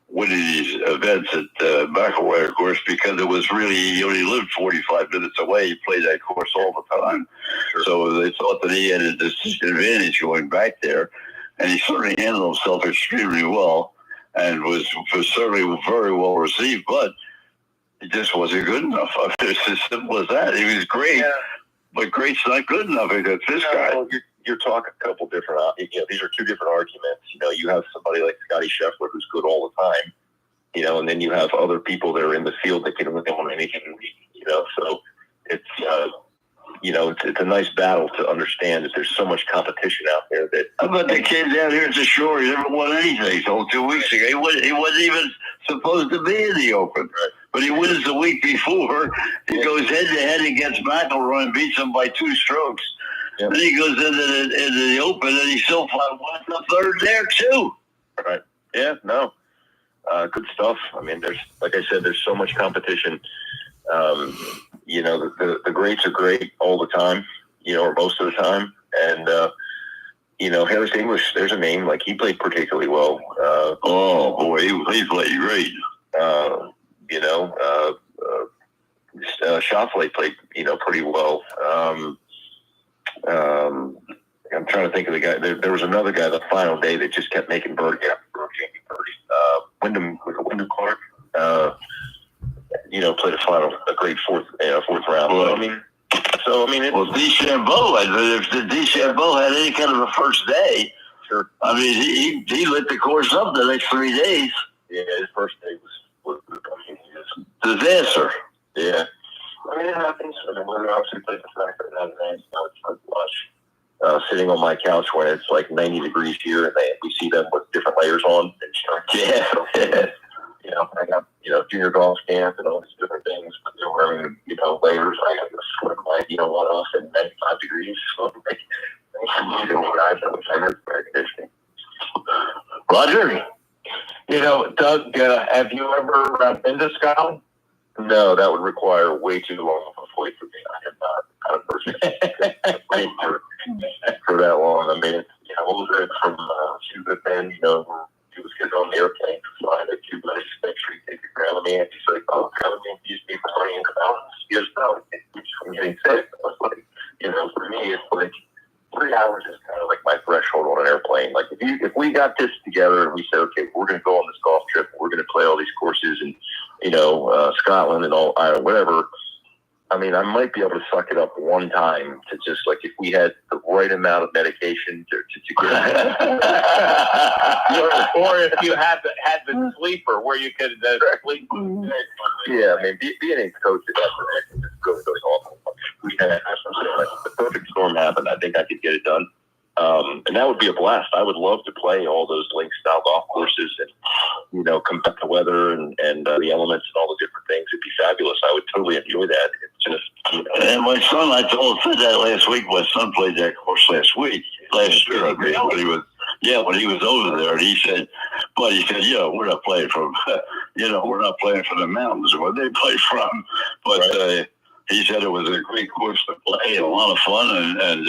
winning these events at McIlroy, of course, because it was really he only lived 45 minutes away. He played that course all the time, so they thought that he had a disadvantage going back there, and he certainly handled himself extremely well. And was certainly very well received, but it just wasn't good enough. It's as simple as that. He was great, but great's not good enough. This guy. Well, you're talking a couple different. These are two different arguments. You have somebody like Scotty Scheffler who's good all the time. And then you have other people that are in the field that can win on any given week. So it's it's a nice battle to understand that there's so much competition out there that. How about the kid down here at the shore? He never won anything until 2 weeks ago. He wasn't even supposed to be in the Open, but he wins the week before. He goes head to head against McIlroy and beats him by 2 strokes. Yep. Then he goes into the Open and he still won the third there too. Right. Yeah. No. good stuff. I mean, there's, like I said, there's so much competition. You know, the greats are great all the time, you know, or most of the time. And, you know, Harris English, there's a name, like he played particularly well. Oh, boy, he played great. You know, Shoffley played, you know, pretty well. I'm trying to think of the guy. There was another guy the final day that just kept making birdie after birdie. Wyndham Clark. You know, played a great fourth round. Well, I mean, DeChambeau, if the DeChambeau had any kind of a first day, sure. I mean, he lit the course up the next 3 days. Yeah, his first day was disaster. Yeah. I mean, it happens. I mean, we're obviously playing the fact that that event, you know, it's fun to watch. Sitting on my couch when it's like 90 degrees here, and we see them with different layers on. And, Yeah. You know, I got, you know, junior golf camp and all these different things, but they're wearing, you know, layers. I have to sweat my, you know, what off at 95 degrees. So, Roger, you know, Doug, have you ever been to Scotland? No, that would require way too long of a flight for me. I am not the kind of person wait for that long. I mean, you know, what was it from Cuba Bend, you know, he was getting on the airplane flying to Cuba. I just make sure you take your grandma man. He's like, oh, grandma man, you used to be playing in the mountains. He goes, no, I'm getting sick. I was like, you know, for me, it's like 3 hours is kind of like my threshold on an airplane. Like if we got this together and we said, okay, we're going to go on this golf trip, we're going to play all these courses and, you know, Scotland and all, whatever. I mean, I might be able to suck it up one time to just like if we had the right amount of medication to get or if you had the sleeper where you could sleep. Yeah, I mean, being a coach at that is really, really awful. We had the perfect storm happened. I think I could get it done. And that would be a blast. I would love to play all those link style golf courses and, you know, combat the weather and the elements and all the different things. It'd be fabulous. I would totally enjoy that. It's just, you know. And my son, I said that last week. My son played that course last year. I mean, when he was over there, and he said, you know, we're not playing from, you know, we're not playing from the mountains where they play from, but right. He said it was a great course to play and a lot of fun, and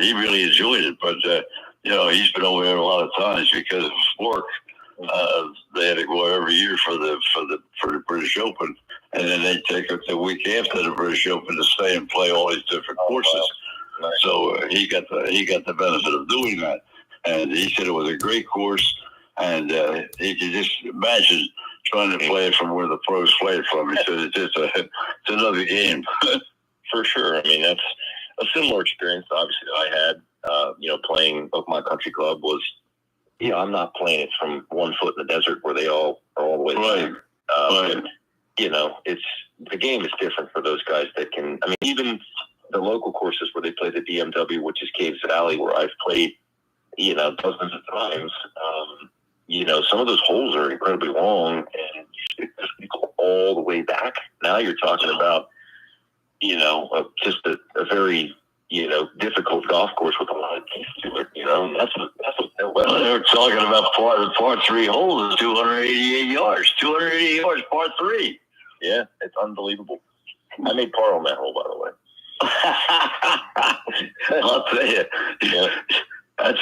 he really enjoyed it. But you know, he's been over there a lot of times because of work. They had to go every year for the British Open, and then they take it the week after the British Open to stay and play all these different courses. Wow. Nice. So he got the benefit of doing that, and he said it was a great course, and he could just imagine trying to play it from where the pros play it from. He said it's another game. For sure. I mean, that's a similar experience, obviously, that I had. You know, playing Oakmont Country Club was, you know, I'm not playing it from one foot in the desert where they all are all the way right. Right. You know, the game is different for those guys that can. I mean, even the local courses where they play the BMW, which is Caves Valley, where I've played, you know, dozens of times. You know, some of those holes are incredibly long, and you go all the way back. Now you're talking about, you know, just a very, you know, difficult golf course with a lot of teeth to it. You know, and that's what they were talking about. Par 3 holes is 288 yards. 288 yards, par 3. Yeah, it's unbelievable. I made par on that hole, by the way. I'll tell you. Yeah. That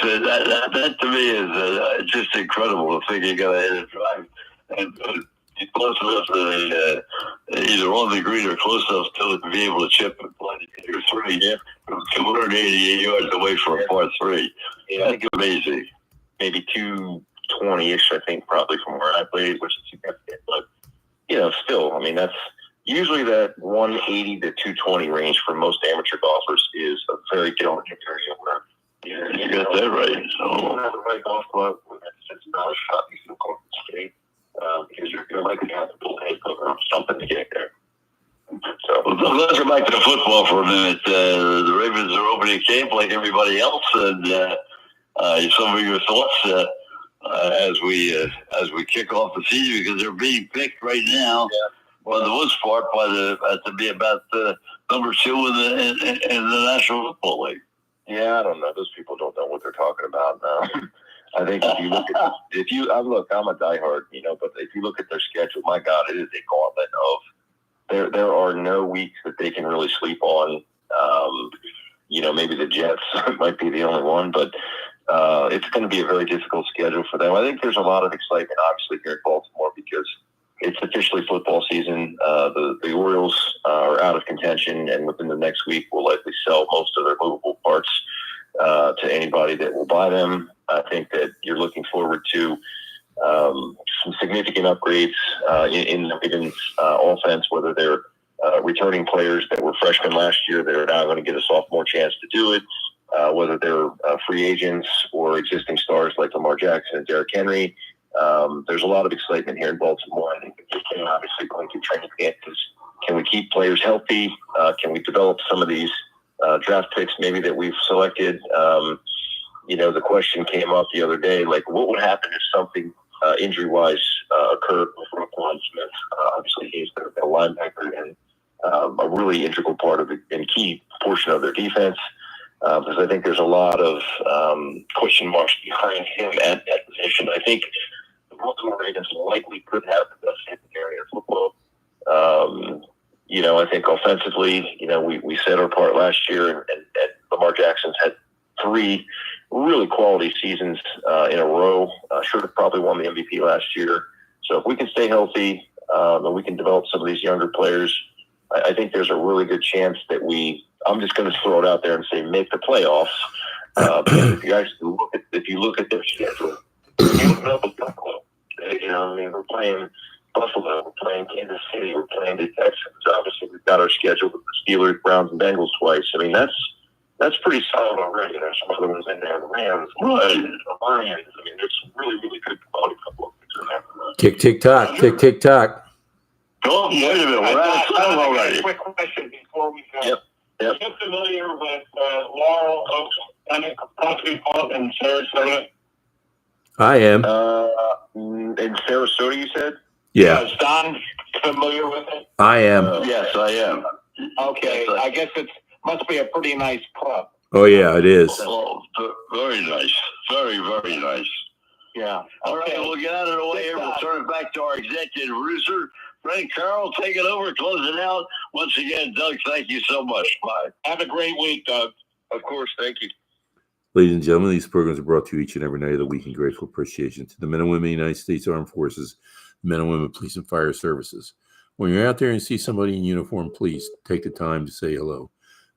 to me is just incredible. To think you got to hit a drive and close enough to either on the green or close enough to be able to chip and play your 3. Yeah, from 288 yards away for a par 3. Yeah, that's amazing. Maybe 220-ish, I think, probably from where I played, which is significant. But you know, still, I mean, that's usually that 180 to 220 range for most amateur golfers is a very delicate area where. Yeah, you got that right. So, have the right golf club. It's not a shot you feel comfortable straight because you're likely to have to pull head cover or something to get there. So, let's go back to the football for a minute. The Ravens are opening camp like everybody else, and some of your thoughts as we kick off the season, because they're being picked right now. Yeah. For the most part, to be about number 2 in the National Football League. Yeah, I don't know. Those people don't know what they're talking about now. I think if you look, I'm a diehard, but if you look at their schedule, my God, it is a gauntlet of there are no weeks that they can really sleep on. Maybe the Jets might be the only one, but it's going to be a very difficult schedule for them. I think there's a lot of excitement, obviously, here in Baltimore because it's officially football season. The Orioles are out of contention, and within the next week will likely sell most of their movable parts to anybody that will buy them. I think that you're looking forward to some significant upgrades in the Ravens offense, whether they're returning players that were freshmen last year that are now going to get a sophomore chance to do it, whether they're free agents or existing stars like Lamar Jackson and Derrick Henry. There's a lot of excitement here in Baltimore. I think that obviously going to training camp is, can we keep players healthy? Can we develop some of these draft picks maybe that we've selected? The question came up the other day, like what would happen if something injury-wise occurred with Roquan Smith? Obviously, he's their linebacker and a really integral part of and key portion of their defense. Because I think there's a lot of question marks behind him at that position. I think the Baltimore Ravens likely could have the best secondary in football. I think offensively, we set our part last year, and Lamar Jackson's had 3 really quality seasons in a row. Should have probably won the MVP last year. So if we can stay healthy and we can develop some of these younger players, I think there's a really good chance that I'm just going to throw it out there and say make the playoffs. Because if you look at their schedule, Buffalo. We're playing Buffalo, we're playing Kansas City, we're playing the Texans. Obviously, we've got our schedule with the Steelers, Browns, and Bengals twice. I mean, that's pretty solid already. There's some other ones in there, the Rams, the Lions. I mean, there's some really, really good quality football in there. Tick tock, tick tock. Oh, wait a minute, we're out of time already. Quick question before we go. Yep. Are you familiar with Laurel Oaks Country Club in Sarasota? I am. In Sarasota, you said? Yeah. Is Don familiar with it? I am. Yes, I am. Okay, I guess it must be a pretty nice club. Oh, yeah, it is. Oh, very nice. Very, very nice. Yeah. All right, we'll get out of the way here. We'll turn it back to our executive producer, Frank Carroll. Take it over, closing out. Once again, Doug, thank you so much. Bye. Have a great week, Doug. Of course, thank you. Ladies and gentlemen, these programs are brought to you each and every night of the week in grateful appreciation to the men and women of the United States Armed Forces, men and women police and fire services. When you're out there and see somebody in uniform, please take the time to say hello.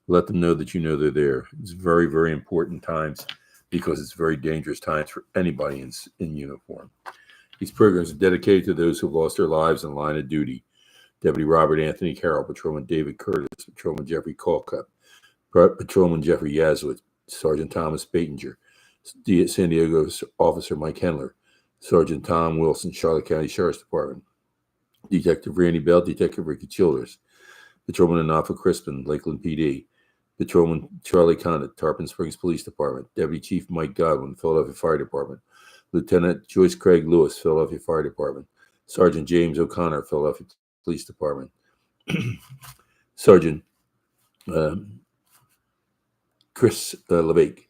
Let them know that you know they're there. It's very, very important times because it's very dangerous times for anybody in uniform. These programs are dedicated to those who have lost their lives in the line of duty. Deputy Robert Anthony Carroll, Patrolman David Curtis, Patrolman Jeffrey Colcutt, Patrolman Jeffrey Yazowitz, Sergeant Thomas Batinger, San Diego Officer Mike Henler, Sergeant Tom Wilson, Charlotte County Sheriff's Department, Detective Randy Bell, Detective Ricky Childers, Patrolman Anafa Crispin, Lakeland PD, Patrolman Charlie Condit, Tarpon Springs Police Department, Deputy Chief Mike Godwin, Philadelphia Fire Department, Lieutenant Joyce Craig Lewis, Philadelphia Fire Department, Sergeant James O'Connor, Philadelphia Police Department, Sergeant Chris LeBake,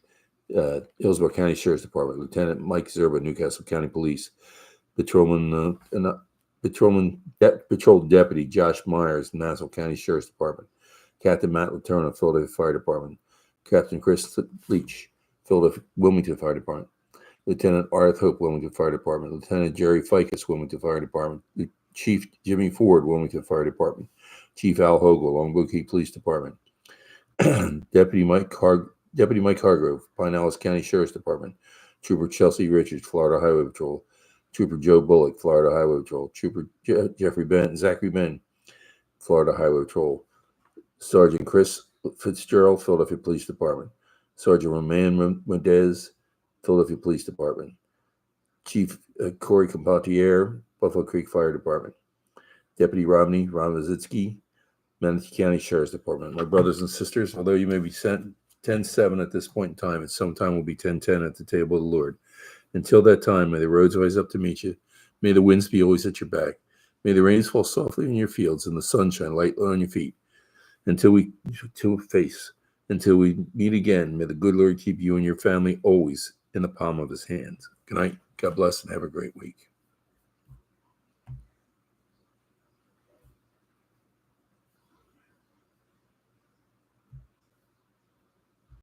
Hillsborough County Sheriff's Department, Lieutenant Mike Zerba, Newcastle County Police, Patrol Deputy Josh Myers, Nassau County Sheriff's Department, Captain Matt Latona, Philadelphia Fire Department, Captain Chris Leach, Philadelphia Wilmington Fire Department, Lieutenant Arth Hope, Wilmington Fire Department, Lieutenant Jerry Ficus, Wilmington Fire Department, Chief Jimmy Ford, Wilmington Fire Department, Chief Al Hogle, Longboat Key Police Department, Deputy Mike Hargrove, Pinellas County Sheriff's Department, Trooper Chelsea Richards, Florida Highway Patrol, Trooper Joe Bullock, Florida Highway Patrol, Trooper Zachary Ben, Florida Highway Patrol, Sergeant Chris Fitzgerald, Philadelphia Police Department, Sergeant Roman Mendez, Philadelphia Police Department, Chief Corey Compantier, Buffalo Creek Fire Department, Deputy Ron Vazitsky, Manatee County Sheriff's Department. My brothers and sisters, although you may be sent 10-7 at this point in time, at some time will be 10-10 at the table of the Lord. Until that time, may the roads rise up to meet you. May the winds be always at your back. May the rains fall softly in your fields and the sun shine lightly on your feet. Until we meet again, may the good Lord keep you and your family always in the palm of his hands. Good night. God bless and have a great week.